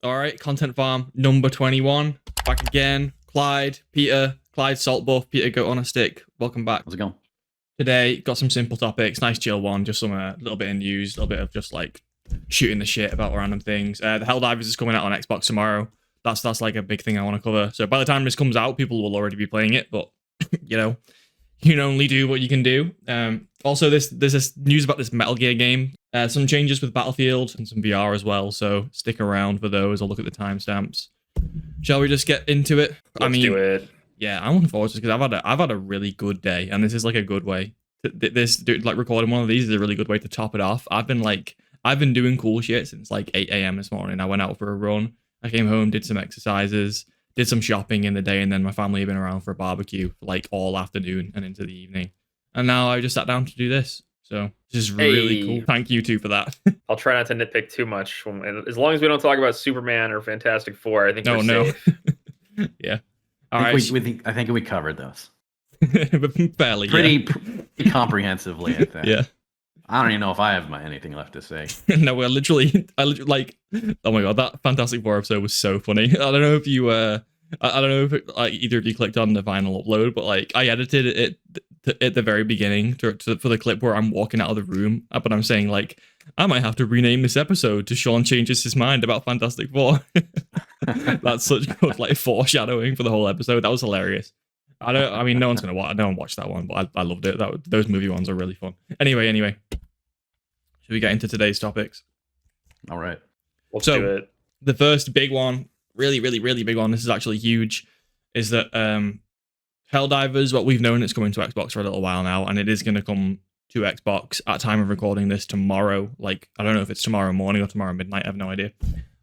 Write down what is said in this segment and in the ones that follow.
All right, Content Farm number 21. Back again. Clyde, Peter, Clyde Salt Buff, Peter Goat on a Stick. Welcome back. How's it going? Today, got some simple topics. Nice chill one. Just some little bit of news, a little bit of just like shooting the shit about random things. The Helldivers is coming out on Xbox tomorrow. That's like a big thing I want to cover. So by the time this comes out, people will already be playing it. But you know, you can only do what you can do. Also, there's this news about this Metal Gear game. Some changes with Battlefield and some VR as well. So stick around for those. I'll look at the timestamps. Shall we just get into it? Let's do it. Yeah, I'm looking forward to it because I've had a really good day, and this is like a good way. Like recording one of these is a really good way to top it off. I've been doing cool shit since like 8 a.m. this morning. I went out for a run. I came home, did some exercises, did some shopping in the day, and then my family have been around for a barbecue for like all afternoon and into the evening. And now I just sat down to do this. So this is really cool. Thank you too for that. I'll try not to nitpick too much. As long as we don't talk about Superman or Fantastic Four, I think we're safe. Yeah. I think we covered those. Fairly. Pretty comprehensively, I think. Yeah. I don't even know if I have anything left to say. No, I literally like, oh my god, that Fantastic Four episode was so funny. I don't know if you I don't know if either of you clicked on the final upload, but like I edited it at the very beginning for the clip where I'm walking out of the room, but I'm saying like I might have to rename this episode to Sean changes his mind about Fantastic Four. That's such good like foreshadowing for the whole episode. That was hilarious. I mean, no one's gonna watch. No one watched that one, but I loved it. Those movie ones are really fun. Anyway, should we get into today's topics? All right. Let's do it. The first big one, really big one. This is actually huge. Is that Helldivers? What we've known, it's coming to Xbox for a little while now, and it is going to come to Xbox at time of recording this tomorrow. Like I don't know if it's tomorrow morning or tomorrow midnight. I have no idea.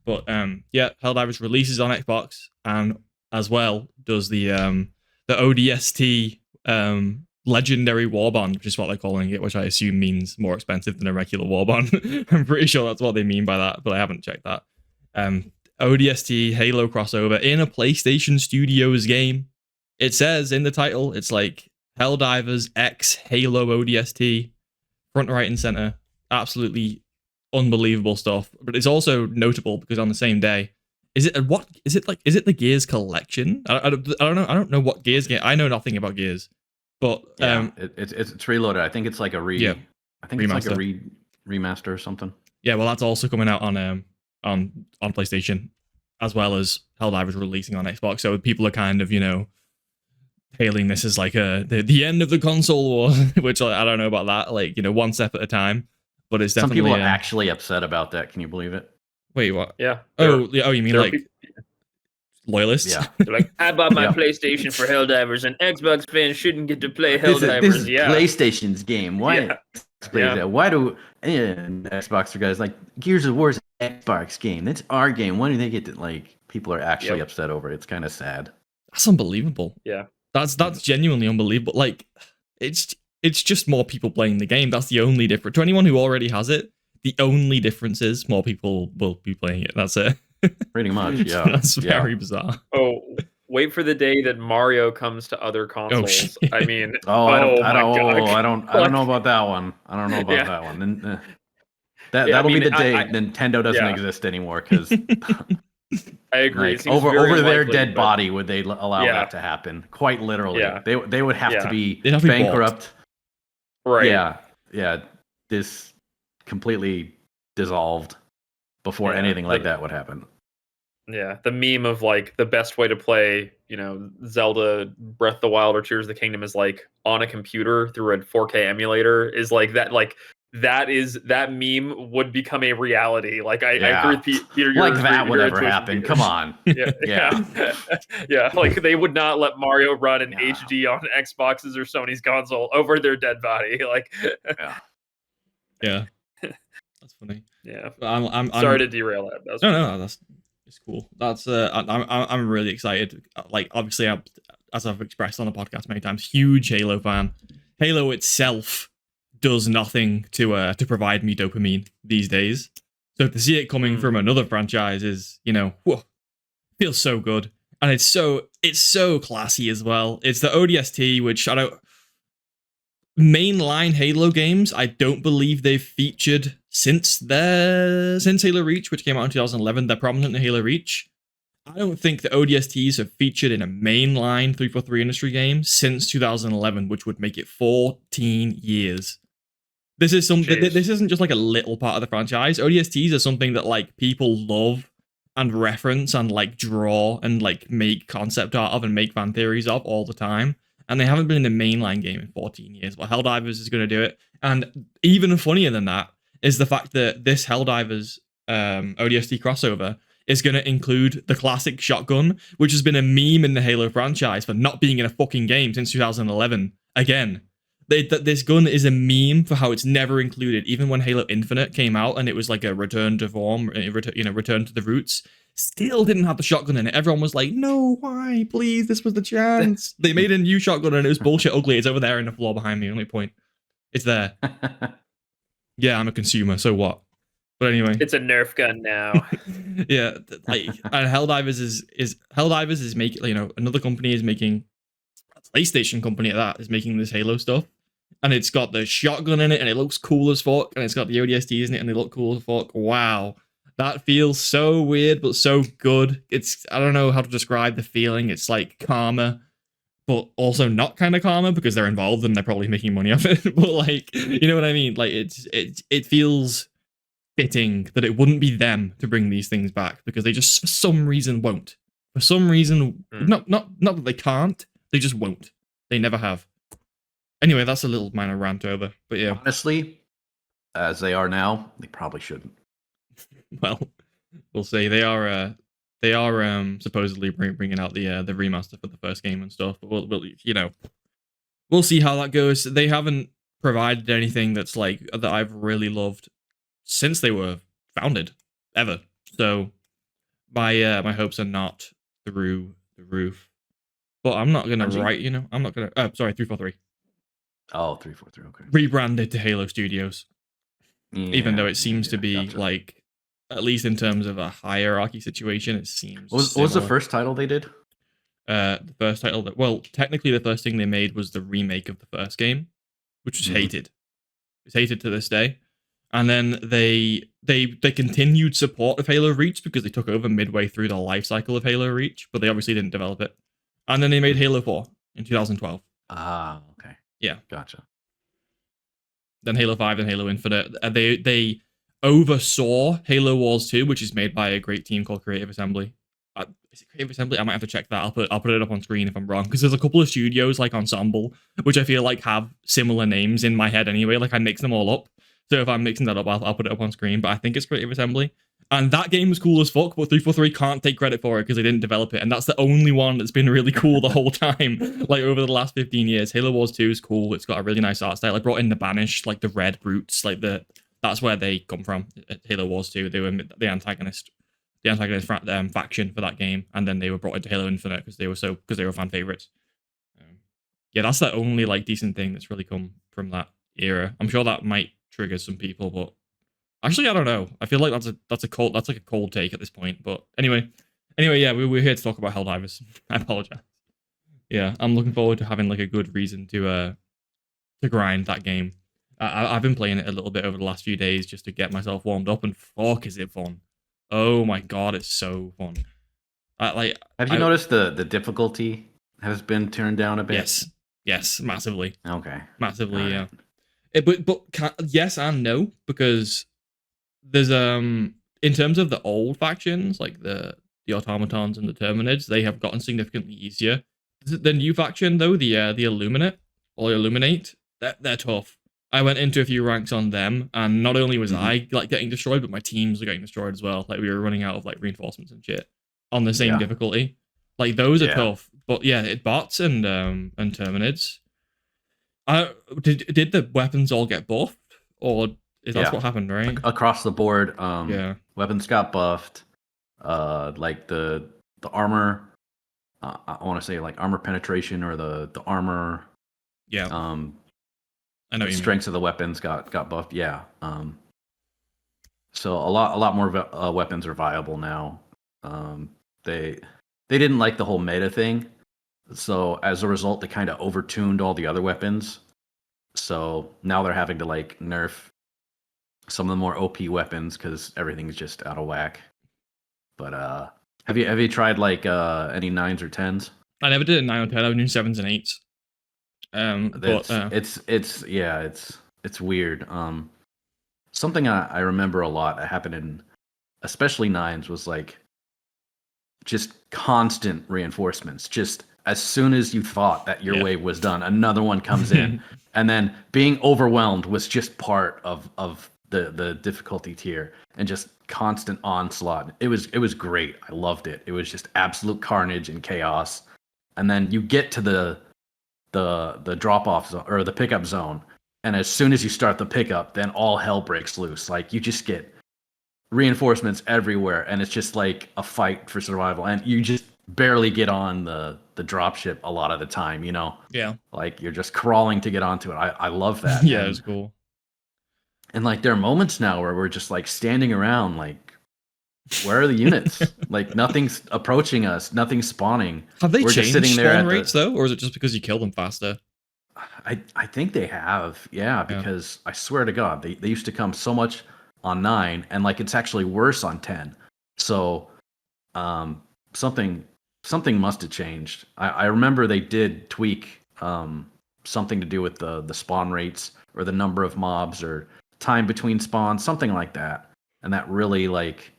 But yeah, Helldivers releases on Xbox, and as well does the ODST legendary warband, which is what they're calling it, which I assume means more expensive than a regular warband. I'm pretty sure that's what they mean by that, but I haven't checked that. ODST Halo crossover in a PlayStation Studios game. It says in the title, it's like Helldivers X Halo ODST, front, right, and center. Absolutely unbelievable stuff. But it's also notable because on the same day, is it the Gears collection? I don't know what Gears game. I know nothing about Gears, but it's reloaded. I think it's like a remaster. It's like a remaster or something. Yeah, well, that's also coming out on PlayStation, as well as Helldivers releasing on Xbox. So people are kind of hailing this as like the end of the console war, which I don't know about that. Like one step at a time, but it's definitely some people are actually upset about that. Can you believe it? Wait, what? Yeah. Oh, you mean like loyalists? Yeah. They're like, I bought my PlayStation for Helldivers, and Xbox fans shouldn't get to play Helldivers. This is PlayStation's game. Why? Yeah. Why do Xbox guys like Gears of War's an Xbox game? That's our game. Why do they get to like? People are actually upset over it. It's kind of sad. That's unbelievable. Yeah. That's genuinely unbelievable. Like, it's just more people playing the game. That's the only difference. To anyone who already has it, the only difference is more people will be playing it. That's it. Pretty much, yeah. That's very bizarre. Oh, wait for the day that Mario comes to other consoles. Oh, I mean, I don't know about that one. I don't know about that one. And, that'll be the day Nintendo doesn't exist anymore because I agree. Like, over their dead body would they allow that to happen? Quite literally. Yeah. They would have to be have to be bankrupt. Right. Yeah. This completely dissolved before anything like that would happen. Yeah, the meme of like the best way to play, Zelda Breath of the Wild or Tears of the Kingdom is like on a computer through a 4K emulator is like that. Like that meme would become a reality. Like I agree with Peter. Like that would ever happen. Come on. Yeah. Like they would not let Mario run in HD on Xboxes or Sony's console over their dead body. Like. Yeah. That's funny. Yeah. I'm sorry to derail that. No, it's cool. That's I'm really excited. Like obviously, as I've expressed on the podcast many times, huge Halo fan. Halo itself does nothing to provide me dopamine these days. So to see it coming from another franchise is, whoa, feels so good, and it's so classy as well. It's the ODST, which I don't. Mainline Halo games, I don't believe they've featured since Halo Reach, which came out in 2011, they're prominent in Halo Reach. I don't think the ODSTs have featured in a mainline 343 industry game since 2011, which would make it 14 years. This is this isn't just like a little part of the franchise. ODSTs are something that like people love and reference and like draw and like make concept art of and make fan theories of all the time. And they haven't been in the mainline game in 14 years. But Helldivers is going to do it. And even funnier than that is the fact that this Helldivers ODST crossover is going to include the classic shotgun, which has been a meme in the Halo franchise for not being in a fucking game since 2011. Again, this gun is a meme for how it's never included. Even when Halo Infinite came out and it was like a return to form, return to the roots, still didn't have the shotgun in it. Everyone was like, no, why? Please, this was the chance. They made a new shotgun and it was bullshit ugly. It's over there in the floor behind me. Only point. It's there. Yeah, I'm a consumer, so what? But anyway, it's a Nerf gun now. Yeah, like, and Helldivers is making, another company is making, a PlayStation company at that is making this Halo stuff, and it's got the shotgun in it, and it looks cool as fuck, and it's got the ODSTs in it, and they look cool as fuck. Wow, that feels so weird, but so good. I don't know how to describe the feeling. It's like karma, but also not kind of karma because they're involved and they're probably making money off it. But like, you know what I mean? Like it feels fitting that it wouldn't be them to bring these things back because they just for some reason won't. For some reason, not that they can't, they just won't. They never have. Anyway, that's a little minor rant over. But yeah, honestly, as they are now, they probably shouldn't. Well, we'll see. They are supposedly bringing out the remaster for the first game and stuff. But we'll see how that goes. They haven't provided anything that's like that I've really loved since they were founded, ever. So my hopes are not through the roof. But I'm not gonna write, I'm not gonna. Sorry, 343. Oh, 343. Okay. Rebranded to Halo Studios, even though it seems to be like, at least in terms of a hierarchy situation, it seems. What was the first title they did? The first title technically the first thing they made was the remake of the first game, which was hated. It's hated to this day. And then they continued support of Halo Reach because they took over midway through the life cycle of Halo Reach, but they obviously didn't develop it. And then they made Halo 4 in 2012. Ah, okay. Yeah. Gotcha. Then Halo 5 and Halo Infinite. They oversaw Halo Wars 2, which is made by a great team called Creative Assembly. Is it Creative Assembly? I might have to check that. I'll put it up on screen if I'm wrong, because there's a couple of studios like Ensemble, which I feel like have similar names in my head anyway. Like I mix them all up. So if I'm mixing that up, I'll put it up on screen. But I think it's Creative Assembly. And that game was cool as fuck, but 343 can't take credit for it because they didn't develop it. And that's the only one that's been really cool the whole time, like over the last 15 years. Halo Wars 2 is cool. It's got a really nice art style. I brought in the Banished, like the red brutes, like that's where they come from. Halo Wars 2, they were the antagonist faction for that game, and then they were brought into Halo Infinite because they were fan favorites. Yeah, that's the only like decent thing that's really come from that era. I'm sure that might trigger some people, but actually I don't know. I feel like that's like a cold take at this point. But anyway, yeah, we're here to talk about Helldivers. I apologize. Yeah, I'm looking forward to having like a good reason to grind that game. I've been playing it a little bit over the last few days just to get myself warmed up, and fuck, is it fun! Oh my god, it's so fun. Have you noticed the difficulty has been turned down a bit? Yes, massively. Okay, massively, yeah. But yes and no, because there's in terms of the old factions like the automatons and the terminids, they have gotten significantly easier. The new faction though, the illuminate, they're tough. I went into a few ranks on them, and not only was I like getting destroyed, but my teams were getting destroyed as well. Like we were running out of like reinforcements and shit on the same difficulty. Like those are tough. But yeah, bots and terminids. Did the weapons all get buffed, or is that what happened, right? Across the board, weapons got buffed. Like the armor, I want to say like armor penetration or the armor. Yeah. I know the strengths of the weapons got buffed. Yeah. So a lot more weapons are viable now. They didn't like the whole meta thing. So as a result, they kind of overtuned all the other weapons. So now they're having to like nerf some of the more OP weapons because everything's just out of whack. But have you tried like any 9s or 10s? I never did a 9 or 10. I was doing 7s and 8s. It's weird. Something I remember a lot that happened in especially 9s was like just constant reinforcements. Just as soon as you thought that your wave was done, another one comes in, and then being overwhelmed was just part of the difficulty tier, and just constant onslaught. It was great. I loved it. It was just absolute carnage and chaos. And then you get to the drop off zone or the pickup zone, and as soon as you start the pickup, then all hell breaks loose. Like you just get reinforcements everywhere, and it's just like a fight for survival, and you just barely get on the dropship a lot of the time, you know? Yeah. Like you're just crawling to get onto it. I love that. Yeah, it was cool. And like there are moments now where we're just like standing around like, where are the units? Like nothing's approaching us, nothing's spawning. Have they we're changed just sitting there spawn rates though, or is it just because you kill them faster? I think they have, because I swear to God, they used to come so much on 9, and like it's actually worse on 10. So something must have changed. I remember they did tweak something to do with the spawn rates or the number of mobs or time between spawns, something like that. And that really like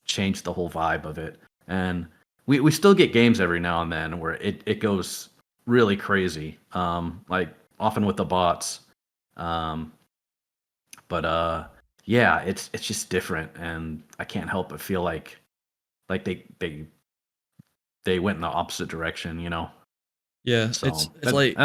changed the whole vibe of it. And we still get games every now and then where it goes really crazy. Like often with the bots. But it's just different, and I can't help but feel like they went in the opposite direction, you know? Yeah, So it's like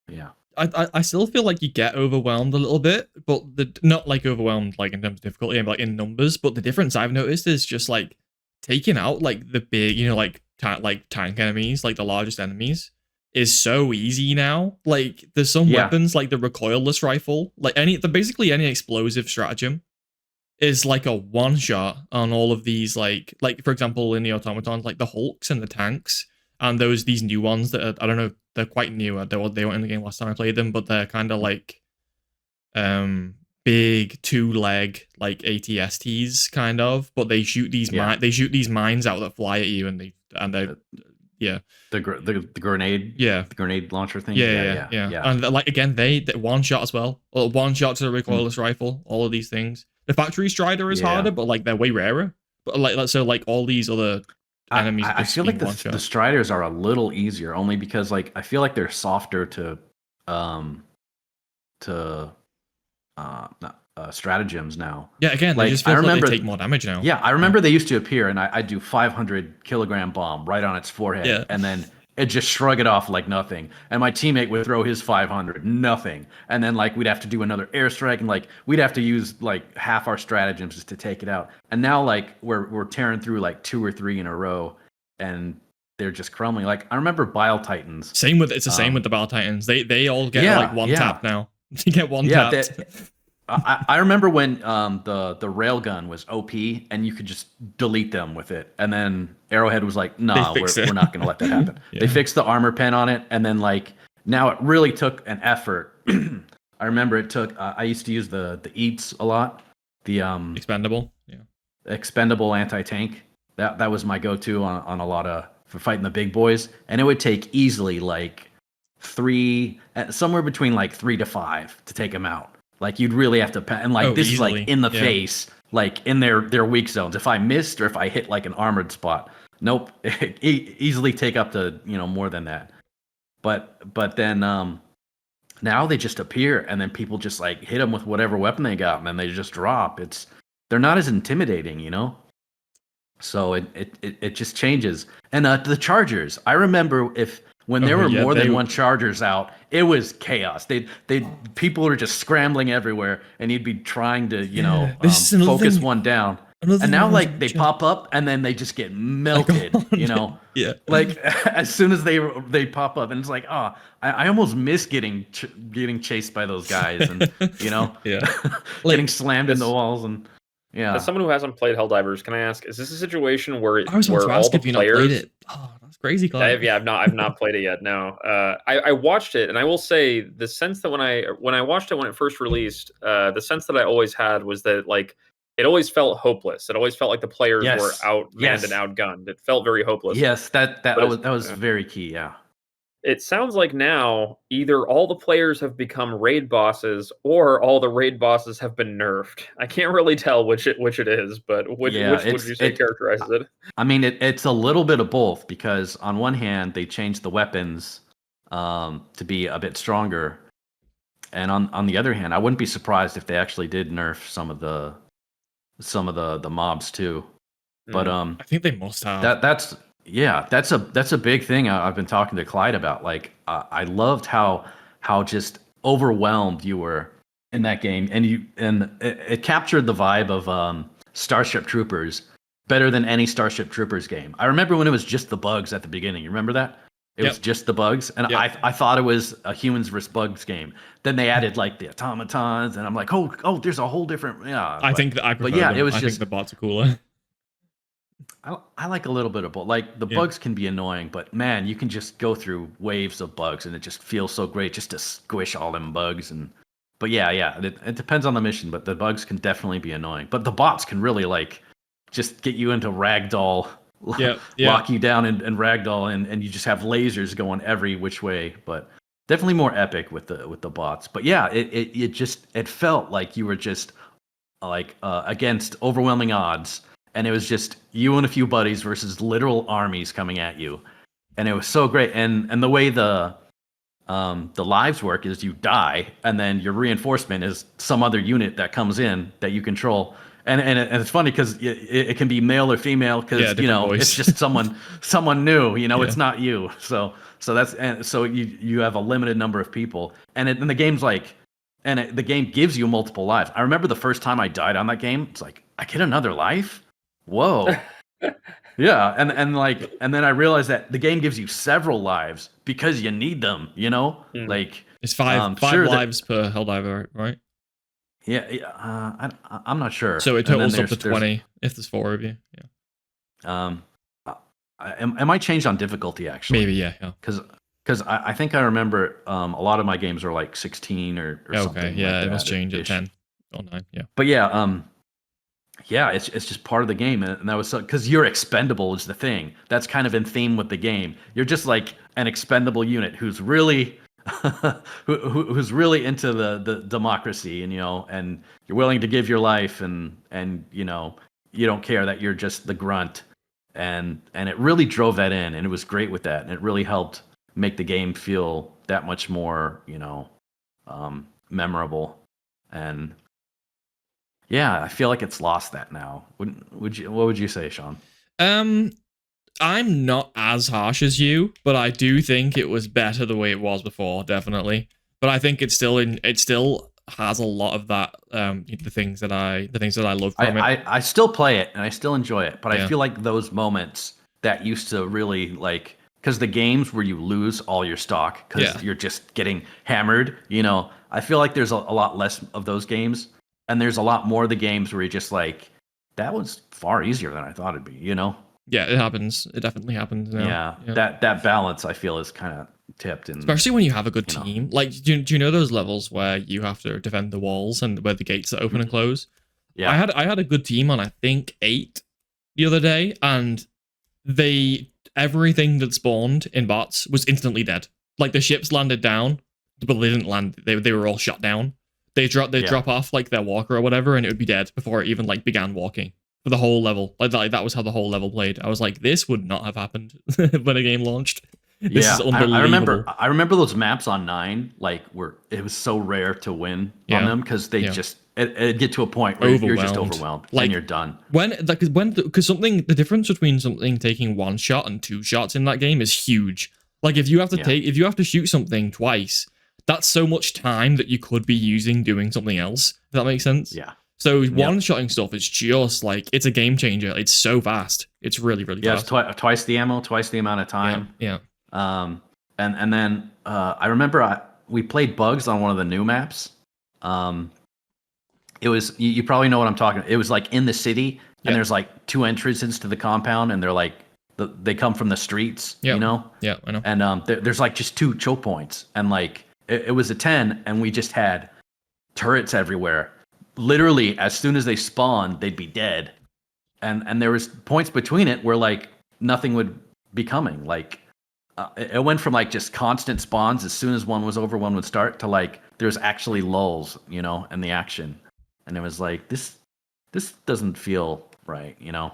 yeah. I still feel like you get overwhelmed a little bit, but not like overwhelmed like in terms of difficulty and like in numbers, but the difference I've noticed is just like taking out like the big, you know, like tank enemies, like the largest enemies, is so easy now. Like there's some weapons like the recoilless rifle, like basically any explosive stratagem is like a one shot on all of these, like for example in the automatons, like the Hulks and the tanks, and these new ones that are, I don't know, they're quite new. They weren't in the game last time I played them, but they're kind of like big 2-leg like ATSTs kind of, but they shoot these these mines out that fly at you, and they the grenade, the grenade launcher thing. Yeah. And like again, they one shot as well, or one shot to the recoilless rifle. All of these things. The factory strider is harder, but like they're way rarer. But like so, like all these other enemies. I feel like the striders are a little easier, only because like I feel like they're softer to stratagems now. Yeah, again, like, they just feel like they take more damage now. Yeah, I remember they used to appear, and I do 500 kilogram bomb right on its forehead, and then it just shrug it off like nothing. And my teammate would throw his 500, nothing. And then like we'd have to do another airstrike, and like we'd have to use like half our stratagems just to take it out. And now like we're tearing through like 2 or 3 in a row, and they're just crumbling. Like I remember Bile Titans. Same with the Bile Titans. They all get like one tap now. You get one tap. I remember when the railgun was OP, and you could just delete them with it, and then Arrowhead was like, "Nah, we're not gonna let that happen." They fixed the armor pen on it, and then like now it really took an effort. I remember it took. I used to use the EATs a lot. The expendable anti-tank. That was my go-to on a lot of for fighting the big boys, and it would take easily like 3, somewhere between like 3 to 5 to take them out. Like you'd really have to, and like this easily. Is like in the face, like in their weak zones. If I missed or if I hit like an armored spot, nope, easily take up to more than that. But then now they just appear, and then people just like hit them with whatever weapon they got, and then they just drop. They're not as intimidating, So it just changes. And the chargers, I remember when there were more than one chargers out, it was chaos. People were just scrambling everywhere, and you'd be trying to, focus one down. And now, like, they pop up, and then they just get melted, Yeah. Like, as soon as they pop up, and it's like, I almost miss getting chased by those guys, and, Yeah. getting slammed into walls. And Yeah. As someone who hasn't played Helldivers, can I ask, is this a situation where I was about to all ask the if you not played players? it. Oh, that's crazy, Clyde. I've not played it yet. No, I watched it, and I will say the sense that when I watched it when it first released, the sense that I always had was that like it always felt hopeless. It always felt like the players were Yes. outmanned and Yes. outgunned. It felt very hopeless. Yes. That But was yeah. very key. Yeah. It sounds like now either all the players have become raid bosses or all the raid bosses have been nerfed. I can't really tell which it is, but Yeah. which would you say characterizes it? I mean, it's a little bit of both because on one hand they changed the weapons to be a bit stronger, and on the other hand, I wouldn't be surprised if they actually did nerf some of the mobs too. But I think they must have. that's a big thing I've been talking to Clyde about. Like I loved how just overwhelmed you were in that game, and it captured the vibe of Starship Troopers better than any Starship Troopers game. I remember when it was just the bugs at the beginning. You remember that? It was just the bugs, and Yep. I thought it was a humans versus bugs game. Then they added like the automatons, and I'm like, oh, there's a whole different I think that I prefer yeah, them. it was I just think the bots are cooler. I like a little bit of both. Like the bugs can be annoying, but man, you can just go through waves of bugs, and it just feels so great just to squish all them bugs. But yeah, it depends on the mission, but the bugs can definitely be annoying. But the bots can really like just get you into ragdoll, lock you down and ragdoll, and you just have lasers going every which way. But definitely more epic with the bots. But yeah, it felt like you were just like against overwhelming odds, and it was just you and a few buddies versus literal armies coming at you, and it was so great. And the way the lives work is you die, and then your reinforcement is some other unit that comes in that you control. And it's funny because it can be male or female because it's just someone new. It's not you. So you have a limited number of people, and the game's like. The game gives you multiple lives. I remember the first time I died on that game. It's like I get another life. Whoa, yeah. And then I realized that the game gives you several lives because you need them. Like It's five lives per Helldiver, right? Yeah. I'm not sure. So it totals up to 20 if there's 4 of you. Yeah. It might change on difficulty actually. Maybe yeah. Because I think I remember a lot of my games are like 16 or something. Okay, yeah, like it must change at ish. 10 or 9. Yeah. But yeah, it's just part of the game, and that was so because you're expendable is the thing. That's kind of in theme with the game. You're just like an expendable unit who's really who's really into the democracy, and and you're willing to give your life, and you don't care that you're just the grunt, and it really drove that in, and it was great with that, and it really helped make the game feel that much more memorable. And yeah, I feel like it's lost that now. What would you say, Sean? I'm not as harsh as you, but I do think it was better the way it was before, definitely. But I think it still has a lot of that the things that I love from it. I still play it and I still enjoy it, but I feel like those moments that used to really like, because the games where you lose all your stock because you're just getting hammered, I feel like there's a lot less of those games, and there's a lot more of the games where you're just like, that was far easier than I thought it'd be, Yeah, it happens. It definitely happens now. Yeah. That balance I feel is kind of tipped, and especially when you have a good team. Like, do you know those levels where you have to defend the walls and where the gates are open and close? Yeah, I had a good team on I think 8 the other day, and everything that spawned in bots was instantly dead. Like the ships landed down, but they didn't land. They were all shot down. They drop off like their walker or whatever, and it would be dead before it even like began walking for the whole level. Like that was how the whole level played. I was like, this would not have happened when a game launched. This is unbelievable. I remember those maps on 9, like it was so rare to win on them because they just it get to a point where you're just overwhelmed, like, and you're done. Because the difference between something taking 1 shot and 2 shots in that game is huge. Like if you have to shoot something twice, that's so much time that you could be using doing something else. If that makes sense? Yeah. So one-shotting stuff is just like, it's a game changer. It's so fast. It's really, really fast. Yeah, it's twice the ammo, twice the amount of time. Yeah. And then I remember we played bugs on one of the new maps. It was you probably know what I'm talking about. It was like in the city, and Yeah. there's like 2 entrances to the compound, and they're like they come from the streets, Yeah. you know. Yeah, I know. And there's like just 2 choke points, and like it was a 10, and we just had turrets everywhere. Literally, as soon as they spawned, they'd be dead, and there was points between it where like nothing would be coming. Like it went from like just constant spawns. As soon as one was over, one would start, to like there's actually lulls, you know, in the action, and it was like this doesn't feel right, you know.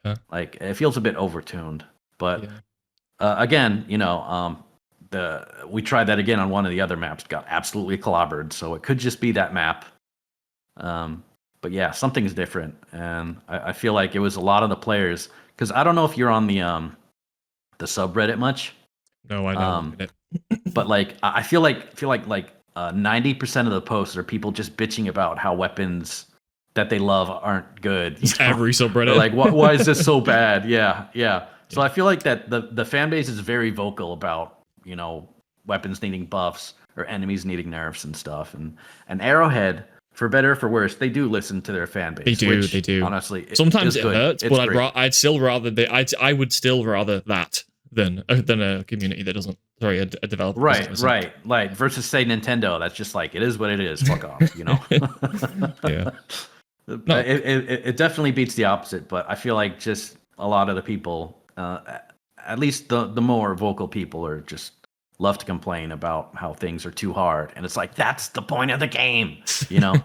Yeah. Like it feels a bit overtuned, but Yeah. again, you know, we tried that again on one of the other maps, got absolutely clobbered. So it could just be that map. But yeah, something's different, and I feel like it was a lot of the players, because I don't know if you're on the subreddit much. No, I know. But like I feel like 90% of the posts are people just bitching about how weapons that they love aren't good. It's every subreddit. They're like, why is this so bad? Yeah. So I feel like that the fan base is very vocal about, you know, weapons needing buffs or enemies needing nerfs and stuff. And Arrowhead, for better or for worse, they do listen to their fan base. They do. Honestly, Sometimes it good. hurts, It's but great. I'd still rather I would still rather that than a community that doesn't. Sorry, a developer. Right. Like versus say Nintendo, that's just like it is what it is. Fuck off, you know. Yeah. No. It definitely beats the opposite, but I feel like just a lot of the people, at least the more vocal people, are just love to complain about how things are too hard, and it's like that's the point of the game, you know.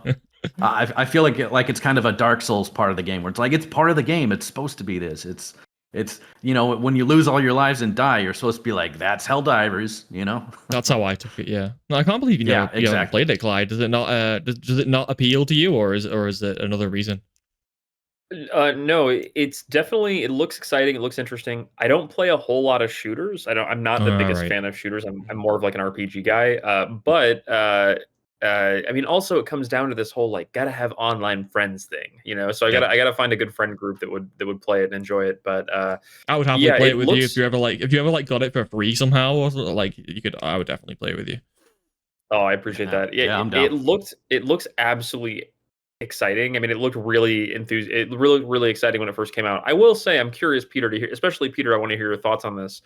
I feel like it's kind of a Dark Souls part of the game, where it's like it's part of the game. It's supposed to be this. It's you know, when you lose all your lives and die, you're supposed to be like, that's Helldivers, you know. That's how I took it. Yeah. No, I can't believe you haven't played it, Clyde. Does it not? Does it not appeal to you, or is it another reason? No, it's definitely, it looks exciting. It looks interesting. I don't play a whole lot of shooters. I'm not the biggest fan of shooters. I'm more of like an RPG guy. I mean, also it comes down to this whole like gotta have online friends thing, you know. So I gotta find a good friend group that would play it and enjoy it. But I would happily play it with you if you ever got it for free somehow, or like you could. I would definitely play it with you. Oh, I appreciate that. Yeah, I'm down. It looks absolutely exciting. I mean, it looked really really exciting when it first came out. I will say, I'm curious, Peter, to hear, especially Peter. I want to hear your thoughts on this.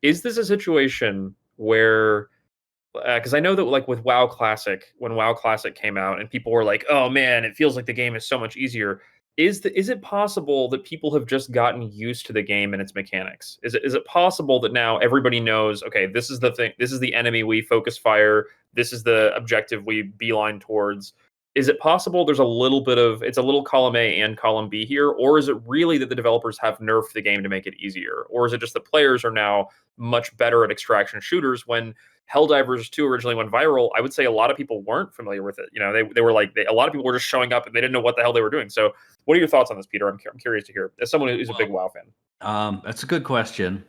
Is this a situation where, because I know that like with WoW Classic, when WoW Classic came out, and people were like, "Oh man, it feels like the game is so much easier." Is it possible that people have just gotten used to the game and its mechanics? Is it possible that now everybody knows, okay, this is the thing, this is the enemy we focus fire, this is the objective we beeline towards? Is it possible there's a little bit of, it's a little column A and column B here, or is it really that the developers have nerfed the game to make it easier? Or is it just the players are now much better at extraction shooters? When Helldivers 2 originally went viral, I would say a lot of people weren't familiar with it. You know, they were like, a lot of people were just showing up and they didn't know what the hell they were doing. So what are your thoughts on this, Peter? I'm curious to hear, as someone who's a big WoW fan. That's a good question,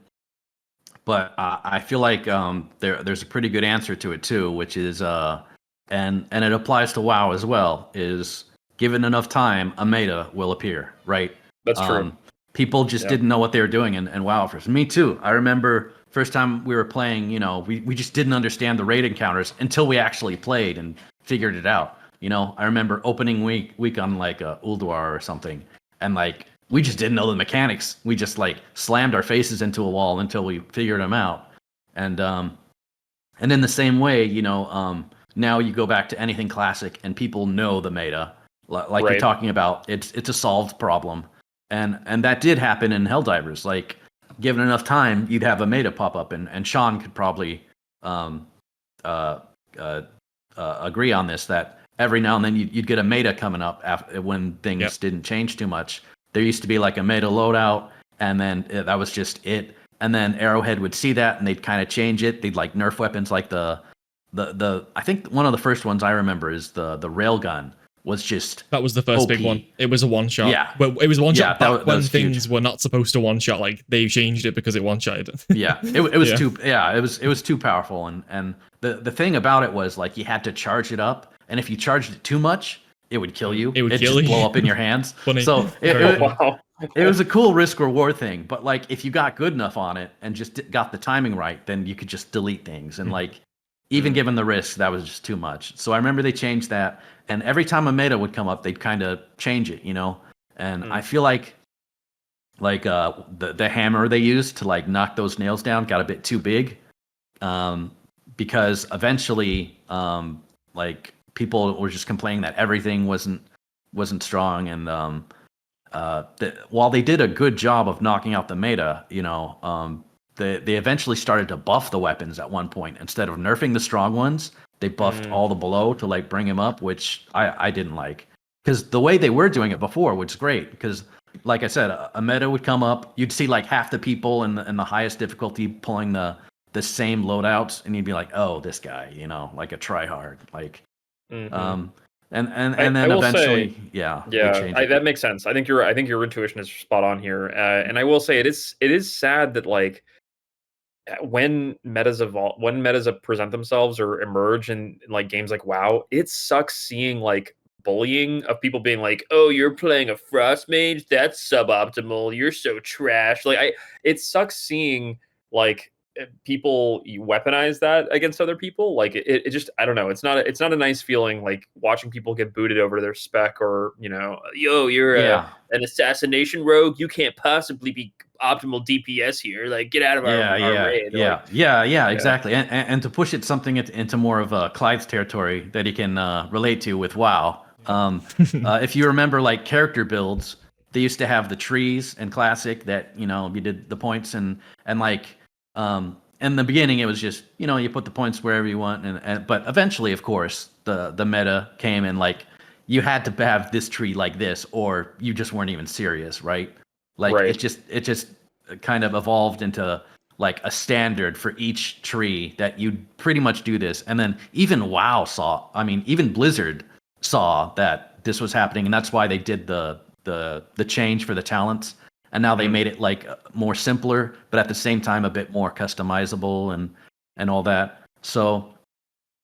but I feel like there's a pretty good answer to it too, which is and it applies to WoW as well, is given enough time, a meta will appear, right? That's true. People just didn't know what they were doing in WoW first. Me too. I remember first time we were playing, you know, we just didn't understand the raid encounters until we actually played and figured it out. You know, I remember opening week on like Ulduar or something, and like we just didn't know the mechanics. We just like slammed our faces into a wall until we figured them out. And in the same way, you know, now you go back to anything classic and people know the meta, like you're talking about. It's a solved problem, and that did happen in Helldivers. Like given enough time, you'd have a meta pop up, and Sean could probably agree on this, that every now and then you'd get a meta coming up when things didn't change too much. There used to be like a meta loadout, and then that was just it. And then Arrowhead would see that, and they'd kind of change it. They'd like nerf weapons, like the I think one of the first ones I remember is the railgun was just that was the first OP. Big one. It was a one shot. Yeah, but it was one shot back when things huge. were not supposed to one shot. Like they changed it because it one shotted. Yeah, it was too. Yeah, it was too powerful, and the thing about it was like you had to charge it up, and if you charged it too much, it would kill you. It would just you. blow up in your hands. Funny. So Wow. it was a cool risk reward thing. But like if you got good enough on it and just got the timing right, then you could just delete things. And like even given the risk, that was just too much. So I remember they changed that, and every time a meta would come up, they'd kind of change it, you know. And I feel like the hammer they used to like knock those nails down got a bit too big, because eventually like people were just complaining that everything wasn't strong, and while they did a good job of knocking out the meta, you know, they eventually started to buff the weapons at one point. Instead of nerfing the strong ones, they buffed all the below to like bring him up, which I didn't like, because the way they were doing it before was great. Because like I said, a meta would come up, you'd see like half the people in the highest difficulty pulling the same loadouts, and you'd be like, oh, this guy, you know, like a tryhard, like. And then eventually, that makes sense. I think your intuition is spot on here. And I will say it is sad that like when metas present themselves or emerge in like games like WoW, it sucks seeing like bullying of people being like, oh, you're playing a frost mage, that's suboptimal, you're so trash. Like it sucks seeing like people weaponize that against other people. Like it just, I don't know, it's not a nice feeling like watching people get booted over their spec, or you know, yo, you're an assassination rogue, you can't possibly be optimal DPS here, like get out of our raid. Exactly. And to push it something into more of Clyde's territory that he can relate to with WoW. If you remember like character builds, they used to have the trees in Classic that, you know, you did the points and like in the beginning it was just, you know, you put the points wherever you want, and but eventually, of course, the meta came, and like you had to have this tree like this, or you just weren't even serious, right? Like it just kind of evolved into like a standard for each tree that you'd pretty much do this. And then even even Blizzard saw that this was happening, and that's why they did the change for the talents. And now they made it like more simpler, but at the same time a bit more customizable and all that. So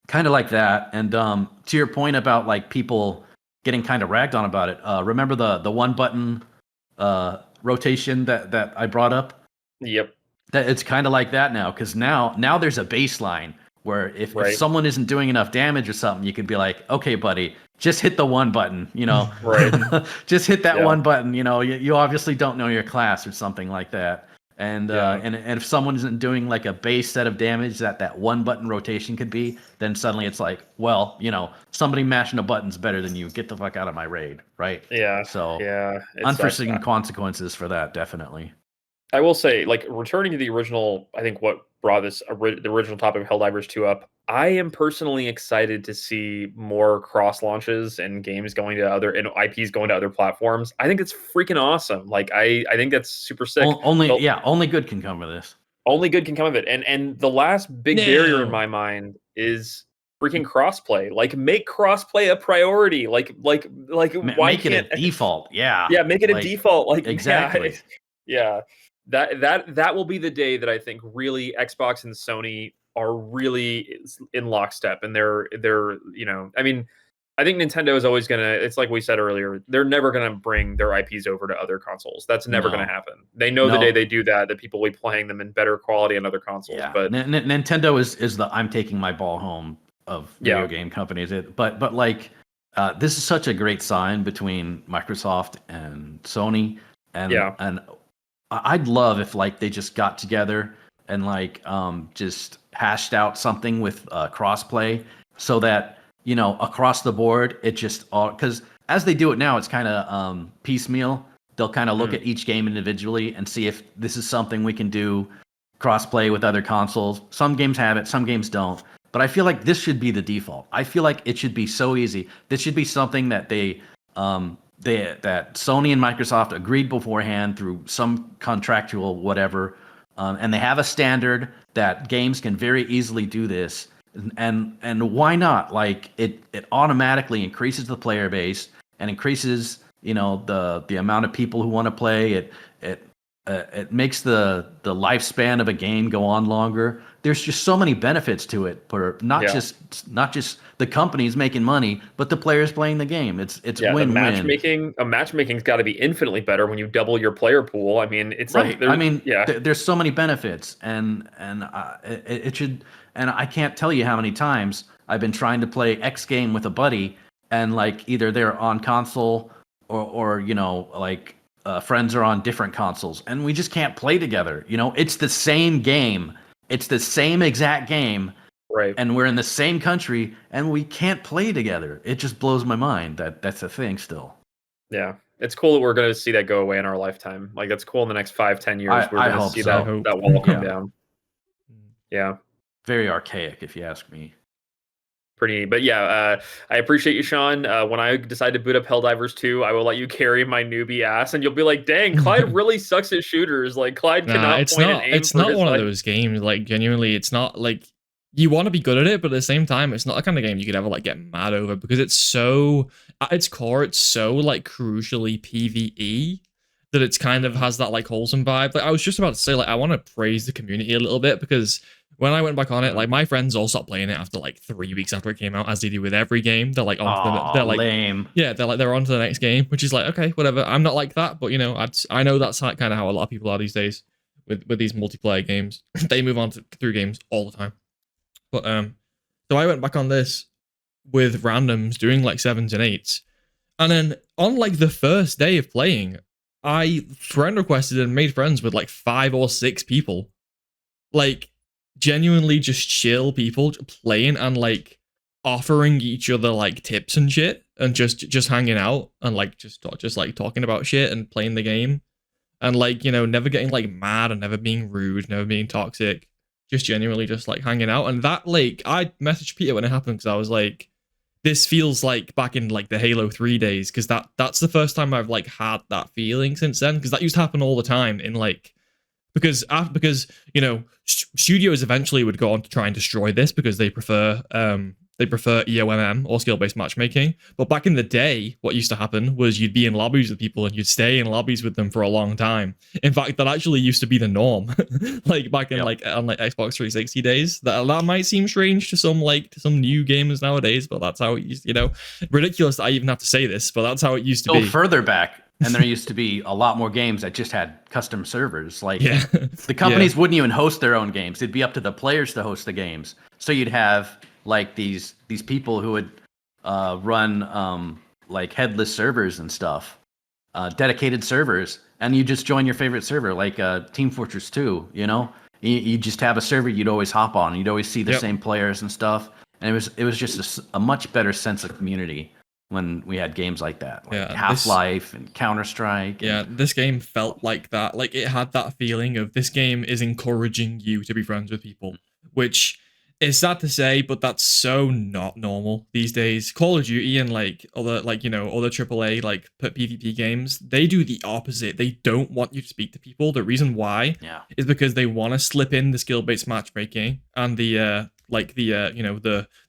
kind of like that. And to your point about like people getting kind of ragged on about it, remember the one button rotation that I brought up? Yep. That it's kind of like that now, because now there's a baseline where if someone isn't doing enough damage or something, you could be like, okay, buddy, just hit the one button, you know, just hit that one button, you know, you obviously don't know your class or something like that. And and if someone isn't doing like a base set of damage that one button rotation could be, then suddenly it's like, well, you know, somebody mashing a button's better than you. Get the fuck out of my raid, right? Yeah. So Unforeseen consequences for that, definitely. I will say, like, returning to the original, I think what brought the original topic of Helldivers 2 up, I am personally excited to see more cross launches and games going to and IPs going to other platforms. I think it's freaking awesome. Like, I think that's super sick. Only good can come of this. Only good can come of it. And the last big barrier in my mind is freaking crossplay. Like, make crossplay a priority. Like why make it a default? Yeah. Yeah, make it a default. Like, exactly. Yeah. That will be the day that I think really Xbox and Sony are really in lockstep, and they're you know, I mean, I think Nintendo is always gonna. It's like we said earlier, they're never gonna bring their IPs over to other consoles. That's never gonna happen. They know the day they do that people will be playing them in better quality on other consoles. Yeah. But Nintendo is the I'm taking my ball home of video game companies. But like this is such a great sign between Microsoft and Sony, and I'd love if like they just got together and like just hashed out something with crossplay, so that, you know, across the board it just all, because as they do it now, it's kind of piecemeal. They'll kind of look at each game individually and see if this is something we can do crossplay with other consoles. Some games have it, some games don't. But I feel like this should be the default. I feel like it should be so easy. This should be something that that Sony and Microsoft agreed beforehand through some contractual whatever, and they have a standard that games can very easily do this. And why not? Like it automatically increases the player base and increases, you know, the amount of people who want to play it. it makes the lifespan of a game go on longer. There's just so many benefits to it for not Yeah. just the companies making money, but the players playing the game. It's Yeah, the win-win. matchmaking's got to be infinitely better when you double your player pool. I mean, it's like Right. I mean, yeah, there's so many benefits, and it should. And I can't tell you how many times I've been trying to play X game with a buddy, and like either they're on console or you know like friends are on different consoles, and we just can't play together. You know, it's the same game. It's the same exact game, right. and we're in the same country, and we can't play together. It just blows my mind that that's a thing still. Yeah, it's cool that we're going to see that go away in our lifetime. Like that's cool in the next 5-10 years. We're I going to hope see so. that wall come Yeah. down. Yeah. Very archaic, if you ask me. Pretty, but yeah, I appreciate you, Sean. When I decide to boot up Helldivers 2, I will let you carry my newbie ass, and you'll be like, "Dang, Clyde really sucks at shooters. Like Clyde cannot it's point not. and aim." It's for not his one of life." those games. Like genuinely, it's not like you want to be good at it, but at the same time, it's not the kind of game you could ever like get mad over because it's so at its core, it's so like crucially PvE that it's kind of has that like wholesome vibe. Like I was just about to say, like I want to praise the community a little bit because when I went back on it, like my friends all stopped playing it after like 3 weeks after it came out, as they do with every game. They're like, they're like, lame. yeah, they're on to the next game, which is like, okay, whatever. I'm not like that, but you know, I know that's kind of how a lot of people are these days with these multiplayer games. They move on through games all the time. But so I went back on this with randoms doing like 7s and 8s, and then on like the first day of playing, I friend requested and made friends with like 5 or 6 people, like genuinely just chill people playing and like offering each other like tips and shit and just hanging out and like just like talking about shit and playing the game and like, you know, never getting like mad and never being rude, never being toxic, just genuinely just like hanging out. And that like I messaged Peter when it happened because I was like, this feels like back in like the Halo 3 days, because that's the first time I've like had that feeling since then, because that used to happen all the time in like because you know, studios eventually would go on to try and destroy this because they prefer EOMM or skill-based matchmaking. But back in the day, what used to happen was you'd be in lobbies with people and you'd stay in lobbies with them for a long time. In fact, that actually used to be the norm. Like back in like on like Xbox 360 days. That might seem strange to some new gamers nowadays, but that's how it used, you know, ridiculous that I even have to say this, but that's how it used to be. Go further back. And there used to be a lot more games that just had custom servers. Like the companies wouldn't even host their own games. It'd be up to the players to host the games. So you'd have like these people who would run like headless servers and stuff, dedicated servers, and you just join your favorite server, like Team Fortress 2. You know, you just have a server you'd always hop on. You'd always see the same players and stuff, and it was just a much better sense of community when we had games like that, like Half-Life and Counter-Strike. Yeah, this game felt like that. Like it had that feeling of this game is encouraging you to be friends with people, which is sad to say, but that's so not normal these days. Call of Duty and like other AAA like PvP games, they do the opposite. They don't want you to speak to people. The reason why is because they want to slip in the skill-based matchmaking and the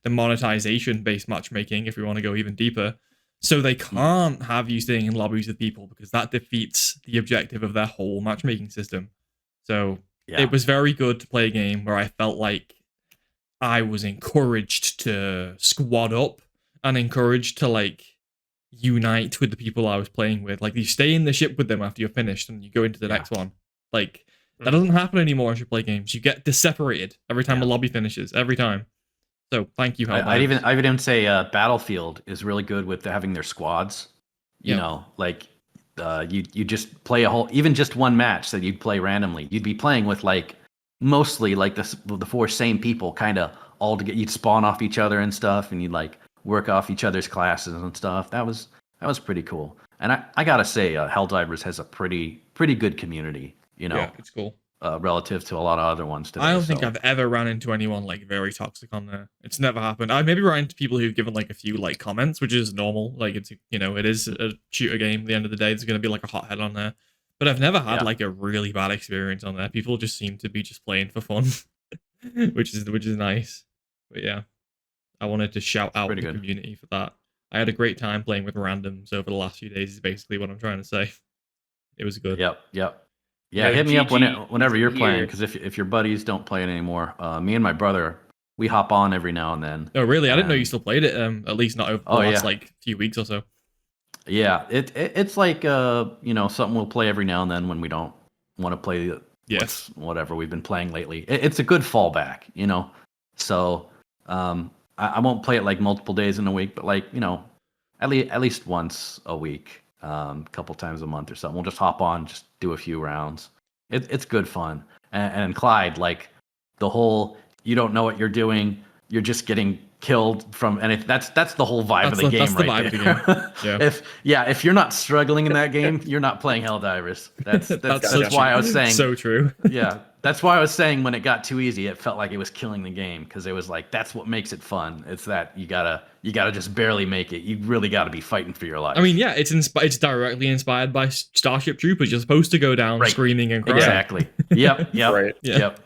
monetization based matchmaking, if we want to go even deeper. So they can't have you staying in lobbies with people because that defeats the objective of their whole matchmaking system. So it was very good to play a game where I felt like I was encouraged to squad up and encouraged to like unite with the people I was playing with. Like you stay in the ship with them after you're finished and you go into the next one. Like that doesn't happen anymore as you play games. You get separated every time a lobby finishes. Every time. So thank you. I'd even say Battlefield is really good with having their squads. You know, like you just play even just one match that you'd play randomly. You'd be playing with like mostly like the 4 same people, kind of all to get. You'd spawn off each other and stuff, and you'd like work off each other's classes and stuff. That was pretty cool. And I gotta say, Helldivers has a pretty good community. You know, yeah, it's cool. Relative to a lot of other ones today. I don't think I've ever ran into anyone like very toxic on there. It's never happened. I maybe ran into people who've given like a few like comments, which is normal. Like it's, you know, it is a shooter game. At the end of the day, there's going to be like a hothead on there. But I've never had like a really bad experience on there. People just seem to be just playing for fun, which is nice. But yeah, I wanted to shout out the community for that. I had a great time playing with randoms over the last few days. Is basically what I'm trying to say. It was good. Yep. Yeah, Yeah, hit me up GG, whenever he's you're playing, here. because if your buddies don't play it anymore, me and my brother, we hop on every now and then. Oh, really? I didn't know you And still played it. At least not over the oh last yeah, like few weeks or so. yeah. It's like something we'll play every now and then when we don't want to play Yes. whatever we've been playing lately. It's a good fallback, So I won't play it like multiple days in a week, but like at least once a week, a couple times a month or something. We'll just hop on, just do a few rounds. It's good fun. And Clyde, like the whole you don't know what you're doing, you're just getting killed from, and that's the whole vibe of the game, That's the right vibe there. of the game. Yeah. If you're not struggling in that game, you're not playing Helldivers. That's so why true. I was saying. So true. Yeah, that's why I was saying when it got too easy, it felt like it was killing the game, because it was like that's what makes it fun. It's that you gotta just barely make it. You really gotta be fighting for your life. I mean, yeah, it's directly inspired by Starship Troopers. You're supposed to go down Right. screaming and crying. Exactly. Yep. Right. Yeah. Yep.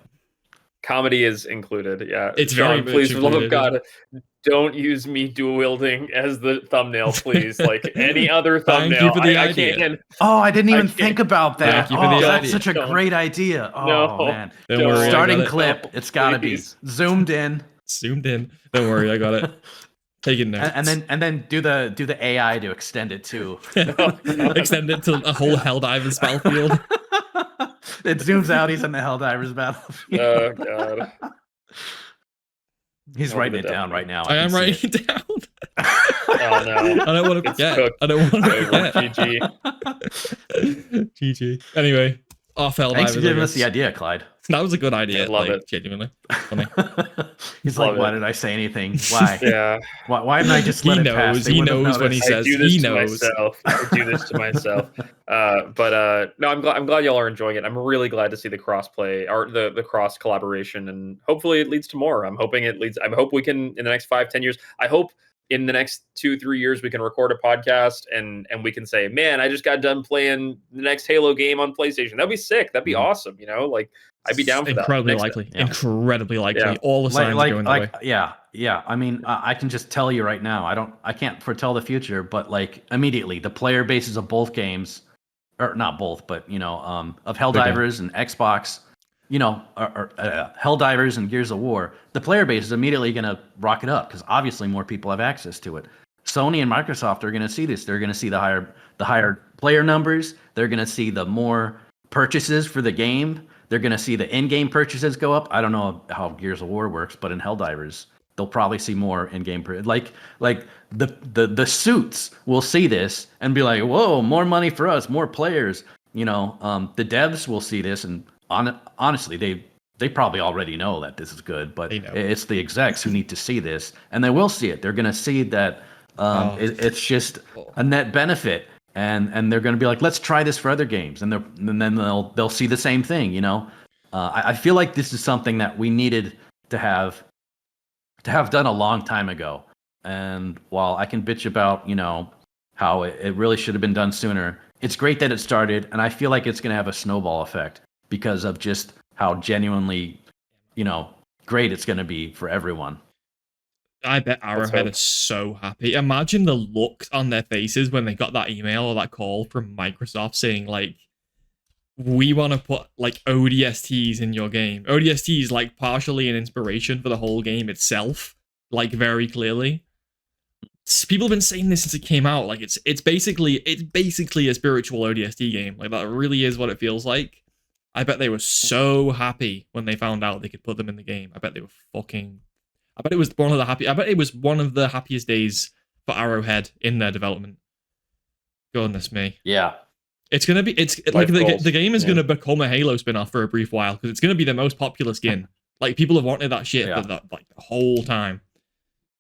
Comedy is included. Yeah, It's Sean, very much please, for the love of included, God, don't use me dual wielding as the thumbnail, please. Like any other Thank you thumbnail. for the I idea. can't. Oh, I didn't even can't- think about that. Thank you for the that's idea. such a Don't. great idea. Oh No. man. Don't worry, I Starting got it. clip. It's gotta be Please. zoomed in. Zoomed in. Don't worry, I got it. Taking notes. And then do the AI to extend it too. Extend it to a whole Helldivers battlefield. It zooms out. He's in the Helldivers battlefield. Oh God. He's Over writing the it down death right now. I am can see writing it down. Oh no. I don't want to It's forget. cooked. I don't want to Over. forget. GG. Anyway, off Helldivers. Thanks for I giving us guess. the idea, Clyde. That was a good idea. I love like, it. Genuinely. Funny. He's Love like, why it. did I say anything? Why? Yeah. Why didn't I just let He it pass? knows. They He wouldn't have knows when he noticed. says I do this he to knows. myself. I do this to myself. But no, I'm glad y'all are enjoying it. I'm really glad to see the crossplay or the cross collaboration, and hopefully it leads to more. I'm hoping it leads. I hope we can in the next 5-10 years. I hope in the next 2-3 years we can record a podcast and we can say, man, I just got done playing the next Halo game on PlayStation. That'd be sick. That'd be awesome. Like I'd be down for that. Incredibly Next- likely. Yeah. Incredibly likely. Yeah. All the signs are going that way. Yeah. I mean, I can just tell you right now. I can't foretell the future, but like immediately, the player bases of both games, or not both, but of Helldivers and Xbox, or Helldivers and Gears of War, the player base is immediately going to rocket up because obviously more people have access to it. Sony and Microsoft are going to see this. They're going to see the higher player numbers. They're going to see the more purchases for the game. They're going to see the in-game purchases go up. I don't know how Gears of War works, but in Helldivers, they'll probably see more in-game like the suits will see this and be like, whoa, more money for us, more players. The devs will see this, and honestly, they probably already know that this is good, but it's the execs who need to see this, and they will see it. They're going to see that it's just a net benefit. And they're going to be like, let's try this for other games, and then they'll see the same thing. I feel like this is something that we needed to have done a long time ago. And while I can bitch about how it really should have been done sooner, it's great that it started, and I feel like it's going to have a snowball effect because of just how genuinely great it's going to be for everyone. I bet Arrowhead is so happy. Imagine the looks on their faces when they got that email or that call from Microsoft saying, like, we want to put, like, ODSTs in your game. ODSTs, like, partially an inspiration for the whole game itself, like, very clearly. People have been saying this since it came out. Like, it's basically a spiritual ODST game. Like, that really is what it feels like. I bet they were so happy when they found out they could put them in the game. I bet they were I bet it was one of the happiest days for Arrowhead in their development. Goodness me. Yeah. It's like the game is gonna become a Halo spin-off for a brief while because it's gonna be the most popular skin. Like people have wanted that shit for the whole time.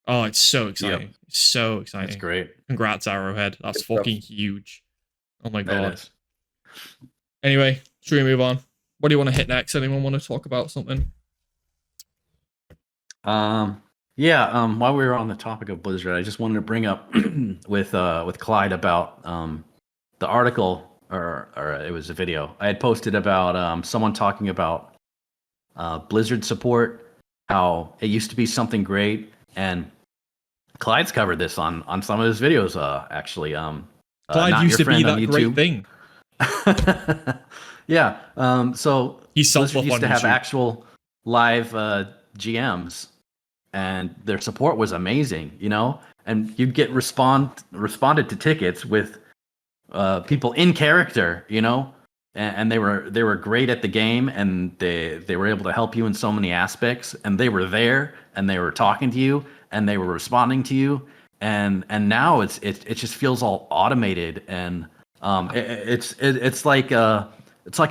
Oh, it's so exciting. Yep. It's so exciting. That's great. Congrats, Arrowhead. That's Good fucking huge. Oh my That god. is. Anyway, should we move on? What do you want to hit next? Anyone want to talk about something? While we were on the topic of Blizzard, I just wanted to bring up with Clyde about the article or it was a video I had posted about someone talking about Blizzard support, how it used to be something great, and Clyde's covered this on some of his videos actually. Clyde Not used Your to be Friend on that great YouTube. thing. Yeah. So He's Blizzard used to self-funded have shoot. actual live GMs, and their support was amazing. And you'd get responded to tickets with people in character. And they were great at the game, and they were able to help you in so many aspects, and they were there, and they were talking to you, and they were responding to you, and now it just feels all automated, and it's like a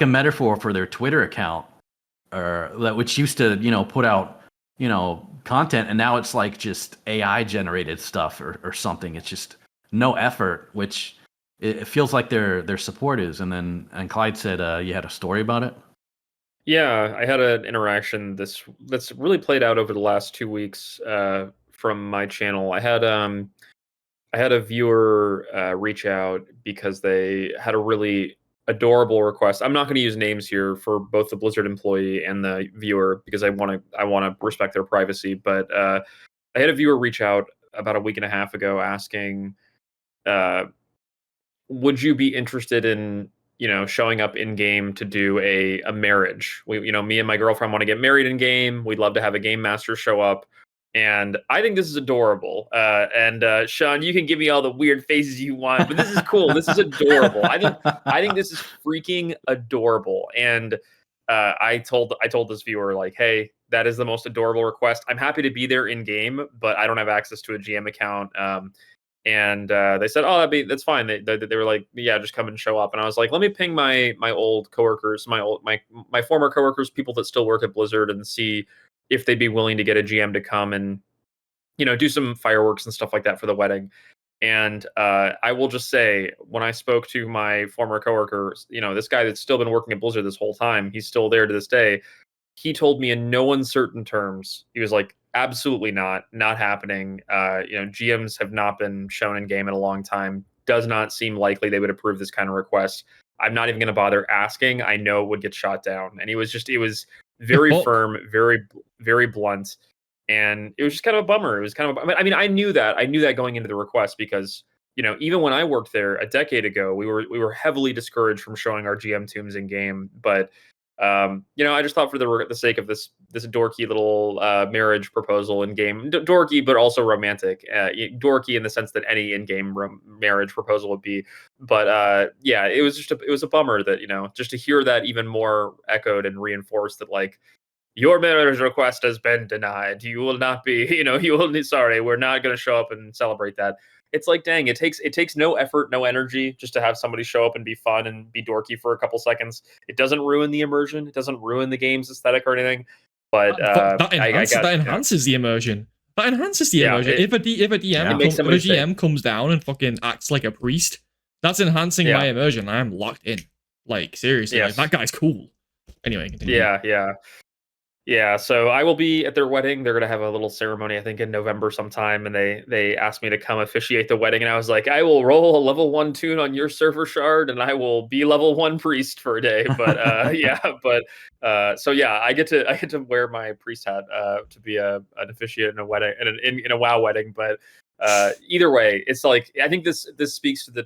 metaphor for their Twitter account, or which used to put out content, and now it's like just AI generated stuff, or something. It's just no effort, which it feels like their support is. And Clyde said you had a story about it. Yeah, I had an interaction that's really played out over the last 2 weeks from my channel. I had a viewer reach out because they had a really adorable request. I'm not going to use names here for both the Blizzard employee and the viewer because I want to respect their privacy. But I had a viewer reach out about a week and a half ago asking, uh, "Would you be interested in showing up in game to do a marriage? Me and my girlfriend want to get married in game. We'd love to have a game master show up." And I think this is adorable. And Sean, you can give me all the weird faces you want, but this is cool. This is adorable. I think this is freaking adorable. And I told this viewer, like, hey, that is the most adorable request. I'm happy to be there in game, but I don't have access to a GM account. And they said, "Oh, that's fine." They were like, "Yeah, just come and show up." And I was like, "Let me ping my old coworkers, my former coworkers, people that still work at Blizzard, and see if they'd be willing to get a GM to come and do some fireworks and stuff like that for the wedding." And I will just say, when I spoke to my former coworker, this guy that's still been working at Blizzard this whole time, he's still there to this day. He told me in no uncertain terms, he was like, absolutely not happening. GMs have not been shown in game in a long time. Does not seem likely they would approve this kind of request. I'm not even going to bother asking. I know it would get shot down. And it was very firm, very, very blunt. And it was just kind of a bummer. It was kind of, I mean, I knew that going into the request because, even when I worked there a decade ago, we were heavily discouraged from showing our GM tombs in game. But I just thought for the sake of this dorky little marriage proposal in game, dorky but also romantic, dorky in the sense that any in game marriage proposal would be. But yeah, it was a bummer that just to hear that even more echoed and reinforced that, like, your marriage request has been denied. You will not be, sorry, we're not going to show up and celebrate that. It's like, dang, it takes no effort, no energy just to have somebody show up and be fun and be dorky for a couple seconds. It doesn't ruin the immersion. It doesn't ruin the game's aesthetic or anything. But that enhances the immersion. That enhances the immersion. If a GM comes down and fucking acts like a priest, that's enhancing my immersion. I am locked in. Like, seriously, like, that guy's cool. Anyway, continue. Yeah, so I will be at their wedding. They're gonna have a little ceremony, I think, in November sometime, and they asked me to come officiate the wedding, and I was like, I will roll a level 1 tune on your server shard, and I will be level 1 priest for a day. But so yeah, I get to wear my priest hat to be an officiate in a wedding, in a WoW wedding. But either way, it's like, I think this speaks to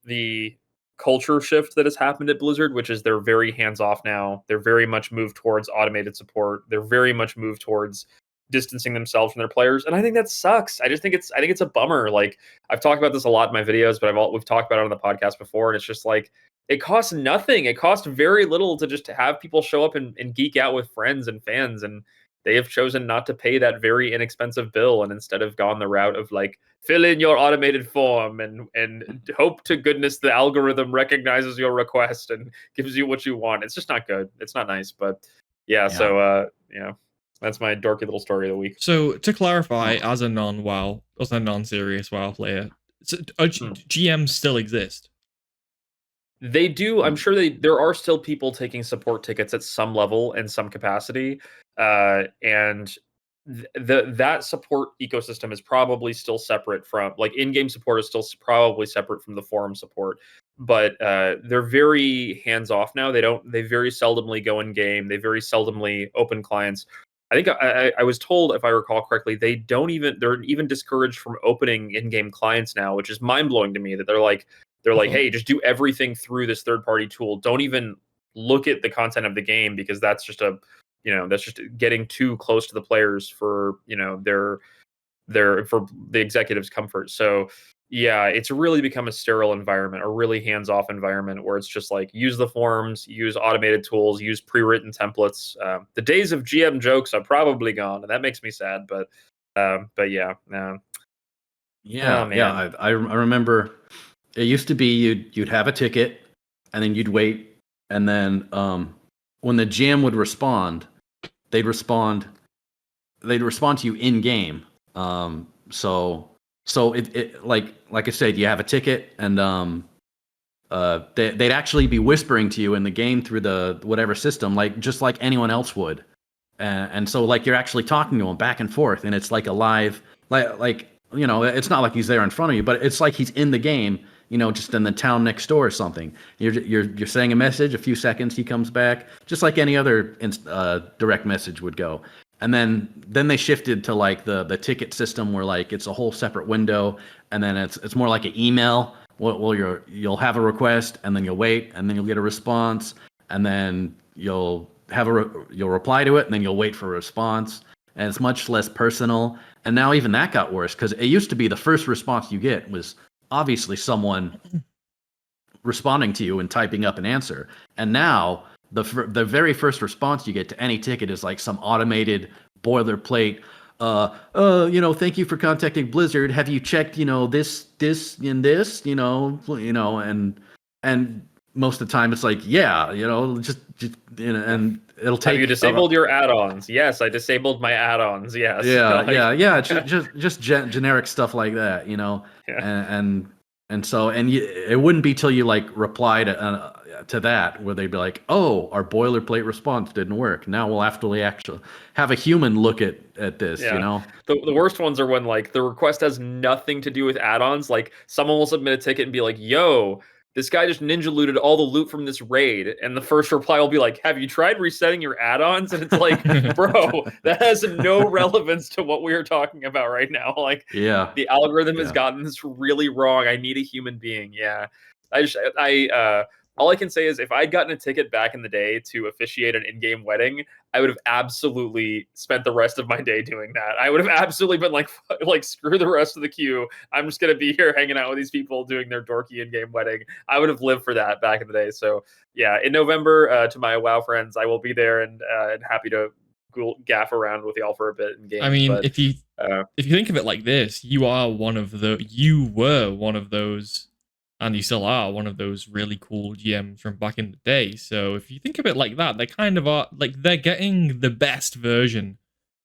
the culture shift that has happened at Blizzard, which is they're very hands off now. They're very much moved towards automated support. They're very much moved towards distancing themselves from their players, and I think that sucks. I think it's a bummer. Like, I've talked about this a lot in my videos, but we've talked about it on the podcast before, and it's just like, it costs nothing. It costs very little to just have people show up and geek out with friends and fans, and they have chosen not to pay that very inexpensive bill and instead have gone the route of, like, fill in your automated form and hope to goodness the algorithm recognizes your request and gives you what you want. It's just not good. It's not nice. But yeah. So that's my dorky little story of the week. So to clarify, as a non-serious WoW player, GMs still exist. They do. I'm sure there are still people taking support tickets at some level and some capacity, and that support ecosystem is probably still separate from, like, in-game support is still probably separate from the forum support. But they're very hands-off now. They very seldomly go in game. They very seldomly open clients. I think I was told, if I recall correctly, they're even discouraged from opening in-game clients now, which is mind-blowing to me. That they're like, hey, just do everything through this third-party tool. Don't even look at the content of the game, because that's just that's just getting too close to the players for for the executives' comfort. So yeah, it's really become a sterile environment, a really hands-off environment where it's just like use the forms, use automated tools, use pre-written templates. The days of GM jokes are probably gone, and that makes me sad. But yeah, Yeah, oh, man. yeah. I remember it used to be you'd have a ticket, and then you'd wait, and then when the GM would respond, they'd respond to you in game. So it like I said, you have a ticket, and they'd actually be whispering to you in the game through the whatever system, like just like anyone else would, and so like you're actually talking to them back and forth, and it's like a live, like it's not like he's there in front of you, but it's like he's in the game, just in the town next door or something. You're saying a message, a few seconds, he comes back, just like any other direct message would go. And then they shifted to like the ticket system where like it's a whole separate window, and then it's more like an email. Well, you'll have a request, and then you'll wait, and then you'll get a response, and then you'll reply to it, and then you'll wait for a response, and it's much less personal. And now even that got worse, because it used to be the first response you get was obviously someone responding to you and typing up an answer, and now the very first response you get to any ticket is like some automated boilerplate. Thank you for contacting Blizzard. Have you checked, this and this, and most of the time it's like, yeah, just and it'll take. Have you disabled your add-ons? Yes, I disabled my add-ons. Yes. Yeah. Just generic stuff like that, Yeah. and so it wouldn't be till you like reply to that where they'd be like, oh, our boilerplate response didn't work. Now we'll actually have a human look at this. The worst ones are when like the request has nothing to do with add-ons. Like someone will submit a ticket and be like, yo, this guy just ninja looted all the loot from this raid, and the first reply will be like, have you tried resetting your add-ons? And it's like, bro, that has no relevance to what we are talking about right now. Like, yeah, the algorithm has gotten this really wrong. I need a human being. Yeah. All I can say is if I'd gotten a ticket back in the day to officiate an in-game wedding, I would have absolutely spent the rest of my day doing that. I would have absolutely been like screw the rest of the queue. I'm just going to be here hanging out with these people doing their dorky in-game wedding. I would have lived for that back in the day. So yeah, in November, to my WoW friends, I will be there and happy to gaff around with y'all for a bit in game. I mean, if you think of it like this, you were one of those, and you still are one of those really cool GMs from back in the day. So if you think of it like that, they kind of are like they're getting the best version.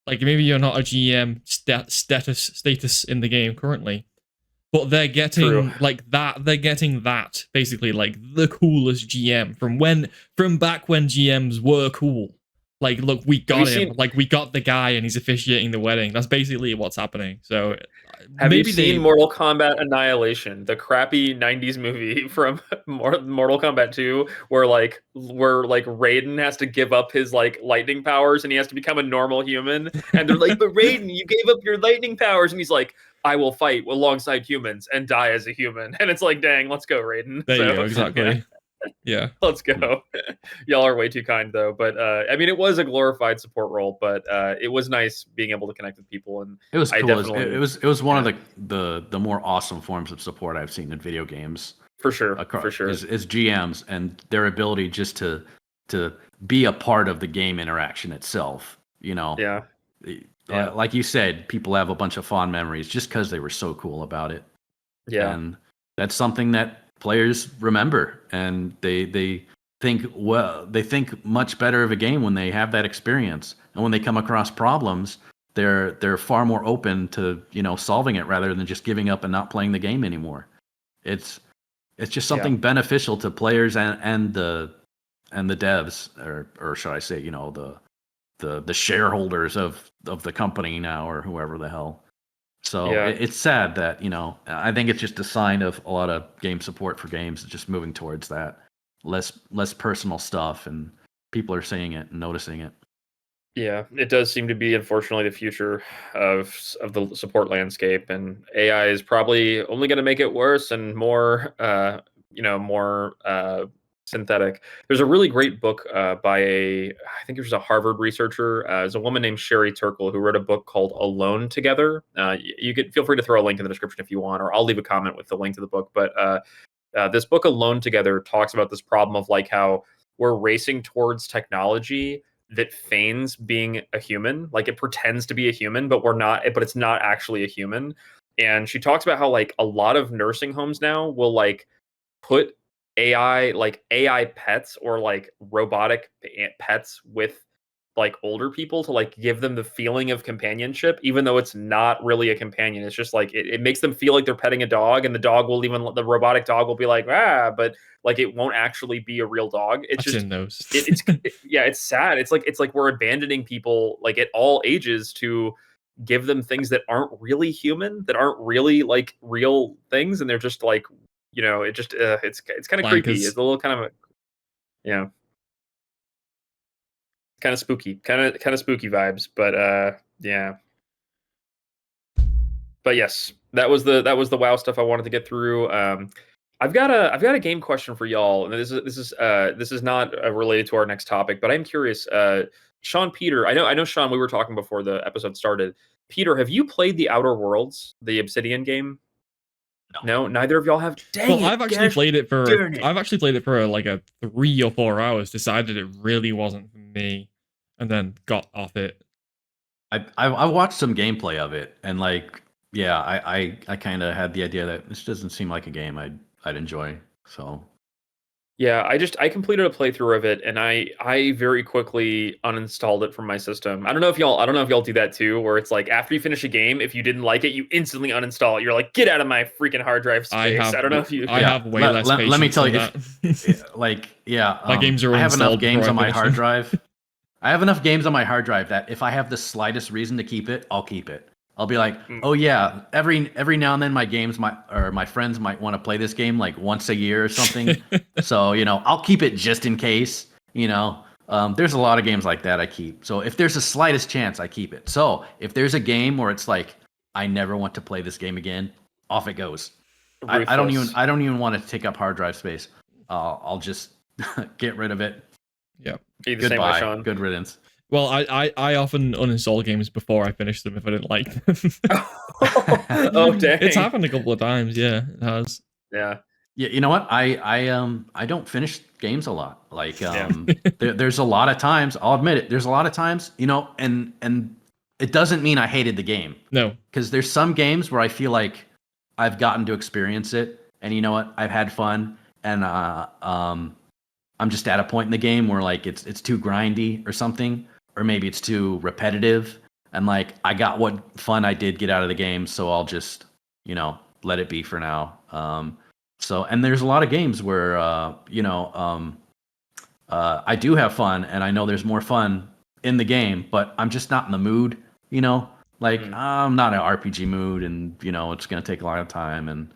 Like maybe you're not a GM status in the game currently, but they're getting like that. They're getting that basically like the coolest GM from back when GMs were cool. Like, look, we got him. Like, we got the guy, and he's officiating the wedding. That's basically what's happening. So, have you seen Mortal Kombat Annihilation, the crappy '90s movie from Mortal Kombat 2, where Raiden has to give up his like lightning powers and he has to become a normal human? And they're like, "But Raiden, you gave up your lightning powers," and he's like, "I will fight alongside humans and die as a human." And it's like, dang, let's go, Raiden. There you go, exactly. Yeah. Let's go. Y'all are way too kind though. But I mean, it was a glorified support role, but it was nice being able to connect with people, and it was cool. It was one of the more awesome forms of support I've seen in video games. For sure. For sure. Is GMs and their ability just to be a part of the game interaction itself. Yeah. Like you said, people have a bunch of fond memories just because they were so cool about it. Yeah. And that's something that players remember, and they think much better of a game when they have that experience, and when they come across problems, they're far more open to solving it rather than just giving up and not playing the game anymore. It's just something beneficial to players and the devs, or should I say the shareholders of the company now, or whoever the hell. So it's sad that, I think it's just a sign of a lot of game support for games just moving towards that less personal stuff, and people are seeing it and noticing it. Yeah, it does seem to be, unfortunately, the future of the support landscape, and AI is probably only going to make it worse and more, more synthetic. There's a really great book by I think it was a Harvard researcher. There's a woman named Sherry Turkle who wrote a book called Alone Together. You could feel free to throw a link in the description if you want, or I'll leave a comment with the link to the book. But this book Alone Together talks about this problem of like how we're racing towards technology that feigns being a human, like it pretends to be a human, but it's not actually a human. And she talks about how like a lot of nursing homes now will like put AI pets or like robotic pets with like older people to like give them the feeling of companionship, even though it's not really a companion. It's just like it makes them feel like they're petting a dog, and the robotic dog will be like, but like it won't actually be a real dog. It's I've just seen those. it's sad. It's like we're abandoning people like at all ages to give them things that aren't really human, that aren't really like real things, and they're just like, it just it's kind of creepy. Blankers. It's a little kind of kind of spooky, kind of spooky vibes. But yeah. But yes, that was the WoW stuff I wanted to get through. I've got a game question for y'all, and this is not related to our next topic, but I'm curious. Sean, Peter, I know Sean. We were talking before the episode started. Peter, have you played the Outer Worlds, the Obsidian game? No, neither of y'all have. Well, I've actually played it for like a 3 or 4 hours. Decided it really wasn't for me, and then got off it. I watched some gameplay of it, and like, yeah, I kind of had the idea that this doesn't seem like a game I'd enjoy. So yeah, I completed a playthrough of it, and I very quickly uninstalled it from my system. I don't know if y'all do that too, where it's like after you finish a game, if you didn't like it, you instantly uninstall it. You're like, get out of my freaking hard drive space. I don't know if you. I have way less patience. Let me tell you, my games are. I have enough games on my hard drive. I have enough games on my hard drive that if I have the slightest reason to keep it, I'll keep it. I'll be like, oh yeah, every now and then my friends might want to play this game like once a year or something. So, I'll keep it just in case, there's a lot of games like that I keep. So if there's the slightest chance, I keep it. So if there's a game where it's like, I never want to play this game again, off it goes. I don't even want to take up hard drive space. I'll just get rid of it. Yeah. Goodbye. Sean. Good riddance. Well, I often uninstall games before I finish them if I didn't like them. Oh dang! It's happened a couple of times. Yeah, it has. Yeah. Yeah, you know what? I don't finish games a lot. Like there's a lot of times, I'll admit it. There's a lot of times, and it doesn't mean I hated the game. No, because there's some games where I feel like I've gotten to experience it, and you know what? I've had fun, and I'm just at a point in the game where like it's too grindy or something. Or maybe it's too repetitive, and like I got what fun I did get out of the game, so I'll just let it be for now. And there's a lot of games where I do have fun, and I know there's more fun in the game, but I'm just not in the mood. I'm not in an RPG mood, and it's gonna take a lot of time, and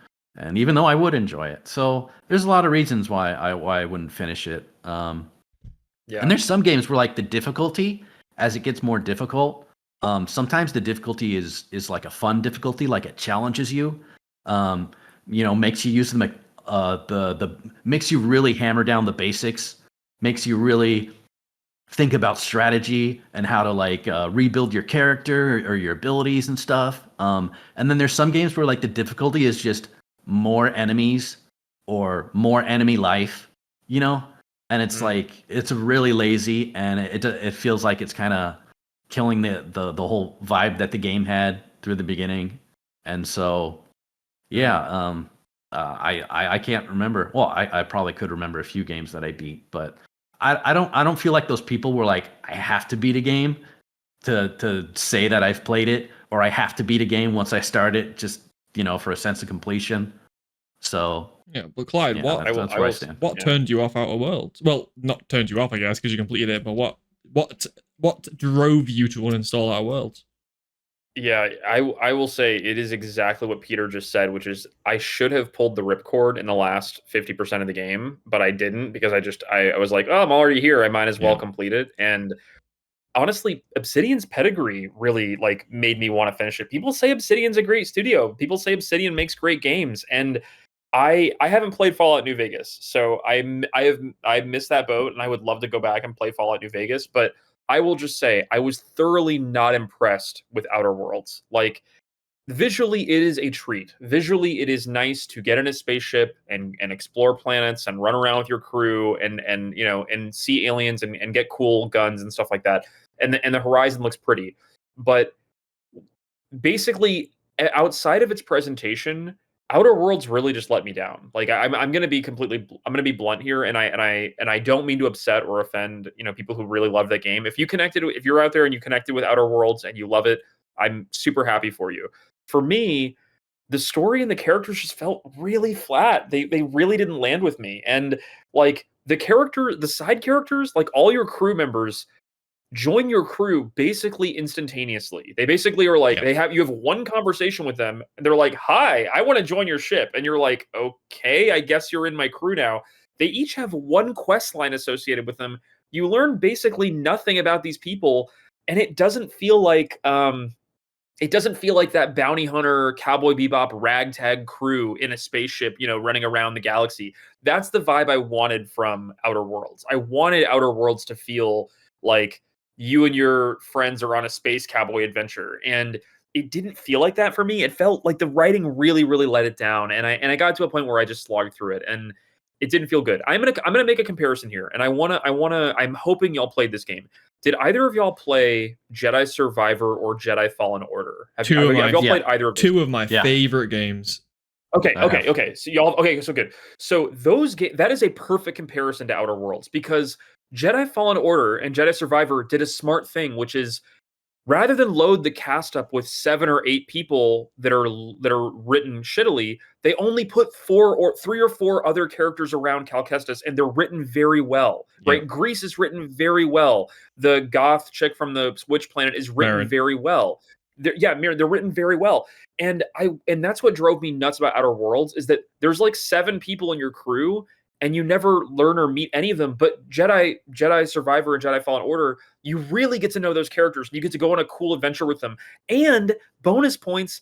even though I would enjoy it, so there's a lot of reasons why I wouldn't finish it. Yeah. And there's some games where like the difficulty, as it gets more difficult, sometimes the difficulty is like a fun difficulty, like it challenges you, makes you use the makes you really hammer down the basics, makes you really think about strategy and how to like rebuild your character or your abilities and stuff. And then there's some games where like the difficulty is just more enemies or more enemy life, and it's like it's really lazy, and it feels like it's kind of killing the whole vibe that the game had through the beginning. And so I can't remember. Well, I probably could remember a few games that I beat, but I don't feel like those people were like, I have to beat a game to say that I've played it, or I have to beat a game once I start it, just for a sense of completion. So yeah, but Clyde, that's where I stand. What turned you off Outer Worlds? Well, not turned you off, I guess, because you completed it. But what drove you to uninstall Outer Worlds? Yeah, I will say it is exactly what Peter just said, which is I should have pulled the ripcord in the last 50% of the game, but I didn't, because I was like, oh, I'm already here, I might as well complete it. And honestly, Obsidian's pedigree really like made me want to finish it. People say Obsidian's a great studio. People say Obsidian makes great games, and I haven't played Fallout New Vegas, so I missed that boat, and I would love to go back and play Fallout New Vegas. But I will just say I was thoroughly not impressed with Outer Worlds. Like, visually, it is a treat. Visually, it is nice to get in a spaceship and explore planets and run around with your crew and you know and see aliens and get cool guns and stuff like that. And the horizon looks pretty, but basically outside of its presentation, Outer Worlds really just let me down. Like I'm gonna be blunt here, and I don't mean to upset or offend people who really love that game. If you're out there and you connected with Outer Worlds and you love it, I'm super happy for you. For me, the story and the characters just felt really flat. They really didn't land with me. And like the side characters, like all your crew members join your crew basically instantaneously. They basically are like, you have one conversation with them and they're like, "Hi, I want to join your ship." And you're like, "Okay, I guess you're in my crew now." They each have one quest line associated with them. You learn basically nothing about these people, and it doesn't feel like that bounty hunter, Cowboy Bebop ragtag crew in a spaceship, running around the galaxy. That's the vibe I wanted from Outer Worlds. I wanted Outer Worlds to feel like you and your friends are on a space cowboy adventure, and it didn't feel like that for me. It felt like the writing really, really let it down, and I got to a point where I just slogged through it, and it didn't feel good. I'm gonna make a comparison here, and I'm hoping y'all played this game. Did either of y'all play Jedi Survivor or Jedi Fallen Order? Have y'all played either of those? Two of my favorite games. Okay. So y'all, so good. So that is a perfect comparison to Outer Worlds, because Jedi Fallen Order and Jedi Survivor did a smart thing, which is rather than load the cast up with 7 or 8 people that are written shittily, they only put 3 or 4 other characters around Cal Kestis, and they're written very well. Right? Grease is written very well. The goth chick from the Witch Planet is written very well. They're written very well. And that's what drove me nuts about Outer Worlds, is that there's like 7 people in your crew, and you never learn or meet any of them. But Jedi Survivor and Jedi Fallen Order, you really get to know those characters. You get to go on a cool adventure with them. And bonus points,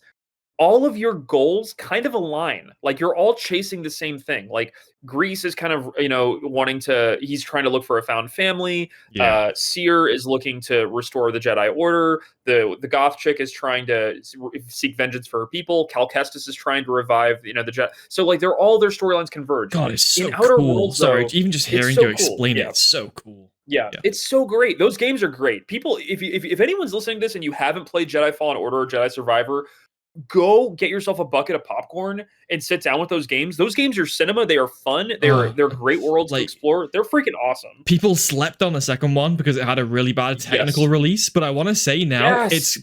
all of your goals kind of align. Like, you're all chasing the same thing. Like, Grease is kind of, he's trying to look for a found family. Seer is looking to restore the Jedi Order. The goth chick is trying to seek vengeance for her people. Cal Kestis is trying to revive, the Jedi. So like, their storylines converge. God, it's so in Outer cool. Worlds, Sorry, though, even just hearing you explain it, it's so cool. Yeah, it's so great. Those games are great. People, if anyone's listening to this and you haven't played Jedi Fallen Order or Jedi Survivor, go get yourself a bucket of popcorn and sit down with those games. Those games are cinema. They are fun. They're great worlds to explore. They're freaking awesome. People slept on the second one because it had a really bad technical release. But I want to say now, it's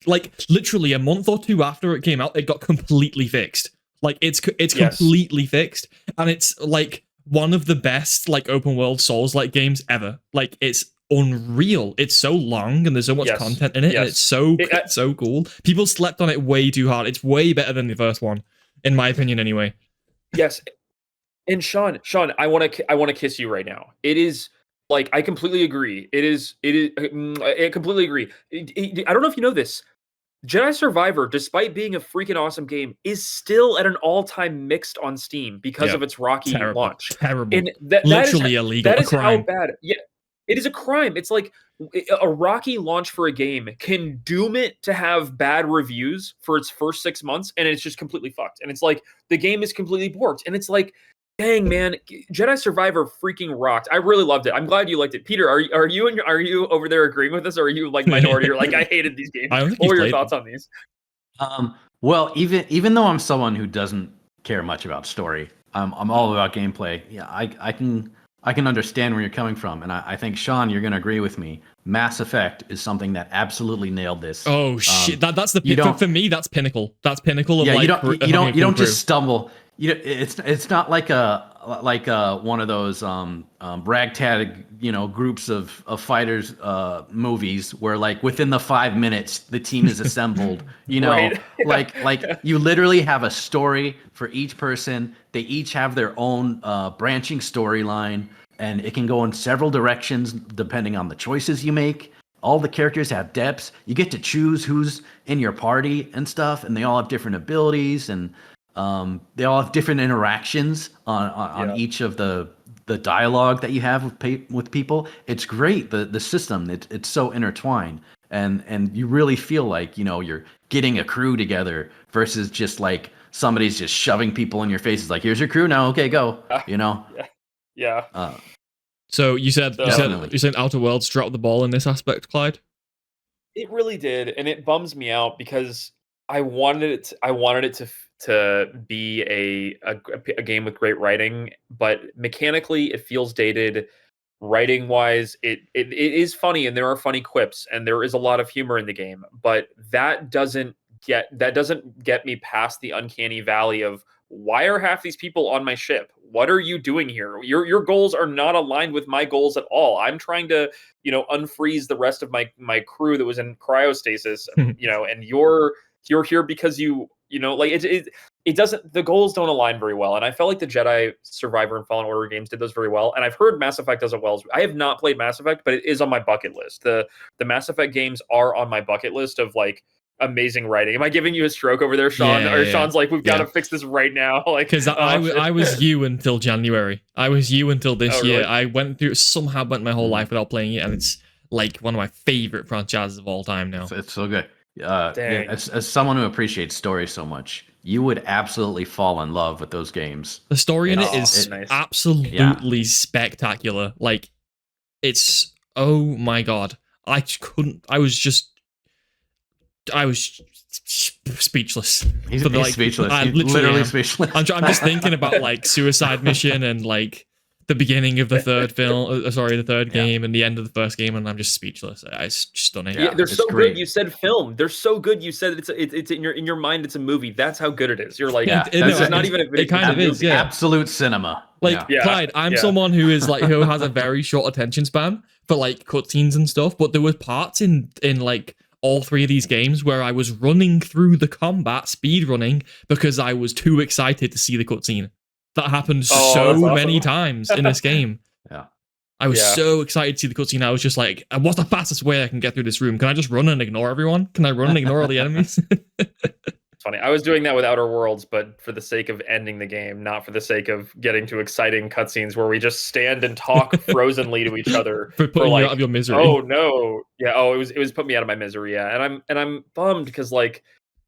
like literally a month or 2 after it came out, it got completely fixed. Like it's completely fixed, and it's like one of the best like open world Souls-like games ever. Like, it's unreal. It's so long and there's so much content in it, and it's so cool. People slept on it way too hard. It's way better than the first one, in my opinion, anyway. Yes. And Sean, I want to kiss you right now. It is like, I completely agree. I completely agree. I don't know if you know this. Jedi Survivor, despite being a freaking awesome game, is still at an all-time mixed on Steam because of its rocky launch. Terrible. And literally illegal. That is crime. how bad. Yeah. It is a crime. It's like a rocky launch for a game can doom it to have bad reviews for its first 6 months, and it's just completely fucked. And it's like the game is completely borked. And it's like, dang, man, Jedi Survivor freaking rocked. I really loved it. I'm glad you liked it. Peter, are you over there agreeing with us, or are you like minority? You're like, I hated these games. What were your thoughts on these? Well, even though I'm someone who doesn't care much about story, I'm all about gameplay. Yeah, I can understand where you're coming from, and I think, Sean, you're going to agree with me. Mass Effect is something that absolutely nailed this. Oh shit! That's the for me. That's pinnacle. That's pinnacle of you don't just stumble. It's not like one of those ragtag groups of fighters movies where like within the 5 minutes the team is assembled. Right. like you literally have a story for each person. They each have their own branching storyline, and it can go in several directions depending on the choices you make. All the characters have depths. You get to choose who's in your party and stuff, and they all have different abilities. And They all have different interactions on each of the dialogue that you have with people. It's great. The system, it's so intertwined, and you really feel like, you know, you're getting a crew together versus just like somebody's just shoving people in your faces like, here's your crew now, okay, go. You know. Yeah. So you said Definitely. you said Outer Worlds dropped the ball in this aspect, Clyde. It really did, and it bums me out because I wanted it to be a game with great writing, but mechanically it feels dated. Writing wise, it is funny, and there are funny quips, and there is a lot of humor in the game, but that doesn't get me past the uncanny valley of, why are half these people on my ship? What are you doing here? Your goals are not aligned with my goals at all. I'm trying to, you know, unfreeze the rest of my crew that was in cryostasis, you know, and you're here because you know, like it doesn't, the goals don't align very well. And I felt like the Jedi Survivor and Fallen Order games did those very well. And I've heard Mass Effect does it well. I have not played Mass Effect, but it is on my bucket list. The Mass Effect games are on my bucket list of like amazing writing. Am I giving you a stroke over there, Sean? Yeah, or yeah, Sean's like, we've got to fix this right now. Like, Because I was you until January. I was you until this year. Really? I went my whole life without playing it, and it's like one of my favorite franchises of all time now. It's so good. Dang. As someone who appreciates story so much, you would absolutely fall in love with those games. The story in it It's- is nice. absolutely spectacular. Like, it's, oh my god. I was speechless. He's For the, like, speechless. I He's literally literally am. speechless. I'm just thinking about like Suicide Mission and like the beginning of the third film, the third game, and the end of the first game, and I'm just speechless. It's just stunning. Yeah, they're it's so great. good. You said film. They're so good. You said it's in your mind. It's a movie. That's how good it is. You're like, Yeah, this that's is not it. even a video. It kind of is, yeah. Absolute cinema. Like, Yeah. Clyde, I'm Yeah. someone who is like, who has a very short attention span for like cutscenes and stuff, but there were parts in like all three of these games where I was running through the combat, speed running, because I was too excited to see the cutscene. That happened Oh, so that's awesome. many times in this game. Yeah. I was Yeah. so excited to see the cutscene. I was just like, what's the fastest way I can get through this room? Can I just run and ignore everyone? Can I run and ignore all the enemies? It's funny. I was doing that with Outer Worlds, but for the sake of ending the game, not for the sake of getting to exciting cutscenes where we just stand and talk frozenly to each other. For putting like, you out of your misery. Oh no, yeah. Oh, it was putting me out of my misery. Yeah, and I'm bummed because like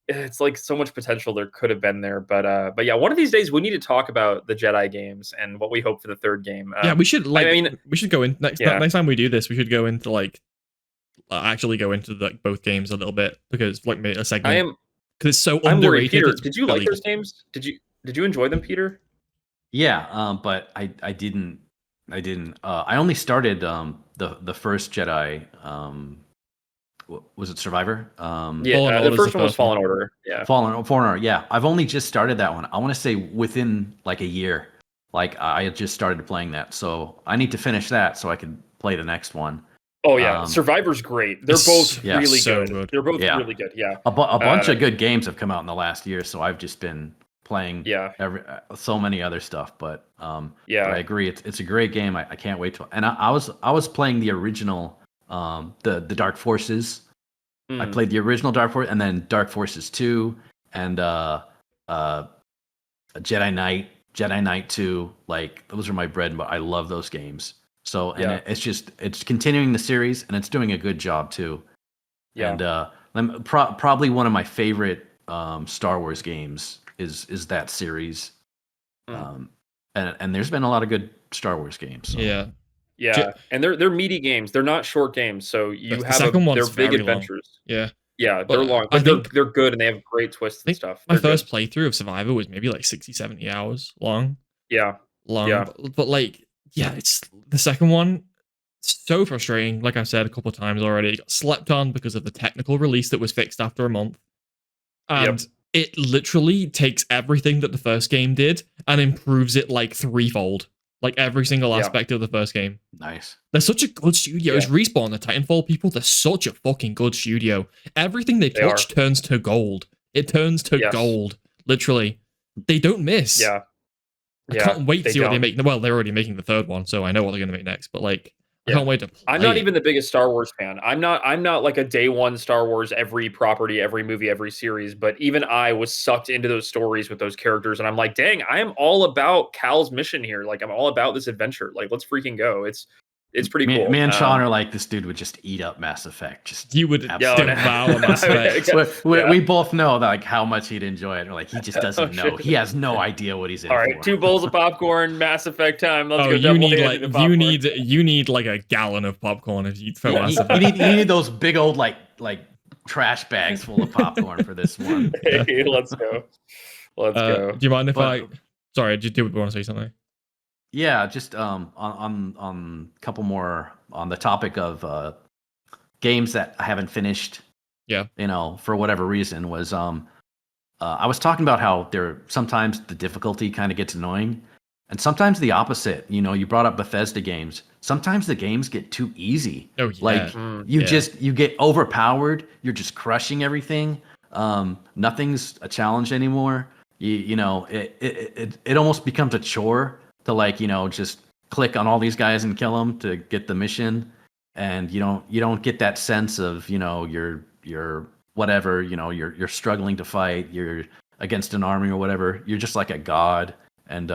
it's like so much potential there could have been there, but yeah, one of these days we need to talk about the Jedi games and what we hope for the third game. Yeah, we should like. I mean, we should go in next yeah. next time we do this. We should go into like actually go into like both games a little bit because like a segment because it's so I'm worried. underrated. Peter, it's did you really like those games? Did you enjoy them, Peter? Yeah, but I didn't. I only started the first Jedi. Was it Survivor? Yeah, Fallen the Order's first the one was first one. Fallen Order. Yeah. Fallen Order. Yeah, I've only just started that one. I want to say within like a year. Like I had just started playing that, so I need to finish that so I can play the next one. Oh yeah, Survivor's great. They're both yeah, really so good. good. They're both Yeah. really good. Yeah. A bunch of good games have come out in the last year, so I've just been playing Yeah. so many other stuff. But Yeah. but I agree, it's a great game. I can't wait to. And I was playing the original, the Dark Forces. I Mm. played the original Dark Force, and then Dark Forces 2, and Jedi Knight 2. Like those are my bread and butter. I love those games. So and Yeah. it's continuing the series, and it's doing a good job too. Yeah. And probably one of my favorite Star Wars games is that series. And there's been a lot of good Star Wars games. So. Yeah. Yeah. And they're meaty games. They're not short games. So you The have second they're one's big very long. adventures. Yeah. Yeah, But they're long, I but think- they're good and they have great twists I think and stuff. my They're first good. playthrough of Survivor was maybe like 60, 70 hours long. Yeah. Yeah. But like, yeah, it's the second one. It's so frustrating. Like I've said a couple of times already, it got slept on because of the technical release that was fixed after a month. And it literally takes everything that the first game did and improves it like threefold. Like every single aspect of the first game. Nice. They're such a good studio. It's Respawn, the Titanfall people. They're such a fucking good studio. Everything they touch turns to gold. It turns to gold. Literally. They don't miss. Yeah. I can't wait to see what they make. Well, they're already making the third one, so I know what they're going to make next. But like, I can't wait to play I'm not it. even the biggest Star Wars fan. I'm not like a day one Star Wars, every property, every movie, every series, but even I was sucked into those stories with those characters, and I'm like, dang, I am all about Cal's mission here. Like, I'm all about this adventure. Like, let's freaking go. It's pretty Me, cool. me and Sean are like, this dude would just eat up Mass Effect. Just You would absolutely. devour Mass Effect. We both know that, like, how much he'd enjoy it. We're like, he just doesn't know. He has no idea what he's in All right, for. 2 bowls of popcorn, Mass Effect time. Let's go. You double need handed like popcorn. you need like a gallon of popcorn if you throw Mass Effect. You need those big old like trash bags full of popcorn for this one. Hey, let's go. Let's go. Do you mind if Sorry, did you want to say something? Yeah, just on a couple more on the topic of games that I haven't finished. Yeah. For whatever reason was I was talking about how sometimes the difficulty kind of gets annoying, and sometimes the opposite. You brought up Bethesda games. Sometimes the games get too easy. Oh, yeah. Like you get overpowered. You're just crushing everything. Nothing's a challenge anymore. It almost becomes a chore to just click on all these guys and kill them to get the mission, and you don't get that sense of you're whatever, you're struggling to fight, you're against an army or whatever, you're just like a god. And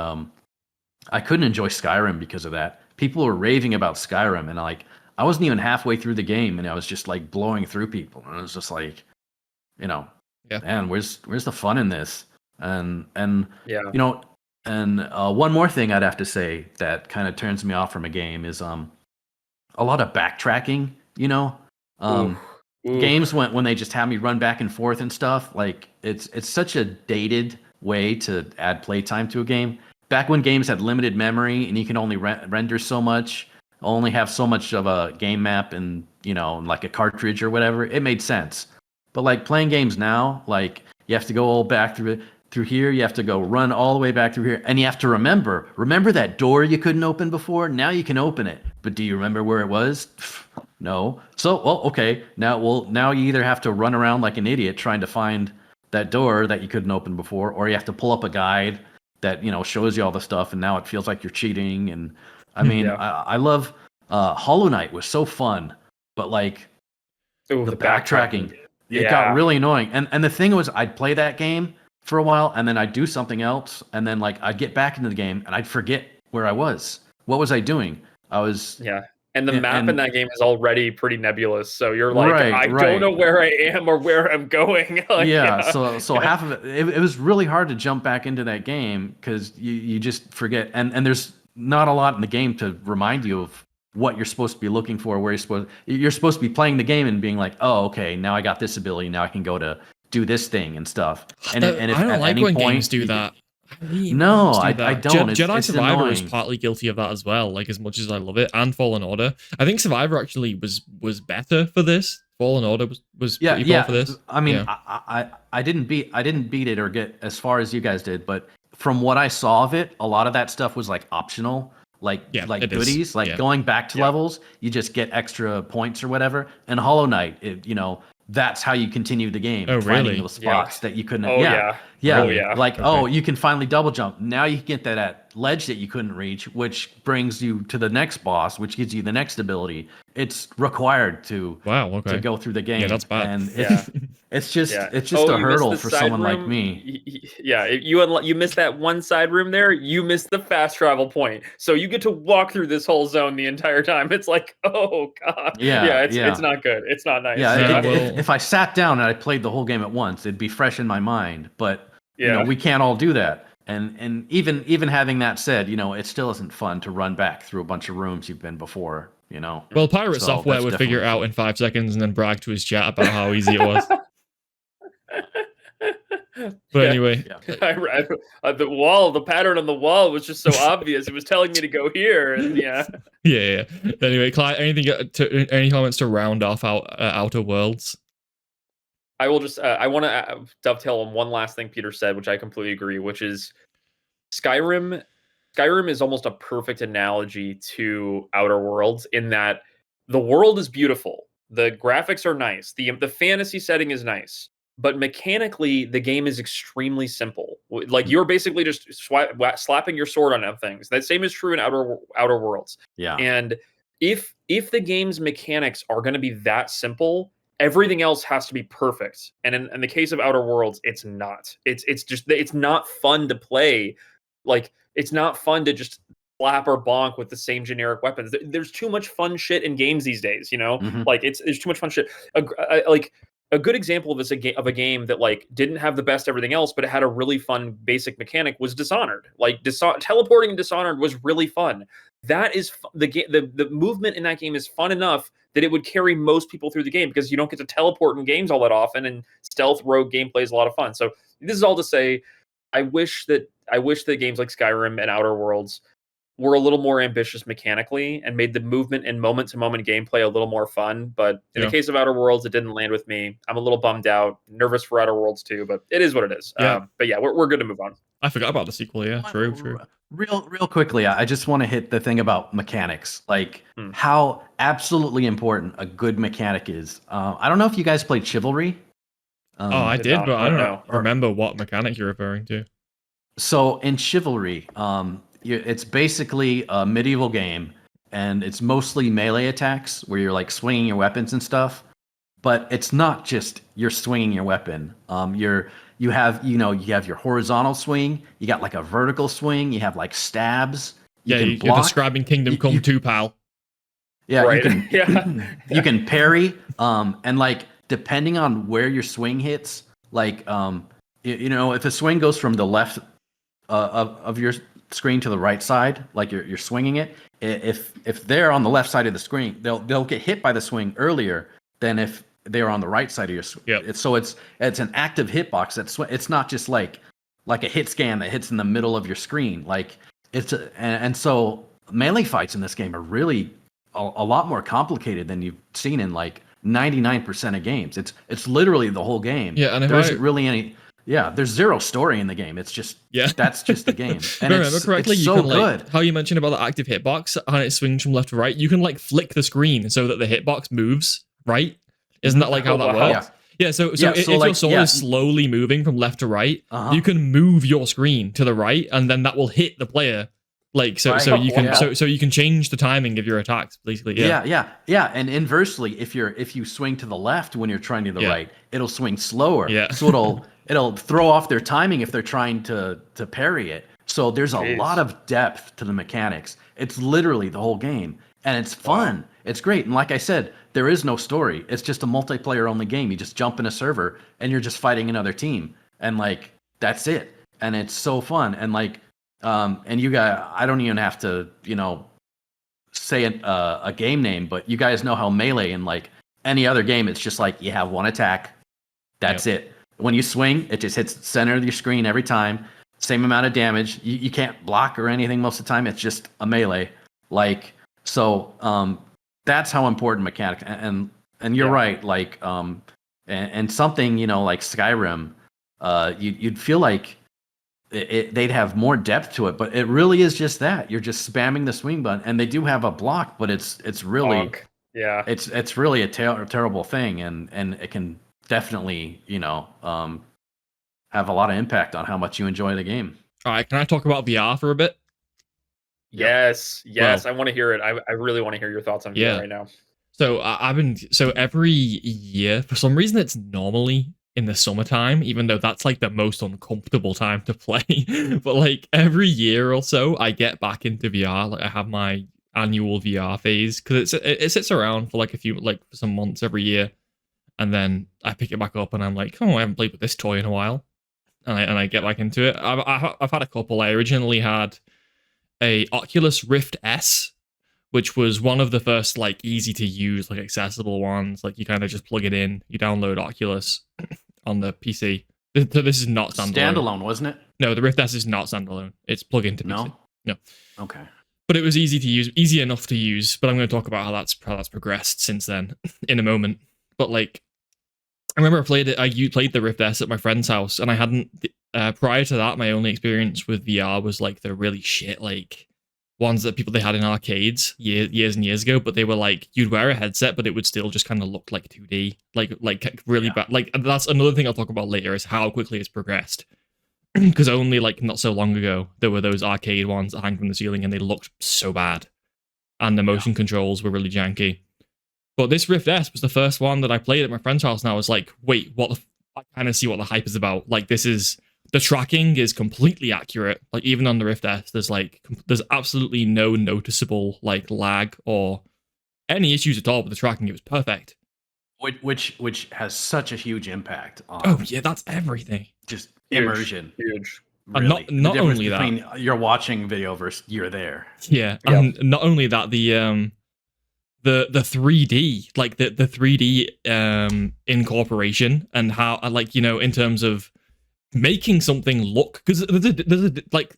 I couldn't enjoy Skyrim because of that. People were raving about Skyrim, and I wasn't even halfway through the game, and I was just like blowing through people, and I was just like, man, where's the fun in this? And one more thing I'd have to say that kind of turns me off from a game is a lot of backtracking. Games when they just have me run back and forth and stuff, like it's such a dated way to add playtime to a game. Back when games had limited memory and you can only render so much, only have so much of a game map and like a cartridge or whatever, it made sense. But like playing games now, like you have to go all back through here, you have to go run all the way back through here, and you have to remember that door you couldn't open before. Now you can open it, but do you remember where it was? No. So, okay. Now you either have to run around like an idiot trying to find that door that you couldn't open before, or you have to pull up a guide that shows you all the stuff, and now it feels like you're cheating. And I mean, I love Hollow Knight was so fun, but like the backtracking, it got really annoying. And the thing was, I'd play that game for a while, and then I'd do something else, and then like I'd get back into the game, and I'd forget where I was. What was I doing? And the map in that game is already pretty nebulous, so you're like, I don't know where I am or where I'm going. So half of it was really hard to jump back into that game because you just forget, and there's not a lot in the game to remind you of what you're supposed to be looking for, where you're supposed to be playing the game and being like, oh, okay, now I got this ability, now I can go to do this thing and stuff. And if I don't like when games do that. I don't. Jedi Survivor annoying. is partly guilty of that as well. Like, as much as I love it, and Fallen Order, I think Survivor actually was better for this. Fallen Order was pretty poor for this. I mean, I didn't beat it or get as far as you guys did, but from what I saw of it, a lot of that stuff was like optional, like goodies, going back to levels. You just get extra points or whatever. And Hollow Knight, that's how you continue the game. Finding those spots that you couldn't. You can finally double jump. Now you can get that ledge that you couldn't reach, which brings you to the next boss, which gives you the next ability. It's required to go through the game. Yeah, that's bad. And it's just a hurdle for someone like me. If you missed that one side room there, you missed the fast travel point. So you get to walk through this whole zone the entire time. It's like, oh god. It's not good. It's not nice. If I sat down and I played the whole game at once, it'd be fresh in my mind. But we can't all do that. And even having that said, it still isn't fun to run back through a bunch of rooms you've been before. Well, Pirate Software would figure it out in 5 seconds and then brag to his chat about how easy it was. But anyway, the pattern on the wall was just so obvious. It was telling me to go here, and Anyway, Clyde, any comments to round off Outer Worlds? I will just I want to dovetail on one last thing Peter said, which I completely agree, which is Skyrim. Skyrim is almost a perfect analogy to Outer Worlds in that the world is beautiful, the graphics are nice, the fantasy setting is nice, but mechanically the game is extremely simple. Like, you're basically just slapping your sword on things. That same is true in Outer Worlds. Yeah. And if the game's mechanics are going to be that simple, everything else has to be perfect. And in the case of Outer Worlds, it's not. It's not fun to play. Like, it's not fun to just slap or bonk with the same generic weapons. There's too much fun shit in games these days, you know? Like, there's too much fun shit. Like, a good example of this of a game that like didn't have the best everything else, but it had a really fun basic mechanic was Dishonored. Like, teleporting in Dishonored was really fun. That is the movement in that game is fun enough that it would carry most people through the game, because you don't get to teleport in games all that often, and stealth rogue gameplay is a lot of fun. So this is all to say, I wish that games like Skyrim and Outer Worlds were a little more ambitious mechanically and made the movement and moment-to-moment gameplay a little more fun. But in the case of Outer Worlds, it didn't land with me. I'm a little bummed out, nervous for Outer Worlds too, but it is what it is. But yeah, we're good to move on. I forgot about the sequel. Yeah, true. Real quickly, I just want to hit the thing about mechanics, like how absolutely important a good mechanic is. I don't know if you guys played Chivalry. I did, but I don't remember what mechanic you're referring to. So in Chivalry, it's basically a medieval game, and it's mostly melee attacks where you're like swinging your weapons and stuff. But it's not just you're swinging your weapon. You have your horizontal swing. You got like a vertical swing. You have like stabs. You're describing Kingdom Come 2, pal. Yeah, right. You can parry. And like depending on where your swing hits, like if a swing goes from the left of your screen to the right side, like you're swinging it, if they're on the left side of the screen, they'll get hit by the swing earlier than if they're on the right side of your swing. Yep. So it's an active hitbox. It's not just like a hit scan that hits in the middle of your screen. Like and so melee fights in this game are really a lot more complicated than you've seen in like 99% of games. It's literally the whole game. Yeah, and there isn't really any. Yeah, there's zero story in the game. It's just that's just the game. And if I remember correctly, it's you so can good. How you mentioned about the active hitbox and it swings from left to right. You can like flick the screen so that the hitbox moves, right? Isn't that like how that works? Yeah. So if your sword is slowly moving from left to right, you can move your screen to the right, and then that will hit the player. Like so you can so you can change the timing of your attacks, basically. Yeah. And inversely, if you swing to the left when you're trying to the right, it'll swing slower. Yeah. So it'll throw off their timing if they're trying to parry it. So there's a lot of depth to the mechanics. It's literally the whole game, and it's fun. Wow. It's great. And like I said, there is no story. It's just a multiplayer only game. You just jump in a server and you're just fighting another team, and like that's it. And it's so fun. And like and you guys, I don't even have to, say a game name, but you guys know how Melee in like any other game, it's just like you have one attack. That's it. When you swing, it just hits the center of your screen every time. Same amount of damage. You can't block or anything most of the time. It's just a melee. Like, so that's how important mechanic. And you're right. Like, and something, like Skyrim, you'd feel like they'd have more depth to it, but it really is just that you're just spamming the swing button, and they do have a block, but it's really it's really a terrible thing, and it can definitely have a lot of impact on how much you enjoy the game. All right, can I talk about VR for a bit? Yes, I want to hear it. I really want to hear your thoughts on VR right now. So every year, for some reason, it's normally in the summertime, even though that's like the most uncomfortable time to play. But like every year or so, I get back into VR. Like I have my annual VR phase, because it sits around for like some months every year, and then I pick it back up and I'm like, oh, I haven't played with this toy in a while, and I get back into it. I've had a couple. I originally had a Oculus Rift S, which was one of the first like easy to use, like accessible ones. Like you kind of just plug it in, you download Oculus on the PC. This is not standalone, wasn't it? No, the Rift S is not standalone. It's plug into PC. No. Okay. But it was easy to use, easy enough to use. But I'm going to talk about how that's progressed since then in a moment. But like, I remember I played the Rift S at my friend's house, and I hadn't. Prior to that, my only experience with VR was like the really shit like ones that they had in arcades years and years ago, but they were like, you'd wear a headset, but it would still just kind of look like 2D, like really bad. Like that's another thing I'll talk about later, is how quickly it's progressed. Because only like not so long ago, there were those arcade ones that hang from the ceiling, and they looked so bad. and the motion controls were really janky. But this Rift S was the first one that I played at my friend's house, and I was like, wait, what the I kind of see what the hype is about. Like, this is, the tracking is completely accurate. Like, even on the Rift S, there's absolutely no noticeable, like, lag or any issues at all with the tracking. It was perfect. Which has such a huge impact on. Oh, yeah, that's everything. Just Huge, huge. Huge. Really. And not only between that. You're watching video versus you're there. Yeah, and not only that, the 3D, like the 3D incorporation and how, like, you know, in terms of making something look, because there's a like,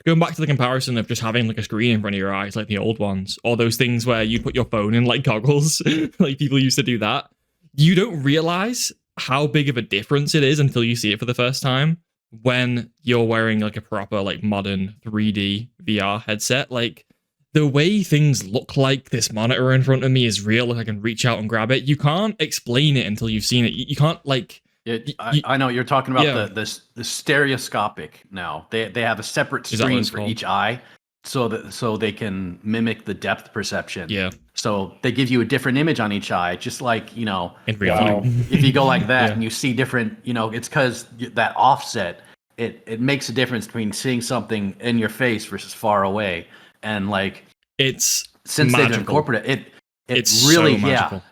going back to the comparison of just having like a screen in front of your eyes like the old ones, or those things where you put your phone in like goggles, like people used to do that. You don't realize how big of a difference it is until you see it for the first time when you're wearing like a proper like modern 3D VR headset. Like, the way things look like this monitor in front of me is real. Like, I can reach out and grab it. You can't explain it until you've seen it. You can't like. I know you're talking about the stereoscopic now. They have a separate screen for each eye, so they can mimic the depth perception. Yeah. So they give you a different image on each eye, just like, you know, in reality. If you go like that and you see different, you know, it's because that offset, it makes a difference between seeing something in your face versus far away. And like, it's since magical. they've incorporated it's really so magical.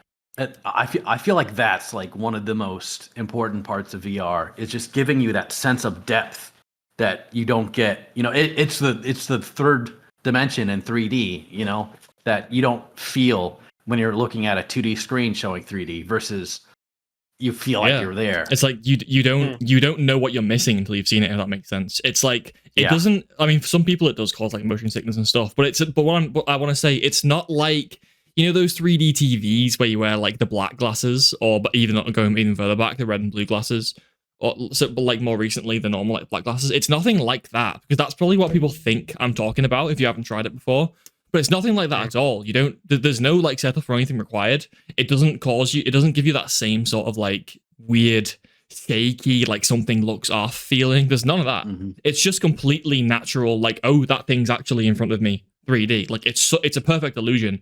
I feel like that's like one of the most important parts of VR, is just giving you that sense of depth that you don't get. You know, it's the third dimension in 3D. You know, that you don't feel when you're looking at a 2D screen showing 3D versus you feel like you're there. It's like you don't know what you're missing until you've seen it, if that makes sense. It's like it doesn't. I mean, for some people it does cause like motion sickness and stuff, but what I want to say, it's not like, you know, those 3D TVs where you wear like the black glasses, or but even not going even further back, the red and blue glasses, or so, but like more recently the normal like black glasses. It's nothing like that, because that's probably what people think I'm talking about if you haven't tried it before. But it's nothing like that at all. You don't. There's no like setup or anything required. It doesn't cause you. It doesn't give you that same sort of like weird, shaky, like something looks off feeling. There's none of that. Mm-hmm. It's just completely natural. Like, oh, that thing's actually in front of me. 3D. Like, it's a perfect illusion.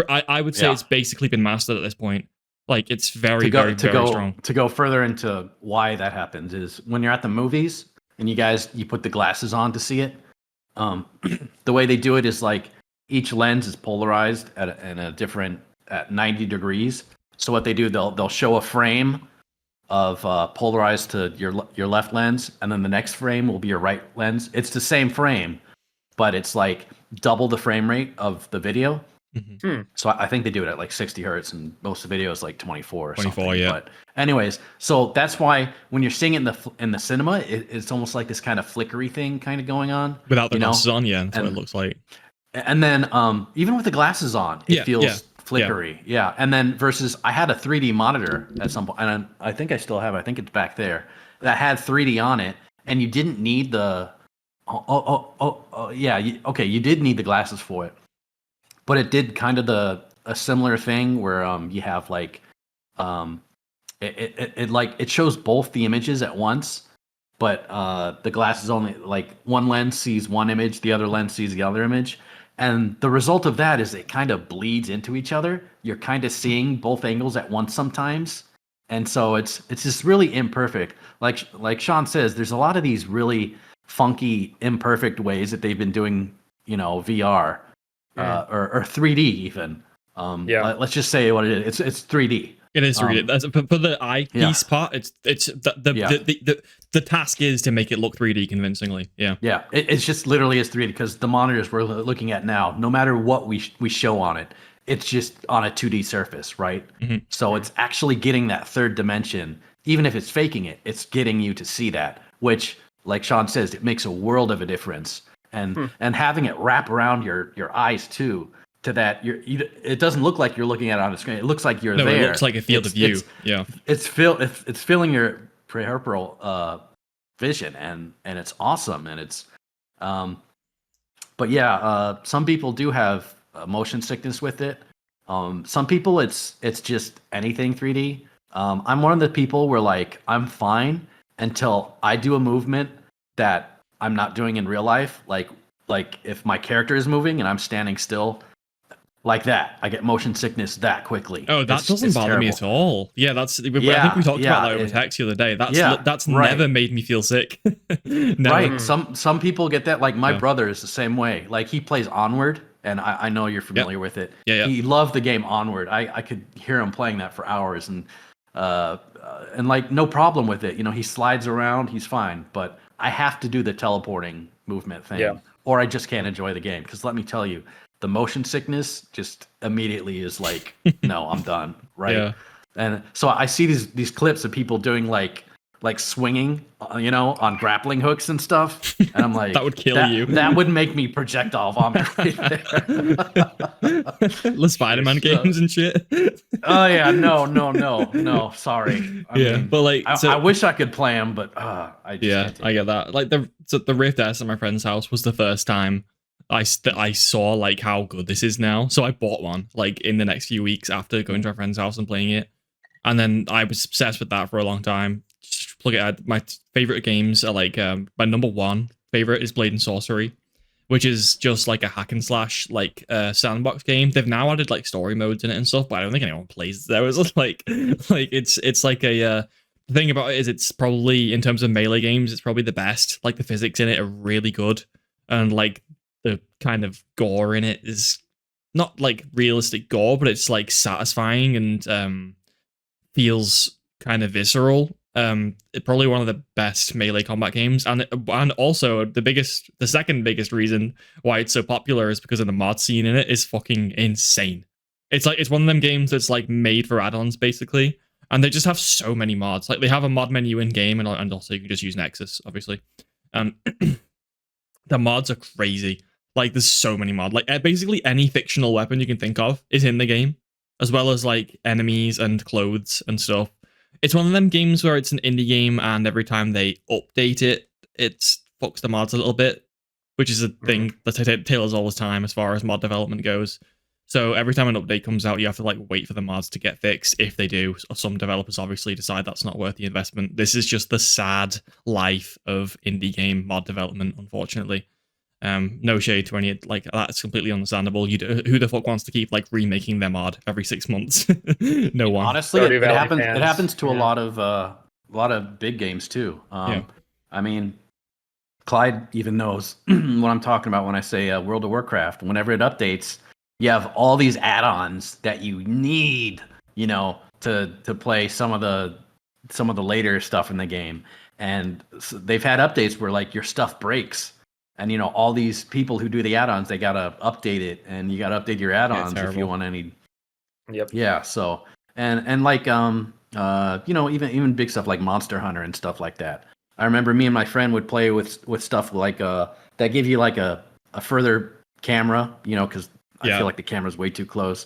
I would say it's basically been mastered at this point. Like, it's very strong. To go further into why that happens is when you're at the movies and you put the glasses on to see it. The way they do it is like, each lens is polarized at 90 degrees. So what they do, they'll show a frame of polarized to your left lens, and then the next frame will be your right lens. It's the same frame, but it's like double the frame rate of the video. Mm-hmm. So I think they do it at like 60 hertz, and most of the video is like 24 or 24, something. But anyways, so that's why when you're seeing it in the cinema, it's almost like this kind of flickery thing kind of going on. Without the glasses on, that's what it looks like. And then even with the glasses on, it feels flickery. Yeah. And then versus I had a 3D monitor at some point, and I think I still have, I think it's back there, that had 3D on it, and you didn't need the you did need the glasses for it. But it did kind of a similar thing where you have like it shows both the images at once, but the glasses only, like, one lens sees one image, the other lens sees the other image. And the result of that is it kind of bleeds into each other. You're kind of seeing both angles at once sometimes. And so it's just really imperfect. Like Sean says, there's a lot of these really funky, imperfect ways that they've been doing, you know, VR or 3D even. Let's just say what it is. It's 3D. It is 3D. For the eyepiece part, it's the task is to make it look 3D convincingly. Yeah. Yeah. It's just literally is 3D, because the monitors we're looking at now, no matter what we show on it, it's just on a 2D surface, right? Mm-hmm. So it's actually getting that third dimension. Even if it's faking it, it's getting you to see that, which, like Sean says, it makes a world of a difference. And having it wrap around your eyes too, to that it doesn't look like you're looking at it on a screen. It looks like you're there. It looks like a field of view. It's filling your peripheral vision, and it's awesome. And it's some people do have motion sickness with it. Some people it's just anything 3D. I'm one of the people where, like, I'm fine until I do a movement that I'm not doing in real life. Like if my character is moving and I'm standing still, like that. I get motion sickness that quickly. Oh, that doesn't bother me at all. Yeah, I think we talked about that over text the other day. That's never made me feel sick. Never. Right. Some people get that. Like my brother is the same way. Like he plays Onward, and I know you're familiar with it. Yeah. He loved the game Onward. I could hear him playing that for hours, and like no problem with it. You know, he slides around, he's fine. But I have to do the teleporting movement thing, or I just can't enjoy the game. Because let me tell you, the motion sickness just immediately is like, no, I'm done. Right. Yeah. And so I see these clips of people doing like swinging, you know, on grappling hooks and stuff. And I'm like, that would kill you. That would make me projectile vomit right there. The Spider-Man games and shit. Oh yeah, no. Sorry. I mean, but like, I wish I could play them, but I just can't I get that. Like the Rift S at my friend's house was the first time I saw like how good this is now. So I bought one like in the next few weeks after going to my friend's house and playing it, and then I was obsessed with that for a long time. Just plug it out. My favorite games are like my number one favorite is Blade and Sorcery, which is just like a hack and slash like sandbox game. They've now added like story modes in it and stuff, but I don't think anyone plays there. It's like it's like a the thing about it is it's probably in terms of melee games, it's probably the best. Like the physics in it are really good, and like the kind of gore in it is not like realistic gore, but it's like satisfying and feels kind of visceral. It's probably one of the best melee combat games, and also the second biggest reason why it's so popular is because of the mod scene in it is fucking insane. It's like it's one of them games that's like made for add-ons basically, and they just have so many mods. Like they have a mod menu in game, and also you can just use Nexus, obviously. The mods are crazy. Like there's so many mods. Like basically any fictional weapon you can think of is in the game, as well as like enemies and clothes and stuff. It's one of them games where it's an indie game, and every time they update it, it fucks the mods a little bit, which is a thing that tailors all the time as far as mod development goes. So every time an update comes out, you have to like wait for the mods to get fixed. If they do, some developers obviously decide that's not worth the investment. This is just the sad life of indie game mod development, unfortunately. No shade to any, like that's completely understandable. Who the fuck wants to keep like remaking their mod every 6 months? No one. Honestly, it happens. It happens to a lot of big games too. I mean, Clyde even knows what I'm talking about when I say World of Warcraft. Whenever it updates, you have all these add-ons that you need, you know, to play some of the later stuff in the game, and they've had updates where like your stuff breaks. And you know, all these people who do the add-ons, they gotta update it, and you gotta update your add-ons if you want any. Yep. Yeah. So and like you know, even big stuff like Monster Hunter and stuff like that. I remember me and my friend would play with stuff like that give you like a further camera, you know, because I feel like the camera's way too close.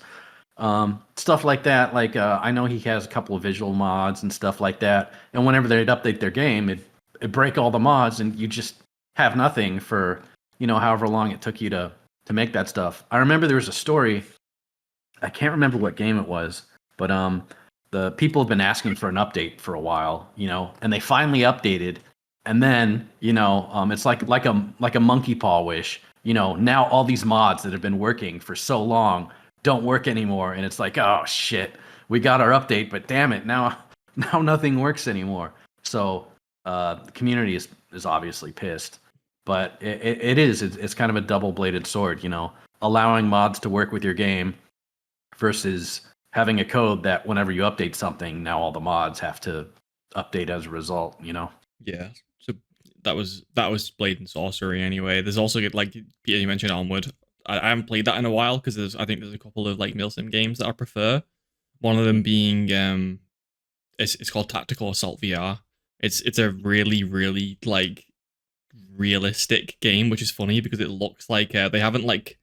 Stuff like that. Like I know he has a couple of visual mods and stuff like that. And whenever they'd update their game, it'd break all the mods, and you just have nothing for, you know, however long it took you to make that stuff. I remember there was a story, I can't remember what game it was, but the people have been asking for an update for a while, you know, and they finally updated, and then, you know, it's like a monkey paw wish, you know, now all these mods that have been working for so long don't work anymore, and it's like, oh shit, we got our update, but damn it, now nothing works anymore. So the community is obviously pissed. But it's kind of a double-bladed sword, you know, allowing mods to work with your game versus having a code that whenever you update something, now all the mods have to update as a result, you know? Yeah. So that was Blade and Sorcery anyway. There's also like Peter, you mentioned Onward. I haven't played that in a while because I think there's a couple of like milsim games that I prefer. One of them being it's called Tactical Assault VR. It's a really, really like realistic game, which is funny because it looks like they haven't like,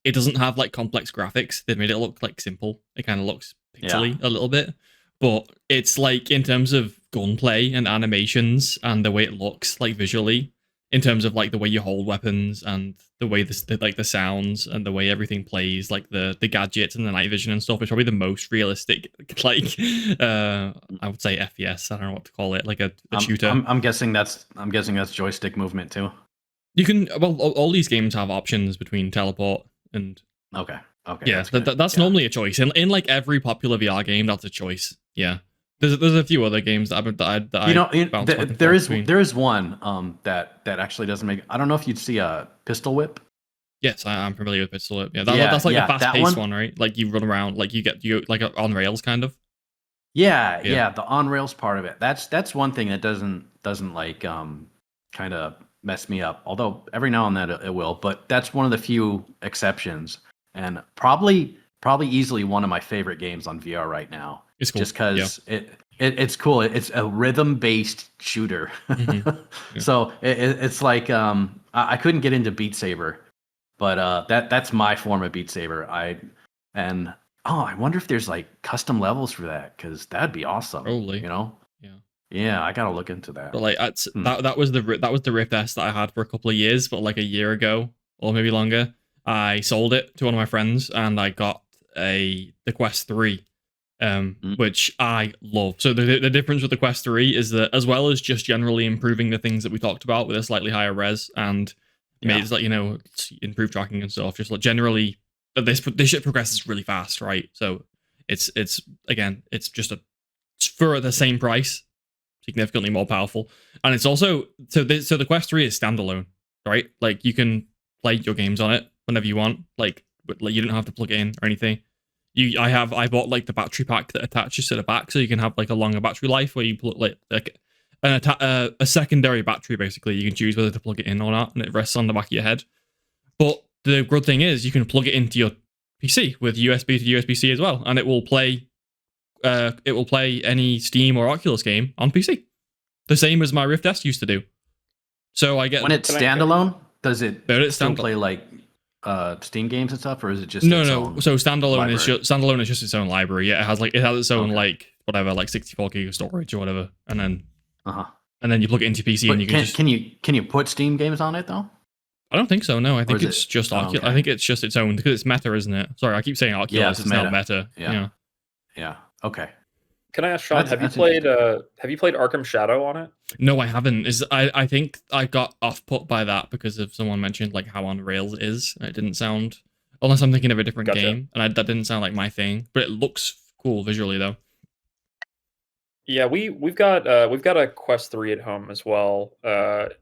it doesn't have like complex graphics. They've made it look like simple. It kind of looks pixely a little bit, but it's like in terms of gunplay and animations and the way it looks like visually, in terms of like the way you hold weapons and the way the sounds and the way everything plays, like the gadgets and the night vision and stuff, is probably the most realistic, like I would say FPS. I don't know what to call it, like a shooter. I'm guessing that's joystick movement too. You can, well, all these games have options between teleport and okay. Okay. Yeah, That's good. that's Yeah. normally a choice. In like every popular VR game, that's a choice. Yeah. There's a few other games that I bounce back and forth between. there is one that actually doesn't make. I don't know if you'd see a pistol whip. Yes, I'm familiar with Pistol Whip. Yeah, Yeah, that's like the yeah, that fast-paced one. one, right? Like you run around, like you like on rails kind of. Yeah, Yeah. yeah, the on rails part of it. That's one thing that doesn't like kind of mess me up. Although every now and then it will, but that's one of the few exceptions, and probably easily one of my favorite games on VR right now. It's cool. Just Yeah. because it's cool. It's a rhythm based shooter, Mhm. Yeah. so it's like I couldn't get into Beat Saber, but that's my form of Beat Saber. And I wonder if there's like custom levels for that because that'd be awesome. Probably. You know? Yeah. Yeah, I gotta look into that. But like that was the Rift S that I had for a couple of years, but like a year ago or maybe longer, I sold it to one of my friends and I got the Quest 3, which I love. So the difference with the Quest 3 is that as well as just generally improving the things that we talked about with a slightly higher res and it's like, improve tracking and stuff, just like generally this shit progresses really fast, right? So it's again, it's just it's for the same price, significantly more powerful. And it's also so the Quest 3 is standalone, right? Like you can play your games on it whenever you want, like you don't have to plug it in or anything. I bought like the battery pack that attaches to the back, so you can have like a longer battery life where you put like a secondary battery. Basically, you can choose whether to plug it in or not, and it rests on the back of your head. But the good thing is you can plug it into your PC with USB to USB-C as well, and it will play any Steam or Oculus game on PC, the same as my Rift S used to do. So I get when it's standalone, does it still play like Steam games and stuff, or is it just no? So standalone is just its own library. Yeah, it has its own like whatever, like 64 gig of storage or whatever, and then you plug it into PC and you can you put Steam games on it though? I don't think so. No, I think it's just Oculus. okay. I think it's just its own because it's Meta, isn't it? Sorry, I keep saying Oculus. It's not Meta. Yeah. Okay. Can I ask Sean? Have you played Arkham Shadow on it? No, I haven't. I think I got off put by that because of someone mentioned like how on rails it is. It didn't sound, unless I'm thinking of a different game, and that didn't sound like my thing. But it looks cool visually though. Yeah, we've got a Quest 3 at home as well,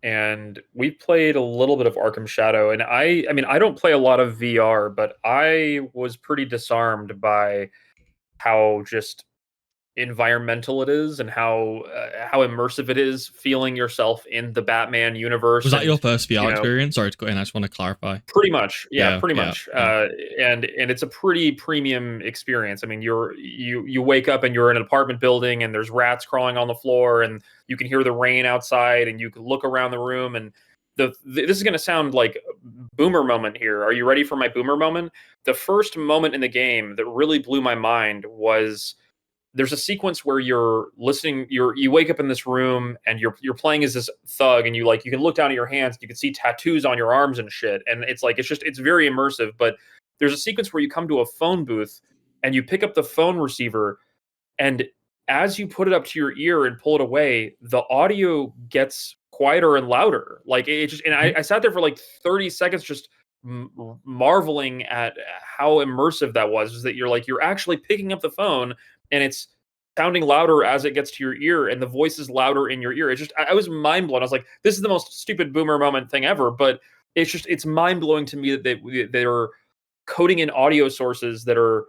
and we played a little bit of Arkham Shadow. And I mean, I don't play a lot of VR, but I was pretty disarmed by how just environmental it is and how immersive it is, feeling yourself in the Batman universe. Was that your first VR experience? Sorry to go in, I just want to clarify. Pretty much, pretty much. And it's a pretty premium experience. I mean, you wake up and you're in an apartment building and there's rats crawling on the floor and you can hear the rain outside and you can look around the room and this is going to sound like boomer moment here. Are you ready for my boomer moment? The first moment in the game that really blew my mind was there's a sequence where you're listening, you wake up in this room and you're playing as this thug and you can look down at your hands, you can see tattoos on your arms and shit. And it's like, it's very immersive, but there's a sequence where you come to a phone booth and you pick up the phone receiver, and as you put it up to your ear and pull it away, the audio gets quieter and louder. Like it just, and I sat there for like 30 seconds just marveling at how immersive that was. Is that you're actually picking up the phone and it's sounding louder as it gets to your ear, and the voice is louder in your ear. It's just, I was mind blown. I was like, this is the most stupid boomer moment thing ever, but it's mind blowing to me that they're coding in audio sources that are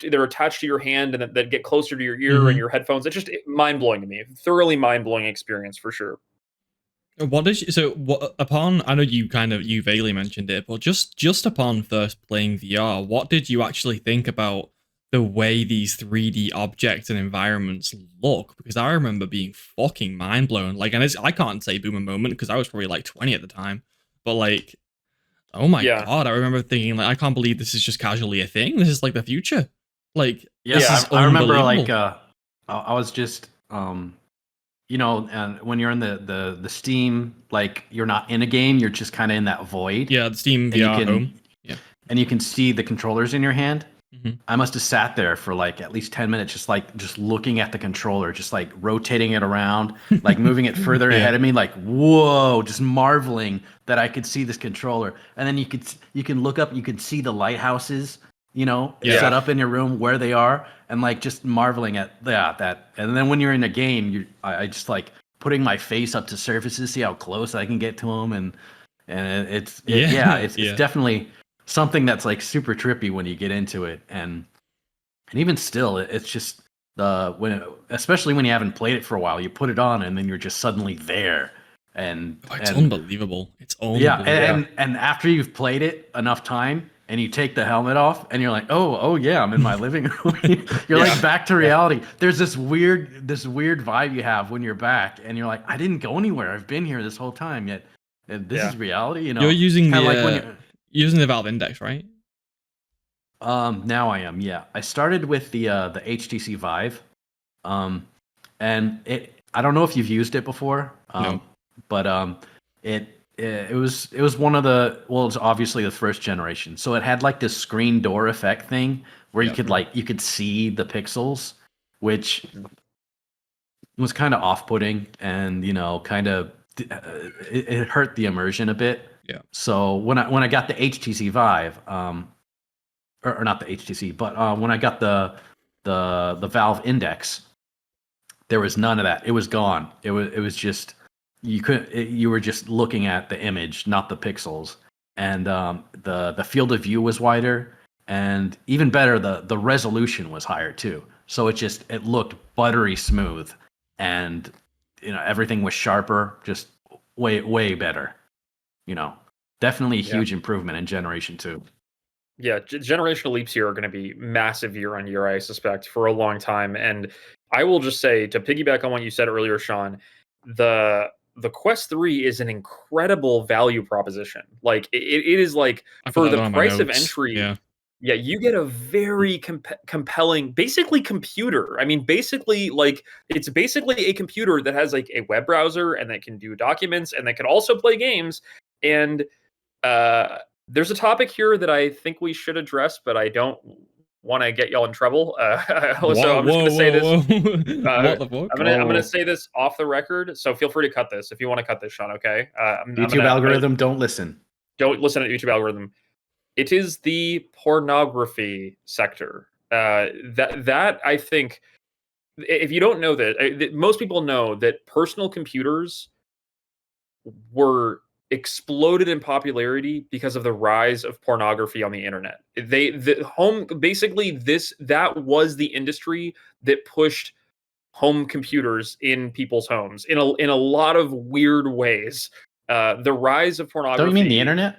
they're attached to your hand and that get closer to your ear and your headphones. It's just mind blowing to me. Thoroughly mind blowing experience for sure. Upon, I know you vaguely mentioned it, but just upon first playing VR, what did you actually think about the way these 3D objects and environments look? Because I remember being fucking mind blown. Like, and I can't say boomer moment because I was probably like 20 at the time, but like, oh my god, I remember thinking like, I can't believe this is just casually a thing. This is like the future. Like, I remember like I was just and when you're in the Steam, like you're not in a game, you're just kind of in that void. Yeah, the Steam VR home. Yeah, and you can see the controllers in your hand. I must have sat there for like at least 10 minutes, just looking at the controller, just like rotating it around, like moving it further ahead of me, like, whoa, just marveling that I could see this controller. And then you can look up, you can see the lighthouses, set up in your room where they are, and like just marveling at that. And then when you're in a game, I just like putting my face up to surfaces, see how close I can get to them, and it's definitely something that's like super trippy when you get into it, and even still, it's just especially when you haven't played it for a while, you put it on and then you're just suddenly there, and it's unbelievable. It's unbelievable. And after you've played it enough time and you take the helmet off and you're like, oh yeah, I'm in my living room. You're like back to reality. There's this weird vibe you have when you're back and you're like, I didn't go anywhere. I've been here this whole time, yet this is reality. You're using using the Valve Index, right? Now I am. Yeah, I started with the HTC Vive, and I don't know if you've used it before. No. But it was one of it's obviously the first generation. So it had like this screen door effect thing where you could see the pixels, which was kind of off-putting, and kind of it hurt the immersion a bit. Yeah. So when I got the HTC Vive, or not the HTC, but when I got the Valve Index, there was none of that. It was gone. It was just you were just looking at the image, not the pixels. And the field of view was wider, and even better, the resolution was higher too. So it looked buttery smooth, and everything was sharper, just way better. Definitely a huge improvement in Generation 2. Yeah, generational leaps here are going to be massive year on year, I suspect, for a long time. And I will just say, to piggyback on what you said earlier, Sean, the Quest 3 is an incredible value proposition. Like it is like, for the price of entry, you get a very compelling, basically computer. I mean, basically, like, it's basically a computer that has like a web browser and that can do documents and that can also play games. And there's a topic here that I think we should address, but I don't want to get y'all in trouble. So I'm just going to say this. What the fuck? I'm going to say this off the record. So feel free to cut this if you want to cut this, Sean. Okay. YouTube algorithm, don't listen. Don't listen to the YouTube algorithm. It is the pornography sector. That I think, if you don't know that, most people know that personal computers were exploded in popularity because of the rise of pornography on the internet. That was the industry that pushed home computers in people's homes in a lot of weird ways. The rise of pornography. Don't you mean the internet?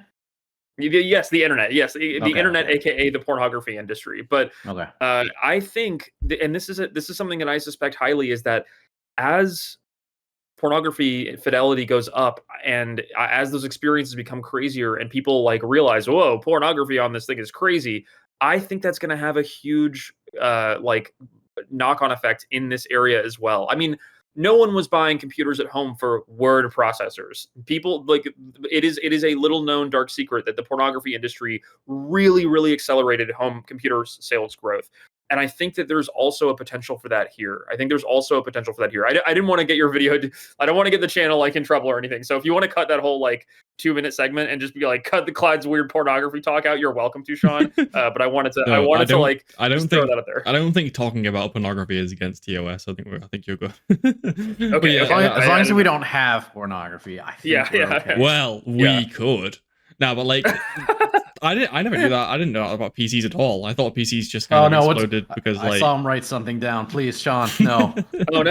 Yes, the internet. Yes, the internet, aka the pornography industry. But I think, and this is something that I suspect highly, is that as pornography fidelity goes up, and as those experiences become crazier and people like realize, whoa, pornography on this thing is crazy, I think that's going to have a huge like knock-on effect in this area as well. I mean, no one was buying computers at home for word processors. People, like, it is a little known dark secret that the pornography industry really accelerated home computer sales growth. And I think that there's also a potential for that here. I didn't want to get your video. I don't want to get the channel like in trouble or anything. So if you want to cut that whole like 2-minute segment and just be like, cut the Clyde's weird pornography talk out, you're welcome to, Sean. But I wanted to. No, I throw that out there. I don't think talking about pornography is against TOS. I think you're good. Okay. As long as we don't have pornography, I think we're okay. Well, we could. No, but like, I never knew that. I didn't know that about PCs at all. I thought PCs just kind of exploded because I saw him write something down. Please, Sean, no.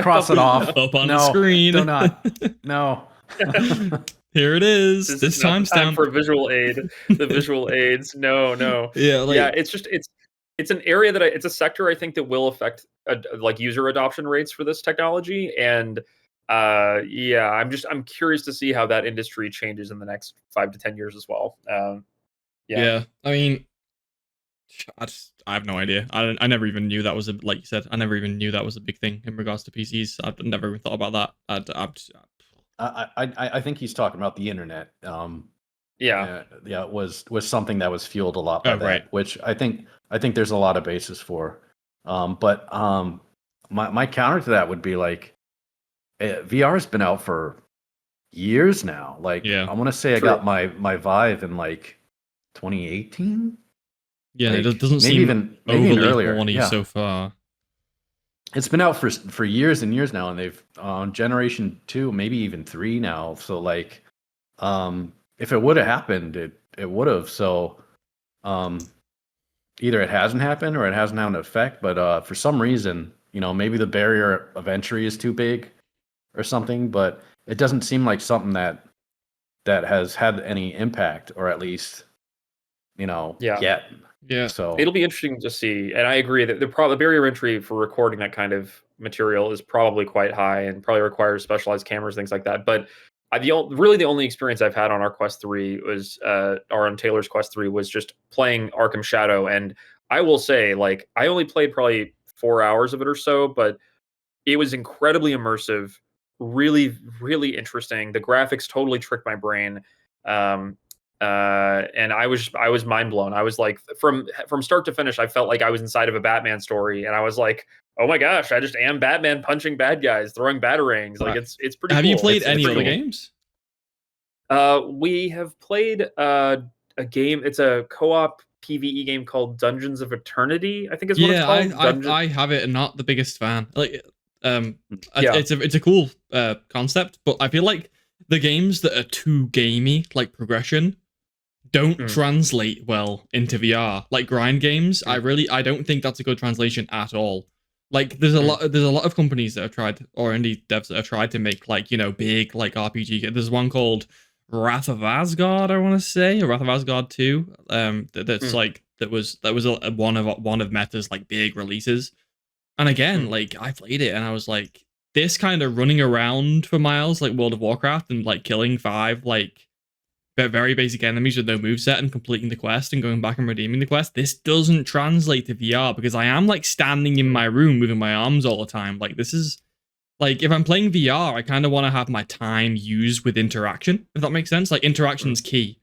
Cross it off. Up on the screen. Do not. No. Here it is. This timestamp for visual aid. The visual aids. No. Yeah. It's an area that it's a sector I think that will affect like user adoption rates for this technology, and I'm curious to see how that industry changes in the next 5 to 10 years as well. Yeah. I mean, I have no idea. I never even knew that was like you said. I never even knew that was a big thing in regards to PCs. I've never even thought about that. I think he's talking about the internet. yeah, was something that was fueled a lot by that, right. which I think there's a lot of basis for. But my counter to that would be like, VR has been out for years now. Like Yeah. I want to say I True. got my Vive in like 2018. Yeah, Like, it doesn't maybe seem even overly earlier. horny Yeah. so far. It's been out for years and years now, and they've on generation 2, maybe even 3 now. So like, if it would have happened, it would have. So, either it hasn't happened or it hasn't had an effect. But for some reason, maybe the barrier of entry is too big or something. But it doesn't seem like something that has had any impact, or at least, Yeah. yet. Yeah. So It'll be interesting to see, and I agree that the barrier of entry for recording that kind of material is probably quite high, and probably requires specialized cameras, things like that. But really the only experience I've had on our Quest 3 was, or on Taylor's Quest 3, was just playing Arkham Shadow, and I will say, like, I only played probably 4 hours of it or so, but it was incredibly immersive, really, really interesting. The graphics totally tricked my brain. And I was mind blown. I was like, from start to finish, I felt like I was inside of a Batman story, and I was like, oh my gosh, I just am Batman punching bad guys, throwing batarangs. Like, it's pretty. Have cool. you played It's any pretty other cool. games? We have played a game. It's a co-op PvE game called Dungeons of Eternity, I think is what it's called. I have it and not the biggest fan. Like, Yeah. it's a cool concept, but I feel like the games that are too gamey, like progression, don't translate well into VR. Like grind games, I don't think that's a good translation at all. Like there's a lot of companies that have tried, or indie devs that have tried to make like, big like RPG. There's one called Wrath of Asgard, I want to say, or Wrath of Asgard 2. That's like that was one of Meta's like big releases. And again, like I played it and I was like, this kind of running around for miles like World of Warcraft and like killing 5 like very basic enemies with no moveset and completing the quest and going back and redeeming the quest. This doesn't translate to VR because I am like standing in my room moving my arms all the time. Like this is like, if I'm playing VR, I kind of want to have my time used with interaction, if that makes sense. Like interaction is key.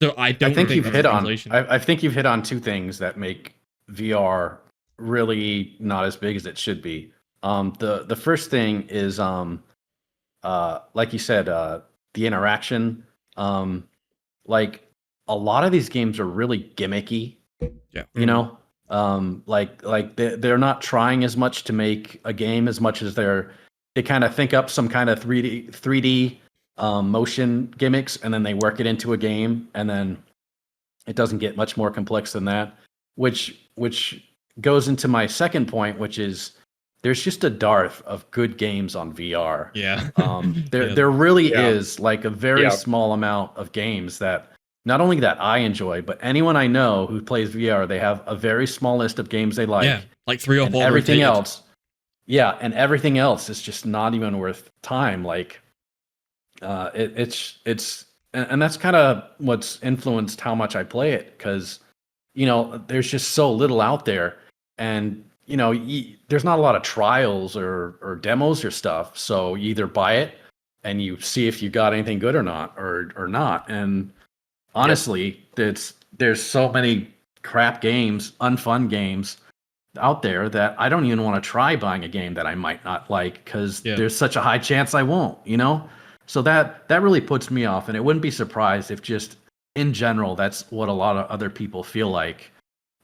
So I think you've that's hit a on. translation. I think you've hit on two things that make VR really not as big as it should be. The first thing is like you said, the interaction. Like a lot of these games are really gimmicky. Yeah. Like they're not trying as much to make a game as much as they kind of think up some kind of 3D motion gimmicks, and then they work it into a game, and then it doesn't get much more complex than that, which goes into my second point, which is there's just a dearth of good games on VR. Yeah. There really is like a very small amount of games that not only that I enjoy, but anyone I know who plays VR, they have a very small list of games they like. Yeah, like 3 or 4. Everything rotated. else. Yeah, and everything else is just not even worth time. Like, it's and that's kind of what's influenced how much I play it, because there's just so little out there, and there's not a lot of trials or demos or stuff. So you either buy it and you see if you got anything good or not, or not. And honestly, there's so many crap games, unfun games out there that I don't even want to try buying a game that I might not like, because there's such a high chance I won't, So that really puts me off, and it wouldn't be surprised if just in general that's what a lot of other people feel like,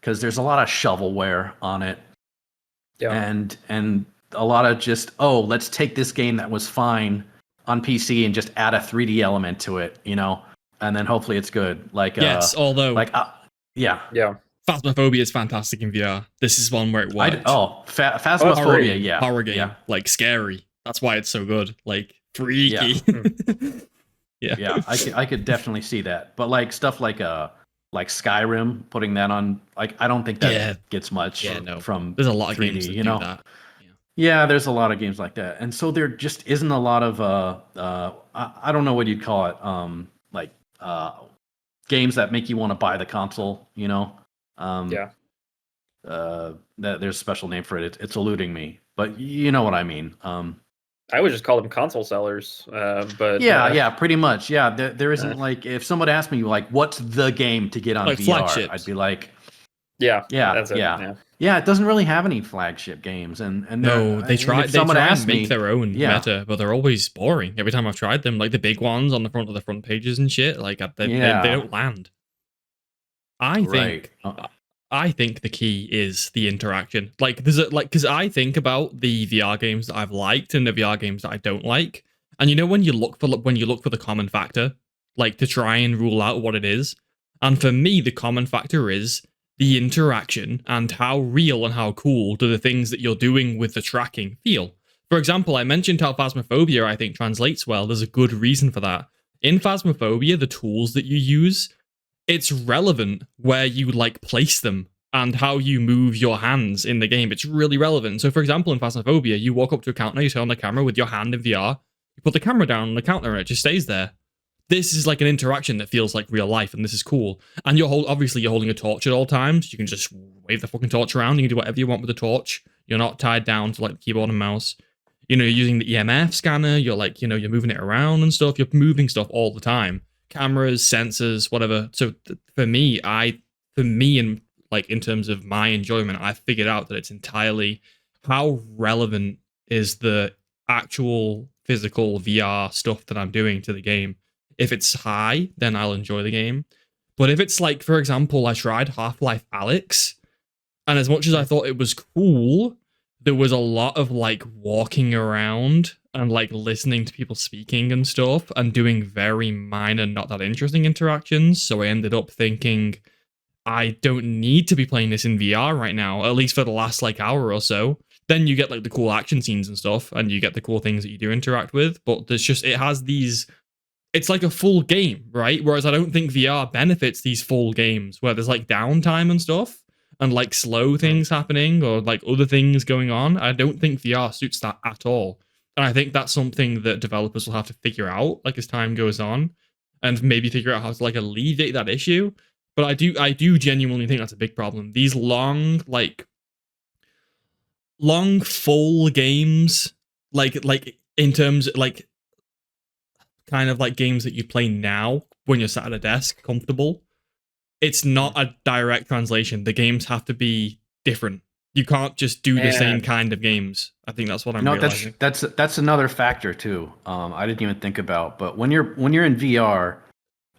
because there's a lot of shovelware on it. Yeah. And a lot of just, let's take this game that was fine on PC and just add a 3D element to it, and then hopefully it's good. Like yes, although yeah. Phasmophobia is fantastic in VR. This is one where it worked. Phasmophobia, horror game, like scary. That's why it's so good. Like freaky. Yeah. I could definitely see that. But like stuff like Skyrim, putting that on, like I don't think that gets much from. There's a lot of 3D, games that do that. Yeah, there's a lot of games like that, and so there just isn't a lot of I don't know what you'd call it, like games that make you want to buy the console, that there's a special name for it. It's eluding me, but you know what I mean. I would just call them console sellers. But yeah, pretty much. Yeah, there isn't like if someone asked me like, "What's the game to get on Like VR?" flagships. I'd be like, yeah, "Yeah, that's it. yeah, yeah." It doesn't really have any flagship games, and No, they and try. if They someone try and asked make me, their own yeah, meta, but they're always boring. Every time I've tried them, like the big ones on the front of the front pages and shit, like they yeah, don't land. I right. think I think the key is the interaction. Like there's a like because I think about the VR games that I've liked and the VR games that I don't like, and you know when you look for the common factor, like to try and rule out what it is. And for me, the common factor is the interaction and how real and how cool do the things that you're doing with the tracking feel. For example, I mentioned how Phasmophobia I think translates well. There's a good reason for that. In Phasmophobia, the tools that you use, it's relevant where you like place them and how you move your hands in the game. It's really relevant. So, for example, in Phasmophobia, you walk up to a counter, you turn on the camera with your hand in VR, you put the camera down on the counter, and it just stays there. This is like an interaction that feels like real life, and this is cool. And obviously you're holding a torch at all times. You can just wave the fucking torch around. You can do whatever you want with the torch. You're not tied down to like the keyboard and mouse. You're using the EMF scanner. You're like, you're moving it around and stuff. You're moving stuff all the time. Cameras, sensors, whatever. So for me, and like in terms of my enjoyment, I figured out that it's entirely how relevant is the actual physical VR stuff that I'm doing to the game. If it's high, then I'll enjoy the game. But if it's like, for example, I tried Half-Life Alyx, and as much as I thought it was cool, there was a lot of like walking around and like listening to people speaking and stuff and doing very minor, not that interesting interactions. So I ended up thinking, I don't need to be playing this in VR right now, at least for the last like hour or so. Then you get like the cool action scenes and stuff, and you get the cool things that you do interact with. But it has these, it's like a full game, right? Whereas I don't think VR benefits these full games where there's like downtime and stuff and like slow things happening or like other things going on. I don't think VR suits that at all. And I think that's something that developers will have to figure out like as time goes on and maybe figure out how to like alleviate that issue. But I do genuinely think that's a big problem. These long full games, like in terms like kind of like games that you play now when you're sat at a desk, comfortable. It's not a direct translation. The games have to be different. You can't just do the same kind of games. I think that's what I'm realizing. That's another factor too. I didn't even think about. But when you're in VR,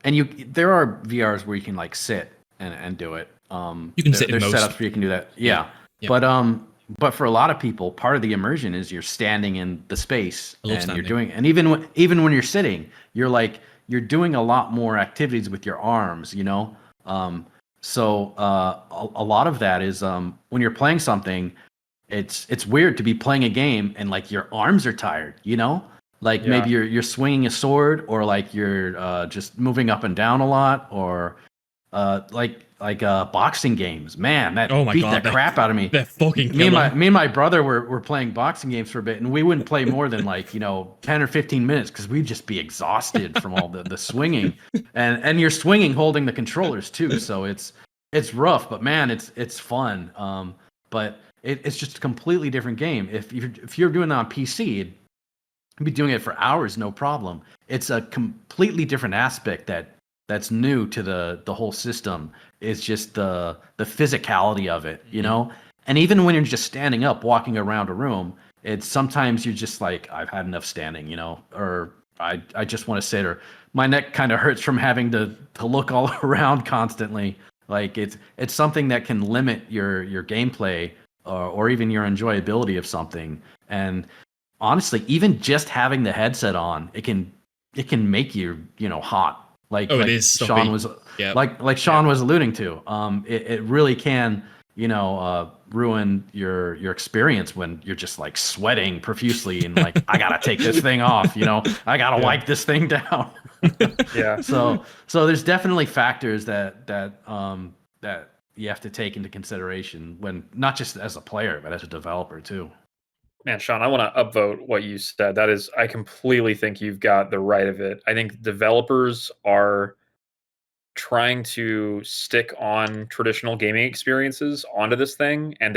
and there are VRs where you can like sit and do it. You can sit in there's most. setups where you can do that. Yeah. Yeah. But for a lot of people, part of the immersion is you're standing in the space and standing. you're doing, and even when you're sitting, you're doing a lot more activities with your arms, So a lot of that is when you're playing something, it's weird to be playing a game and like your arms are tired, Like maybe you're swinging a sword, or like you're just moving up and down a lot, or like boxing games. Man, that beat the crap out of me. They're fucking me and my brother were playing boxing games for a bit, and we wouldn't play more than like 10 or 15 minutes because we'd just be exhausted from all the swinging, and you're swinging holding the controllers too, so it's rough, but man, it's fun. But it's just a completely different game. If you're doing that on PC, you'd be doing it for hours, no problem. It's a completely different aspect that's new to the whole system. It's just the physicality of it, And even when you're just standing up, walking around a room, it's sometimes you're just like, I've had enough standing, or I just want to sit, or my neck kind of hurts from having to look all around constantly. Like it's something that can limit your gameplay or even your enjoyability of something. And honestly, even just having the headset on, it can make you hot. Like it is Sean was like Sean was alluding to. It really can ruin your experience when you're just like sweating profusely and like I gotta take this thing off. I gotta wipe this thing down. Yeah. So there's definitely factors that you have to take into consideration when not just as a player but as a developer too. Man, Sean, I want to upvote what you said. That is, I completely think you've got the right of it. I think developers are trying to stick on traditional gaming experiences onto this thing, and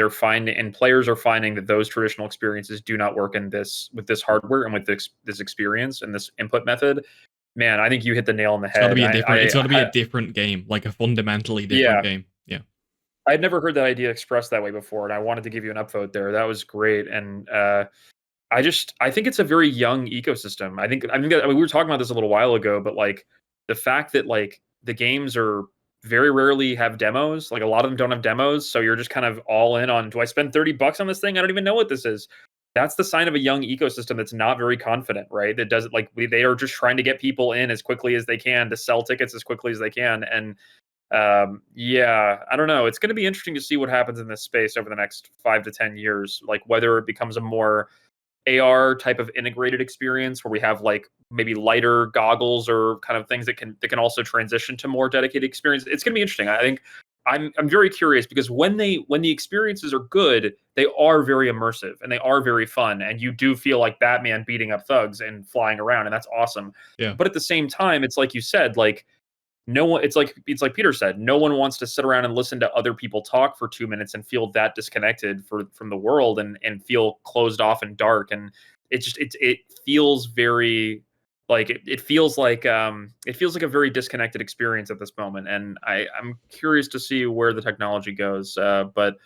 players are finding that those traditional experiences do not work with this hardware and with this experience and this input method. Man, I think you hit the nail on the head. It's got to be a different game, like a fundamentally different game. Yeah. I'd never heard that idea expressed that way before, and I wanted to give you an upvote there. That was great. And I think it's a very young ecosystem. I mean, we were talking about this a little while ago, but like the fact that like the games are very rarely have demos, like a lot of them don't have demos. So you're just kind of all in on, do I spend $30 on this thing? I don't even know what this is. That's the sign of a young ecosystem that's not very confident, right? That doesn't they are just trying to get people in as quickly as they can, to sell tickets as quickly as they can. And yeah, I don't know. It's going to be interesting to see what happens in this space over the next 5 to 10 years, like whether it becomes a more AR type of integrated experience where we have like maybe lighter goggles or kind of things that can also transition to more dedicated experience. It's going to be interesting. I think I'm very curious, because when the experiences are good, they are very immersive and they are very fun, and you do feel like Batman beating up thugs and flying around, and that's awesome. Yeah. But at the same time, it's like you said, like no one, it's like Peter said, no one wants to sit around and listen to other people talk for 2 minutes and feel that disconnected from the world and feel closed off and dark. And it feels very like it feels like a very disconnected experience at this moment. And I'm curious to see where the technology goes. But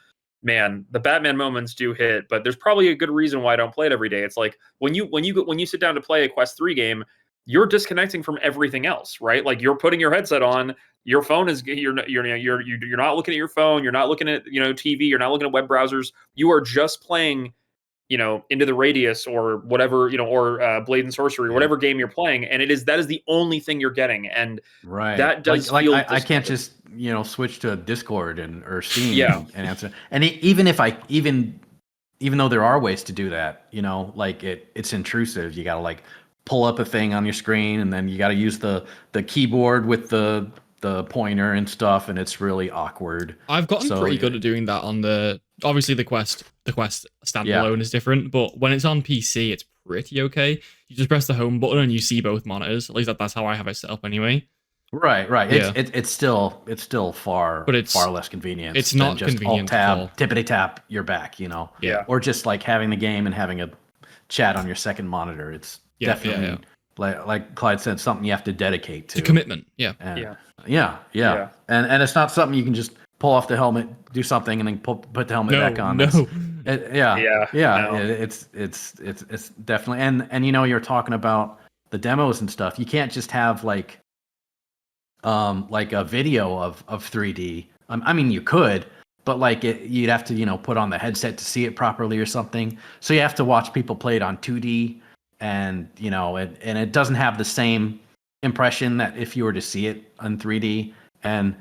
man, the Batman moments do hit, but there's probably a good reason why I don't play it every day. It's like when you sit down to play a Quest 3 game, you're disconnecting from everything else, right? Like you're putting your headset on, your phone is you're not looking at your phone, you're not looking at TV, you're not looking at web browsers. You are just playing Into the Radius or whatever, or Blade and Sorcery, or whatever game you're playing, and that is the only thing you're getting, and that does like feel I can't just switch to Discord or Steam and answer. And even though there are ways to do that, like it's intrusive. You gotta like pull up a thing on your screen, and then you gotta use the keyboard with the pointer and stuff, and it's really awkward. I've gotten pretty good at doing that on obviously the Quest standalone is different, but when it's on PC, it's pretty okay. You just press the home button and you see both monitors. At least that's how I have it set up anyway. Right. Yeah. It's still far less convenient. It's not just convenient. Alt-tab, tippity tap, you're back. Yeah. Or just like having the game and having a chat on your second monitor. It's definitely like Clyde said, something you have to dedicate to. It's a commitment. Yeah. Yeah. And it's not something you can just pull off the helmet, do something, and then put the helmet back on. No. It's definitely, and you're talking about the demos and stuff. You can't just have like a video of 3D. I mean, you could, but like you'd have to put on the headset to see it properly or something. So you have to watch people play it on 2D, and and it doesn't have the same impression that if you were to see it on 3D. And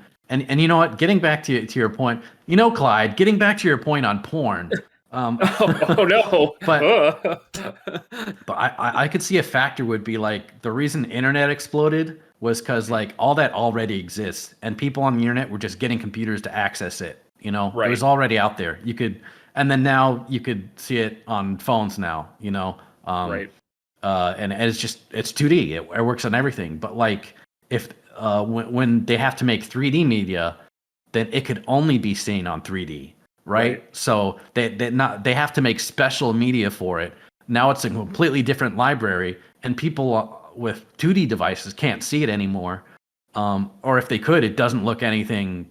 you know what? Getting back to your point, Clyde, getting back to your point on porn. Oh no! But I could see a factor would be like the reason internet exploded was because like all that already exists, and people on the internet were just getting computers to access it. Right. It was already out there. You could, and then now you could see it on phones now. Right. And it's 2D. It works on everything. But like if when they have to make 3D media, then it could only be seen on 3D, right? So they have to make special media for it. Now it's a completely different library, and people with 2D devices can't see it anymore. Or if they could, it doesn't look anything.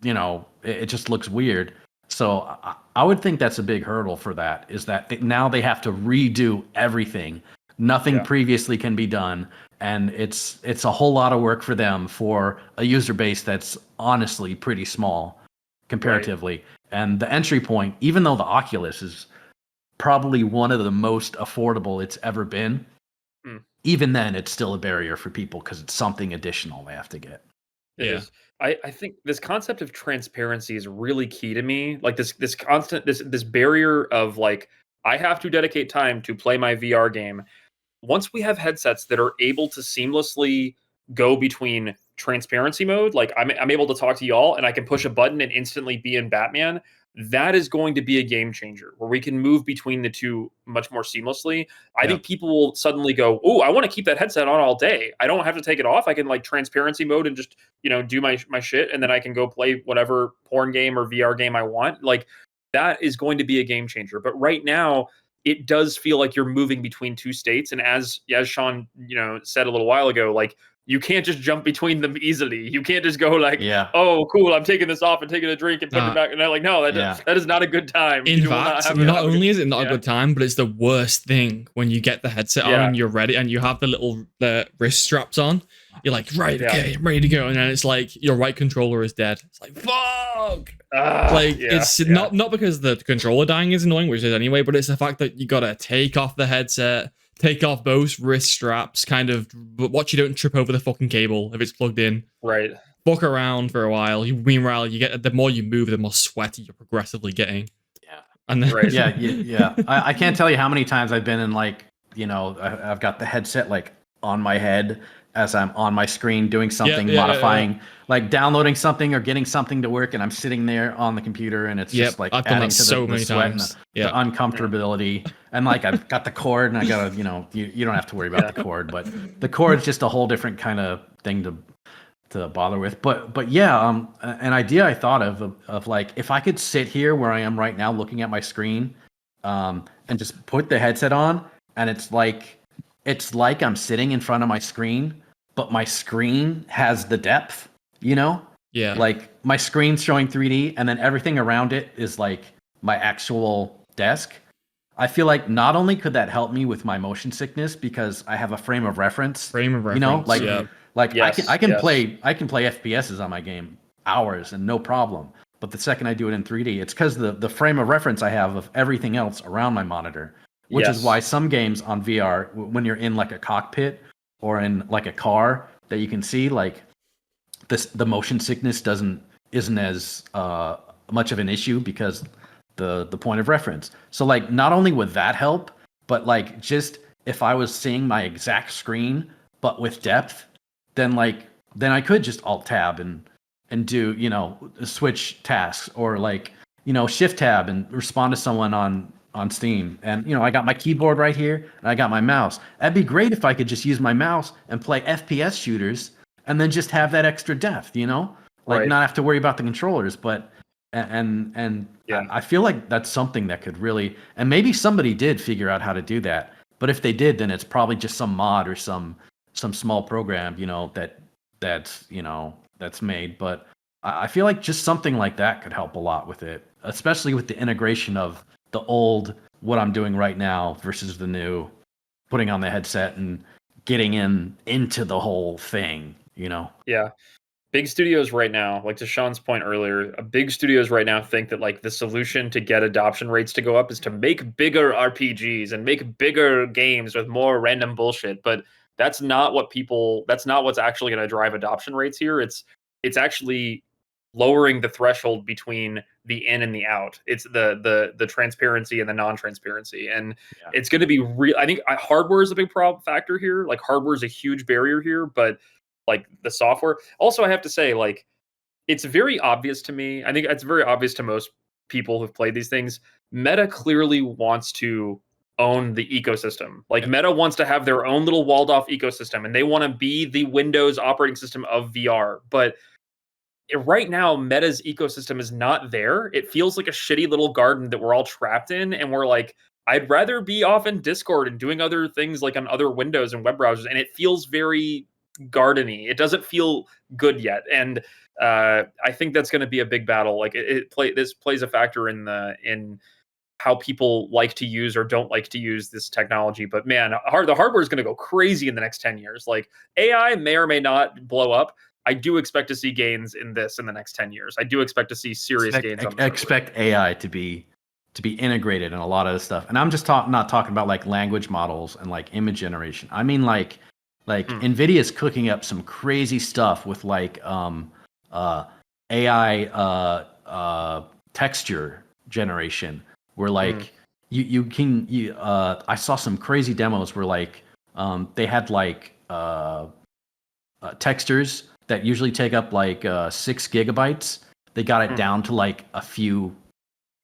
It just looks weird. So I would think that's a big hurdle for that. Is that now they have to redo everything. Nothing previously can be done. And it's a whole lot of work for them for a user base that's honestly pretty small comparatively. Right. And the entry point, even though the Oculus is probably one of the most affordable it's ever been, even then it's still a barrier for people because it's something additional they have to get. It is. I think this concept of transparency is really key to me. Like this constant this barrier of like I have to dedicate time to play my VR game. Once we have headsets that are able to seamlessly go between transparency mode, like I'm able to talk to y'all and I can push a button and instantly be in Batman. that is going to be a game changer where we can move between the two much more seamlessly. I think people will suddenly go, oh, I want to keep that headset on all day. I don't have to take it off. I can like transparency mode and just, do my shit. And then I can go play whatever porn game or VR game I want. Like that is going to be a game changer. But right now it does feel like you're moving between two states. And as Sean, said a little while ago, like, you can't just jump between them easily. You can't just go like, oh, cool, I'm taking this off and taking a drink and putting it back. And they're like, no, that is not a good time. In fact, not only is it not a good time, but it's the worst thing when you get the headset on and you're ready and you have the wrist straps on. You're like, right, okay, I'm ready to go. And then it's like your right controller is dead. It's like, fuck. It's not because the controller dying is annoying, which is anyway, but it's the fact that you got to take off the headset, take off both wrist straps, kind of watch you don't trip over the fucking cable if it's plugged in. Right. Fuck around for a while. Meanwhile, you get the more you move, the more sweaty you're progressively getting. Yeah. And then, right. Yeah. I can't tell you how many times I've been in like, I've got the headset like on my head as I'm on my screen doing something, modifying, like downloading something or getting something to work, and I'm sitting there on the computer, and it's just like I've done adding that to so the many sweat times. And the uncomfortability. And like I've got the cord, and I gotta, you don't have to worry about the cord, but the cord's just a whole different kind of thing to bother with. But yeah, an idea I thought of like if I could sit here where I am right now, looking at my screen, and just put the headset on, and it's like I'm sitting in front of my screen, but my screen has the depth, Yeah. Like my screen's showing 3D, and then everything around it is like my actual desk. I feel like not only could that help me with my motion sickness because I have a frame of reference, I can play FPSs on my game hours and no problem. But the second I do it in 3D, it's because the frame of reference I have of everything else around my monitor. Which is why some games on VR, when you're in like a cockpit or in like a car that you can see, like the motion sickness isn't as much of an issue because the point of reference. So like not only would that help, but like just if I was seeing my exact screen but with depth, then I could just alt tab and do switch tasks, or like shift tab and respond to someone on Steam. And I got my keyboard right here and I got my mouse. That'd be great if I could just use my mouse and play FPS shooters and then just have that extra depth, not have to worry about the controllers. But I feel like that's something that could really, and maybe somebody did figure out how to do that. But if they did, then it's probably just some mod or some small program, that's made. But I feel like just something like that could help a lot with it, especially with the integration of the old, what I'm doing right now versus the new, putting on the headset and getting into the whole thing, Yeah. Big studios right now, like to Sean's point earlier, big studios right now think that like the solution to get adoption rates to go up is to make bigger RPGs and make bigger games with more random bullshit. But that's not what's actually going to drive adoption rates here. It's actually lowering the threshold between the in and the out. It's the transparency and the non-transparency, and it's going to be real. I think hardware is a big factor here. Like hardware is a huge barrier here, but like the software. Also, I have to say, like, it's very obvious to me. I think it's very obvious to most people who've played these things. Meta clearly wants to own the ecosystem. Like Meta wants to have their own little walled off ecosystem, and they want to be the Windows operating system of VR, but right now Meta's ecosystem is not there. It feels like a shitty little garden that we're all trapped in, and we're like, I'd rather be off in Discord and doing other things like on other windows and web browsers, and it feels very gardeny. It doesn't feel good yet, and I think that's going to be a big battle. Like this plays a factor in how people like to use or don't like to use this technology. But man, the hardware is going to go crazy in the next 10 years. Like AI may or may not blow up. I do expect to see gains in the next 10 years. I do expect to see serious gains. Expect AI to be integrated in a lot of this stuff. And I'm just not talking about like language models and like image generation. I mean like NVIDIA's cooking up some crazy stuff with like AI texture generation, where like I saw some crazy demos where like they had like textures that usually take up like 6 gigabytes. They got it down to like a few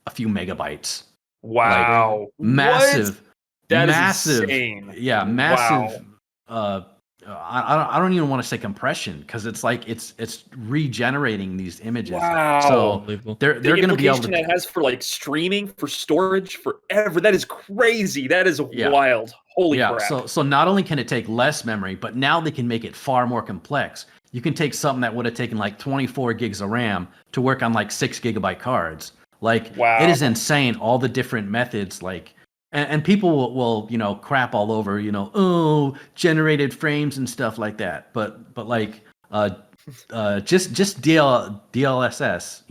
a few megabytes. Wow. Like massive, That is massive, insane. yeah, Wow. massive. I don't even want to say compression because it's like it's regenerating these images. Wow. So Unbelievable. they're The going to be able implication to. that has for like streaming, for storage, forever. That is crazy. That is Yeah. wild. Holy Yeah. crap. So not only can it take less memory, but now they can make it far more complex. You can take something that would have taken like 24 gigs of RAM to work on like 6 GB cards. Like Wow. it is insane. All the different methods, like, and people will crap all over, oh, generated frames and stuff like that. But like, just DLSS,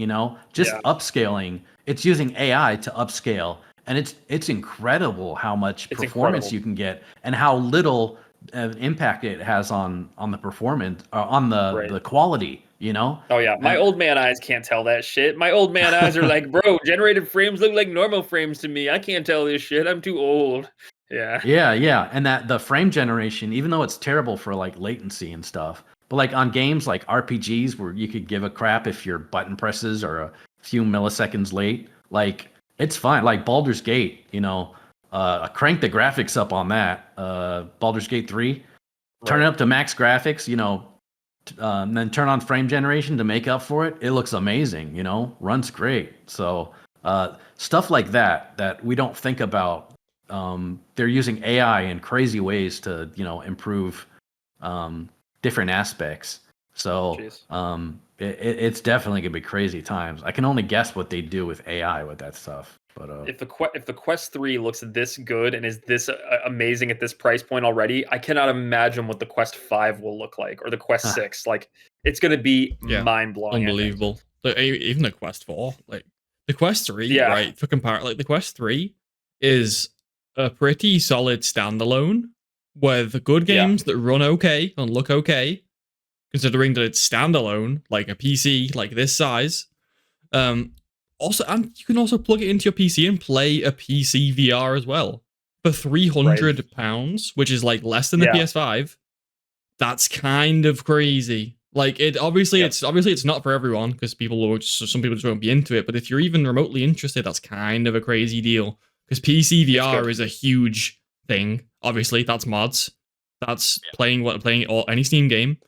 just Yeah. upscaling. It's using AI to upscale, and it's incredible how much It's performance incredible. you can get, and how little impact it has on the performance, on Right. the quality. Oh yeah, my old man eyes can't tell that shit. My old man eyes are like, bro, generated frames look like normal frames to me. I can't tell this shit. I'm too old. Yeah. Yeah, and that the frame generation, even though it's terrible for like latency and stuff, but like on games like RPGs where you could give a crap if your button presses are a few milliseconds late, like it's fine. Like Baldur's Gate, crank the graphics up on that. Baldur's Gate 3, turn it up to max graphics, and then turn on frame generation to make up for it. It looks amazing, runs great. So stuff like that we don't think about. They're using AI in crazy ways to improve different aspects. So it's definitely gonna be crazy times. I can only guess what they do with AI with that stuff. But if the Quest 3 looks this good and is this amazing at this price point already, I cannot imagine what the Quest 5 will look like, or the Quest 6. Like, it's going to be mind-blowing. Unbelievable. Even the Quest 4, like the Quest 3, right? For compare, like the Quest 3 is a pretty solid standalone with good games that run okay and look okay, considering that it's standalone, like a PC like this size. Also, and you can also plug it into your PC and play a PC VR as well for £300, which is like less than the PS5. That's kind of crazy. Like it's obviously it's not for everyone because some people just won't be into it. But if you're even remotely interested, that's kind of a crazy deal because PC VR is a huge thing. Obviously, that's mods. That's playing any Steam game.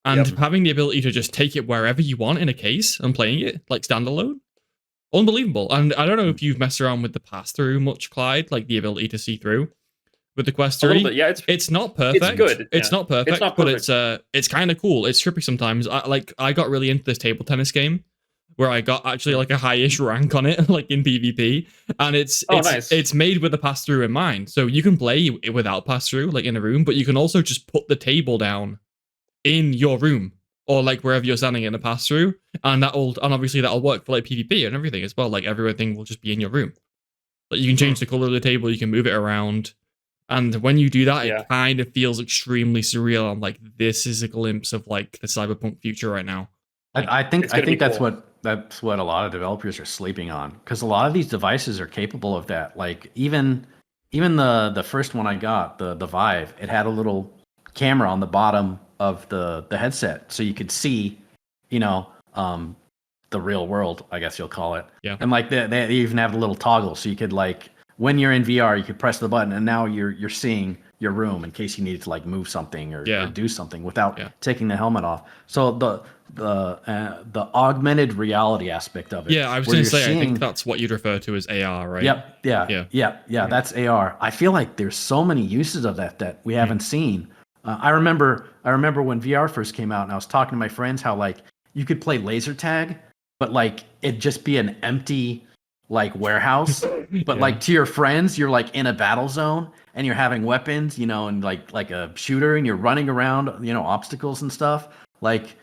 And having the ability to just take it wherever you want in a case and playing it like standalone. Unbelievable. And I don't know if you've messed around with the pass-through much, Clyde, like the ability to see through with the Quest 3. A little bit, yeah, it's not perfect. It's good. It's not perfect, but it's kind of cool. It's trippy sometimes. I got really into this table tennis game where I got actually like a high-ish rank on it, like in PvP, and it's made with the pass-through in mind. So you can play without pass-through, like in a room, but you can also just put the table down in your room or like wherever you're standing in the pass through, and obviously that'll work for like PvP and everything as well. Like everything will just be in your room. Like you can change the color of the table, you can move it around, and when you do that, it kind of feels extremely surreal. I'm like, this is a glimpse of like the cyberpunk future right now. Like, I think that's what a lot of developers are sleeping on, because a lot of these devices are capable of that. Like even the first one I got, the Vive, it had a little camera on the bottom of the headset, so you could see, the real world, I guess you'll call it. Yeah. And like they even have a little toggle, so you could like when you're in VR, you could press the button, and now you're seeing your room in case you needed to like move something or do something without taking the helmet off. So the augmented reality aspect of it. Yeah, I was going to say, I think that's what you'd refer to as AR, right? Yep. Yeah. That's AR. I feel like there's so many uses of that we haven't seen. I remember when VR first came out, and I was talking to my friends how like you could play laser tag, but like it'd just be an empty like warehouse. But like to your friends, you're like in a battle zone and you're having weapons, and like a shooter, and you're running around, obstacles and stuff. Like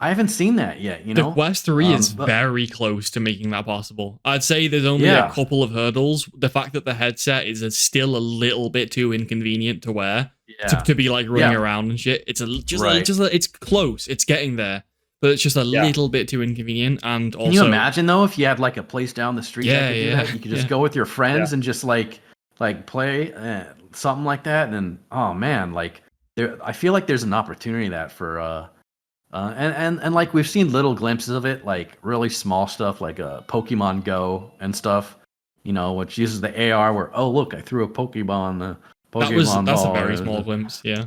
I haven't seen that yet. The Quest 3 is very close to making that possible. I'd say there's only a couple of hurdles. The fact that the headset is still a little bit too inconvenient to wear to be like running around and shit. It's it's close. It's getting there, but it's just a little bit too inconvenient. And also, can you imagine though if you had like a place down the street that could do that? You could just go with your friends and just like play something like that. And oh man, like I feel like there's an opportunity for And like we've seen little glimpses of it, like really small stuff, like Pokemon Go and stuff. Which uses the AR where, oh look, I threw a Pokemon That's a ball. very small glimpse. Yeah.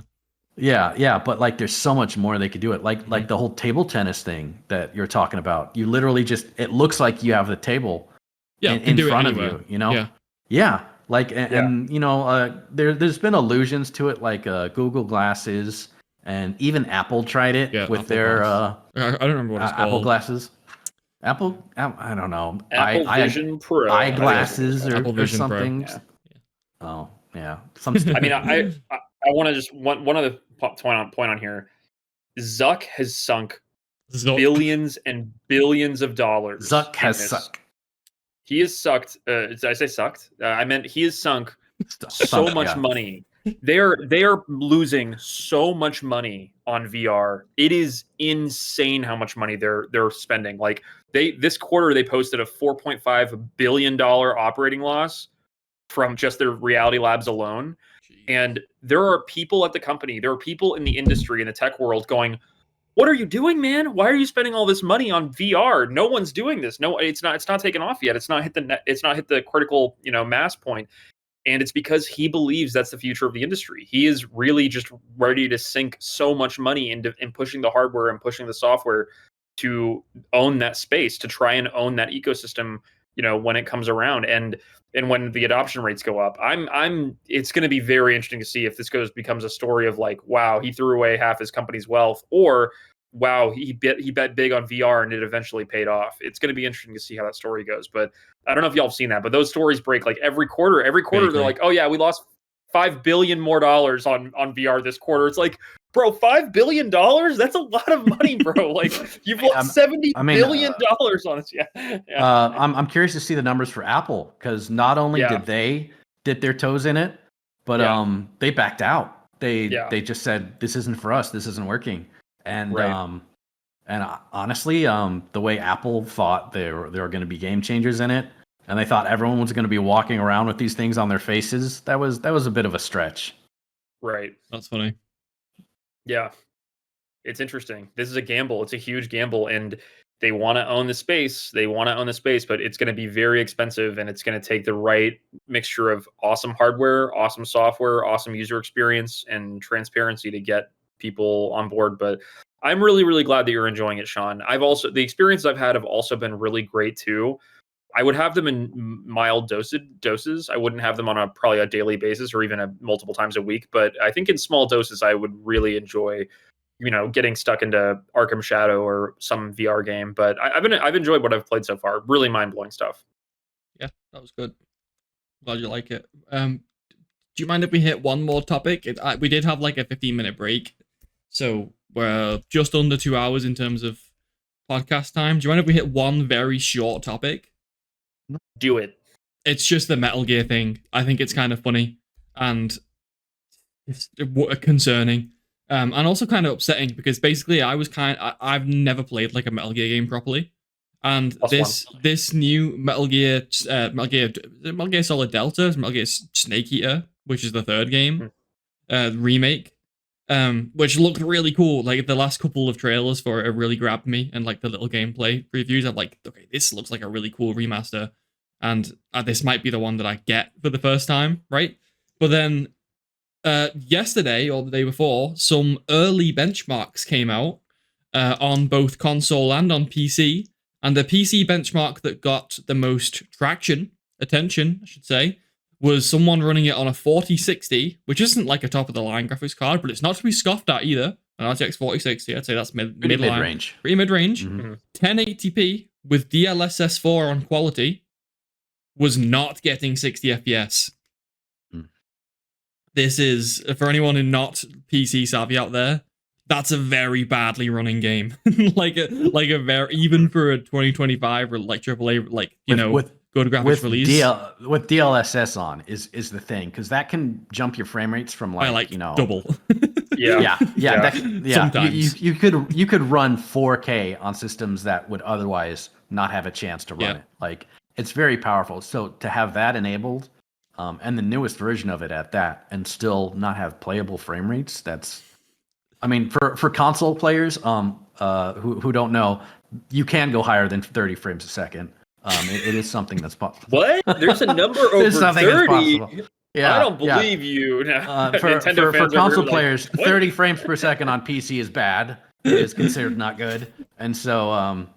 Yeah, but like there's so much more they could do it. Like the whole table tennis thing that you're talking about. You literally it looks like you have the table in front of you, Yeah. Yeah. Like and there's been allusions to it, like Google Glasses, and even Apple tried it with Apple their I don't remember what it's called. Apple glasses. I don't know. Apple Vision Pro eyeglasses Apple or Vision Pro. something. Yeah. Oh yeah. I mean, I want to just one other point on here. Zuck has sunk billions and billions of dollars. Zuck has sucked. He has sucked. Did I say sucked? I meant he has sunk so much money. They are losing so much money on VR. It is insane how much money they're spending. Like this quarter they posted a $4.5 billion operating loss from just their Reality Labs alone. And there are people at the company, there are people in the industry, in the tech world going, what are you doing, man? Why are you spending all this money on VR? No one's doing this. No, it's not taken off yet. It's not hit the critical, mass point. And it's because he believes that's the future of the industry. He is really just ready to sink so much money in pushing the hardware and pushing the software to own that space, to try and own that ecosystem, when it comes around. And when the adoption rates go up, it's going to be very interesting to see if this becomes a story of like, wow, he threw away half his company's wealth, or wow, he bet big on VR and it eventually paid off. It's going to be interesting to see how that story goes. But I don't know if y'all have seen that, but those stories break like every quarter. They're like, oh yeah, we lost $5 billion more on VR this quarter. It's like, bro, $5 billion? That's a lot of money, bro. Like you've lost $70 billion on it. Yeah. I'm curious to see the numbers for Apple, because not only did they dip their toes in it, but they backed out. They just said, this isn't for us. This isn't working. And and honestly, the way Apple thought there were going to be game changers in it, and they thought everyone was going to be walking around with these things on their faces, that was a bit of a stretch. Right. That's funny. Yeah. It's interesting. This is a gamble. It's a huge gamble, and they want to own the space. But it's going to be very expensive, and it's going to take the right mixture of awesome hardware, awesome software, awesome user experience, and transparency to get people on board. But I'm really, really glad that you're enjoying it, Sean. The experiences I've had have also been really great too. I would have them in mild doses. I wouldn't have them on probably a daily basis or even multiple times a week. But I think in small doses, I would really enjoy, getting stuck into Arkham Shadow or some VR game. But I've enjoyed what I've played so far. Really mind blowing stuff. Yeah, that was good. Glad you like it. Do you mind if we hit one more topic? We did have like a 15-minute break, so we're just under 2 hours in terms of podcast time. Do you mind if we hit one very short topic? Do it. It's just the Metal Gear thing. I think it's kind of funny and it's concerning, and also kind of upsetting, because basically I've never played like a Metal Gear game properly, and this new Metal Gear Solid Delta, Metal Gear Snake Eater, which is the third game remake, which looked really cool. Like the last couple of trailers for it really grabbed me, and like the little gameplay previews, I'm like, okay, this looks like a really cool remaster, and this might be the one that I get for the first time, right? But then yesterday or the day before, some early benchmarks came out on both console and on PC, and the PC benchmark that got the most attention, I should say, was someone running it on a 4060, which isn't like a top-of-the-line graphics card, but it's not to be scoffed at either. An RTX 4060, I'd say that's mid-range. Pretty mid-range. Mm-hmm. 1080p with DLSS 4 on quality was not getting 60 FPS. This is, for anyone who's not PC savvy out there, that's a very badly running game. like a very, even for a 2025 or like AAA, like, good graphics release. With DLSS on is the thing, because that can jump your frame rates from double. Sometimes you could run 4K on systems that would otherwise not have a chance to run it. Like, it's very powerful. So to have that enabled, and the newest version of it at that, and still not have playable frame rates, that's, I mean, for console players, who don't know, you can go higher than 30 frames a second. It is something that's possible. What? There's a number over something that's 30. possible. Yeah, I don't believe you. For console players, 30 frames per second on PC is bad. It is considered not good, and so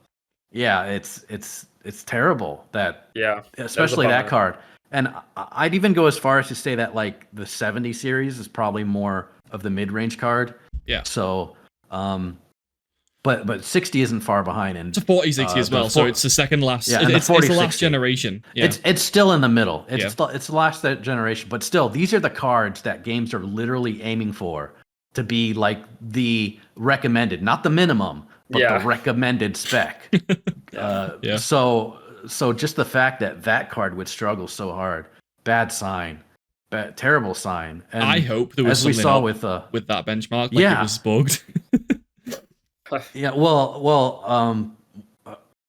yeah, it's terrible that especially that card. And I'd even go as far as to say that like the 70 series is probably more of the mid-range card. Yeah. So, but 60 isn't far behind. And it's a 4060 as well, so it's the second last. Yeah, it's the last generation. Yeah. It's still in the middle. It's the last generation, but still, these are the cards that games are literally aiming for to be like the recommended, not the minimum, but the recommended spec. So just the fact that card would struggle so hard, bad sign, terrible sign. And I hope there was as we something saw up with that benchmark, like it was bugged. Yeah, well,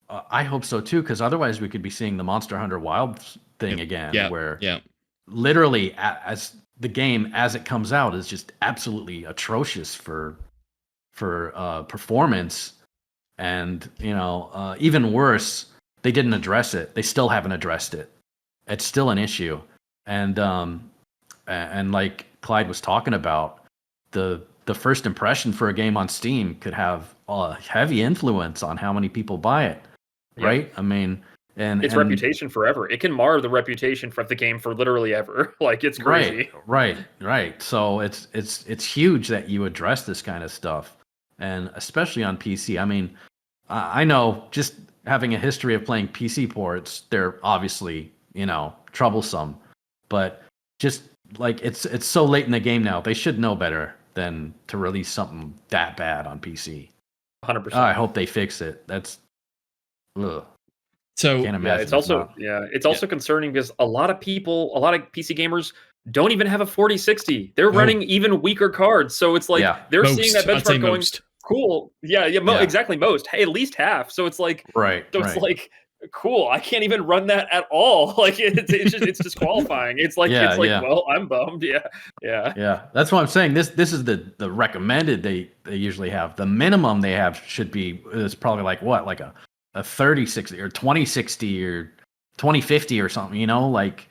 I hope so too, because otherwise we could be seeing the Monster Hunter Wilds thing again, where literally as the game as it comes out is just absolutely atrocious for performance, and even worse, they didn't address it. They still haven't addressed it. It's still an issue, and like Clyde was talking about, the first impression for a game on Steam could have a heavy influence on how many people buy it, right? I mean, and its reputation forever. It can mar the reputation of the game for literally ever. Like, it's crazy. Right. So it's huge that you address this kind of stuff, and especially on PC. I mean, I know just having a history of playing PC ports, they're obviously troublesome, but just like it's so late in the game now, they should know better than to release something that bad on PC. 100%. I hope they fix it. That's ugh. So Can't imagine it's also concerning because a lot of PC gamers don't even have a 4060. They're running even weaker cards, so it's like they're seeing that benchmark going cool. Exactly, most. Hey, at least half. So it's like it's like cool. I can't even run that at all. Like it's disqualifying. It's like well, I'm bummed. Yeah. That's what I'm saying. This is the recommended they usually have. The minimum they have is probably like what, like a 3060 or 2060 or 2050 or something. Like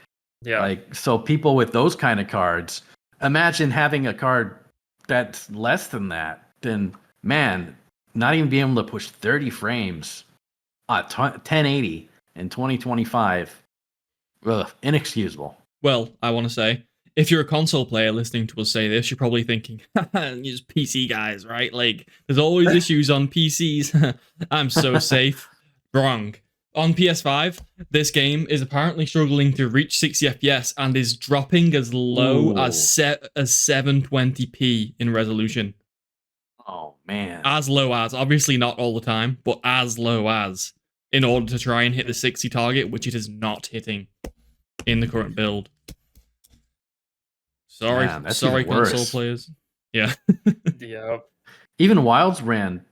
so people with those kind of cards, imagine having a card that's less than that. Then man, not even being able to push 30 frames. 1080 in 2025, inexcusable. Well, I want to say, if you're a console player listening to us say this, you're probably thinking, you're just PC guys, right? Like, there's always issues on PCs. I'm so safe. Wrong. On PS5, this game is apparently struggling to reach 60 FPS and is dropping as low as 720p in resolution. Oh, man. As low as, obviously not all the time, but as low as, in order to try and hit the 60 target, which it is not hitting in the current build. Sorry console players. Yeah. Even Wilds ran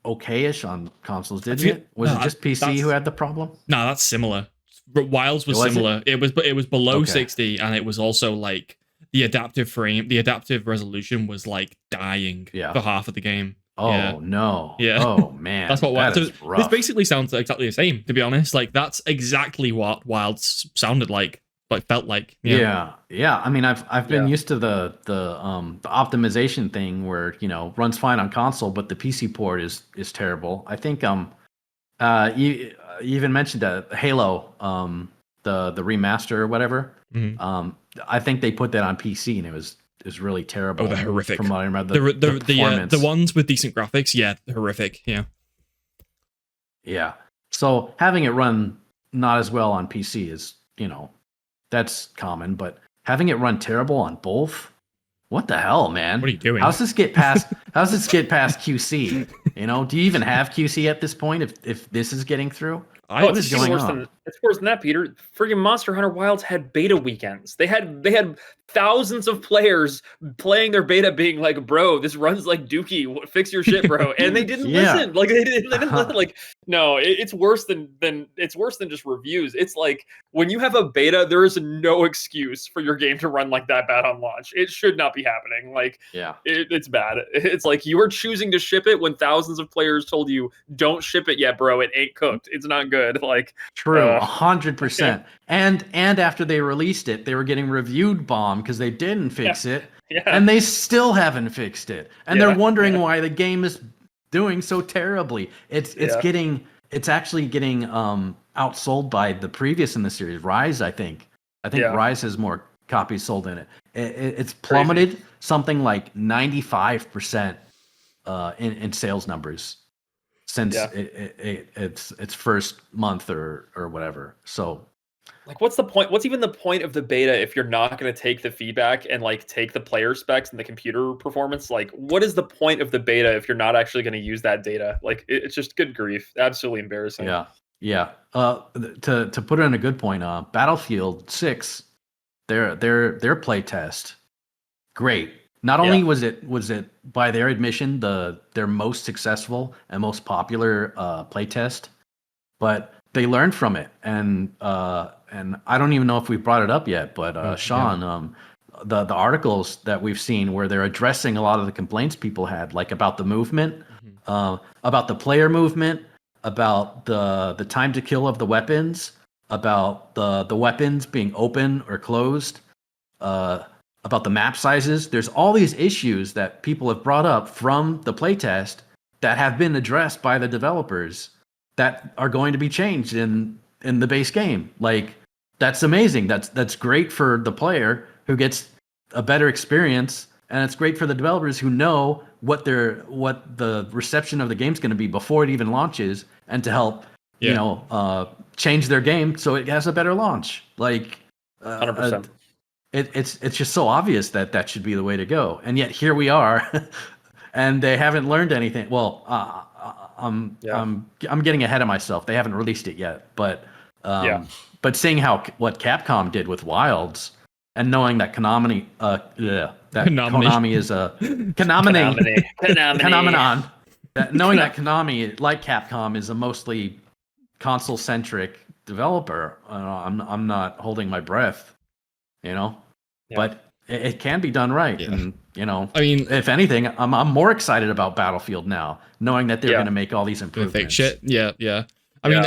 okay-ish on consoles, didn't it? Was it just PC who had the problem? No, that's similar. But Wilds was similar. It was below 60, and it was also like the adaptive resolution was like dying for half of the game. Oh no! Yeah. Oh man! That's what Wild. That is rough. This basically sounds exactly the same, to be honest. Like that's exactly what Wild sounded like felt like. Yeah. I mean, I've been used to the optimization thing where runs fine on console, but the PC port is terrible. I think you even mentioned Halo the remaster or whatever. Mm-hmm. I think they put that on PC and it was really terrible. Oh, they're horrific. From what I remember, the ones with decent graphics, horrific. Yeah. So having it run not as well on PC is, that's common, but having it run terrible on both, what the hell, man? What are you doing? How's this get past QC? Do you even have QC at this point if this is getting through? What is going on? It's worse than that, Peter. Friggin' Monster Hunter Wilds had beta weekends. They had thousands of players playing their beta, being like, "Bro, this runs like Dookie. Fix your shit, bro." And they didn't listen. Like they didn't listen. Like No, it's worse than just reviews. It's like when you have a beta, there is no excuse for your game to run like that bad on launch. It should not be happening. Like, Yeah. it's bad. It's like you are choosing to ship it when thousands of players told you don't ship it yet, bro. It ain't cooked. It's not good. Like, True, 100%. And after they released it, they were getting reviewed bomb because they didn't fix it, yeah. and they still haven't fixed it, and they're wondering why the game is doing so terribly. It's actually getting outsold by the previous in the series, Rise. I think Rise has more copies sold in it. It's plummeted something like 95% in sales numbers since its first month or whatever. So, like, what's the point? What's even the point of the beta if you're not going to take the feedback and like take the player specs and the computer performance? Like, what is the point of the beta if you're not actually going to use that data? Like, it's just good grief, absolutely embarrassing. Yeah. To put it in a good point, Battlefield 6, their playtest, great. Not only was it by their admission their most successful and most popular playtest, but they learned from it, and I don't even know if we brought it up yet, but Sean, the articles that we've seen where they're addressing a lot of the complaints people had, like about the movement, about the player movement, about the time to kill of the weapons, about the weapons being open or closed, about the map sizes. There's all these issues that people have brought up from the playtest that have been addressed by the developers that are going to be changed in the base game. Like, that's amazing. That's great for the player who gets a better experience, and it's great for the developers who know what the reception of the game's going to be before it even launches, and to help change their game so it has a better launch. Like, 100%. It's just so obvious that should be the way to go, and yet here we are, and they haven't learned anything. Well, I'm getting ahead of myself. They haven't released it yet, but seeing what Capcom did with Wilds, and knowing that Konami is a phenomenon, knowing that Konami, like Capcom, is a mostly console-centric developer, I'm not holding my breath, but it can be done right. And I mean, if anything, I'm more excited about Battlefield now, knowing that they're going to make all these improvements. Fix shit. Yeah. I mean,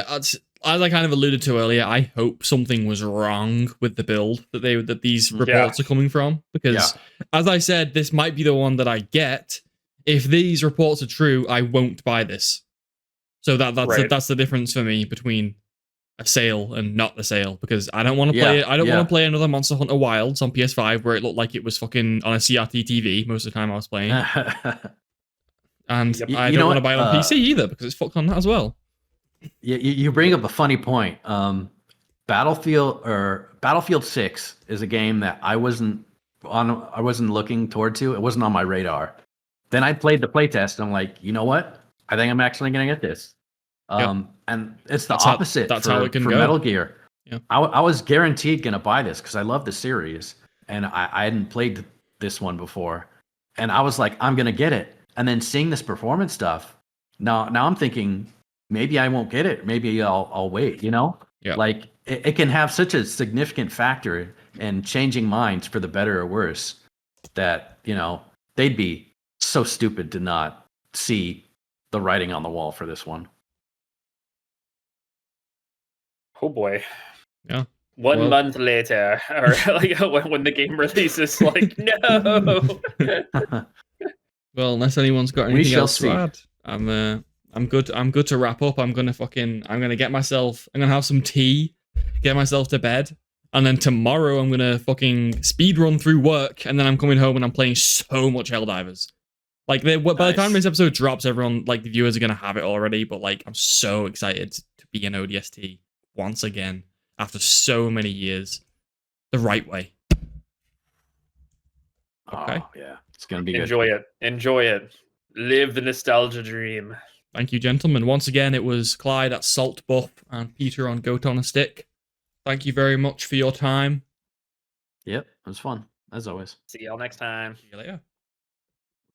as I kind of alluded to earlier, I hope something was wrong with the build that these reports are coming from, because as I said, this might be the one that I get. If these reports are true, I won't buy this. So that's the difference for me between a sale and not the sale, because I don't want to play it. I don't want to play another Monster Hunter Wilds on PS5 where it looked like it was fucking on a CRT TV most of the time I was playing. And I don't want to buy it on PC either, because it's fucked on that as well. You bring up a funny point. Battlefield 6 is a game that I wasn't looking toward to. It wasn't on my radar. Then I played the playtest, and I'm like, you know what? I think I'm actually going to get this. And it's the opposite for Metal Gear. Yeah. I was guaranteed going to buy this because I love the series, and I hadn't played this one before. And I was like, I'm going to get it. And then seeing this performance stuff, now I'm thinking, maybe I won't get it. Maybe I'll wait, Yeah. Like, it can have such a significant factor in changing minds for the better or worse that, they'd be so stupid to not see the writing on the wall for this one. Oh boy. Yeah. One month later, or like when the game releases, like, no. Well, unless anyone's got anything else to add, I'm good to wrap up. I'm gonna have some tea, get myself to bed, and then tomorrow I'm gonna fucking speed run through work, and then I'm coming home and I'm playing so much Helldivers. Like, by the time this episode drops, everyone, like, the viewers are gonna have it already. But like, I'm so excited to be an ODST once again after so many years, the right way. Okay. Oh, yeah, it's gonna be good. Enjoy it. Live the nostalgia dream. Thank you, gentlemen. Once again, it was Clyde at Salt Buff and Peter on Goat on a Stick. Thank you very much for your time. Yep, it was fun, as always. See y'all next time. See you later.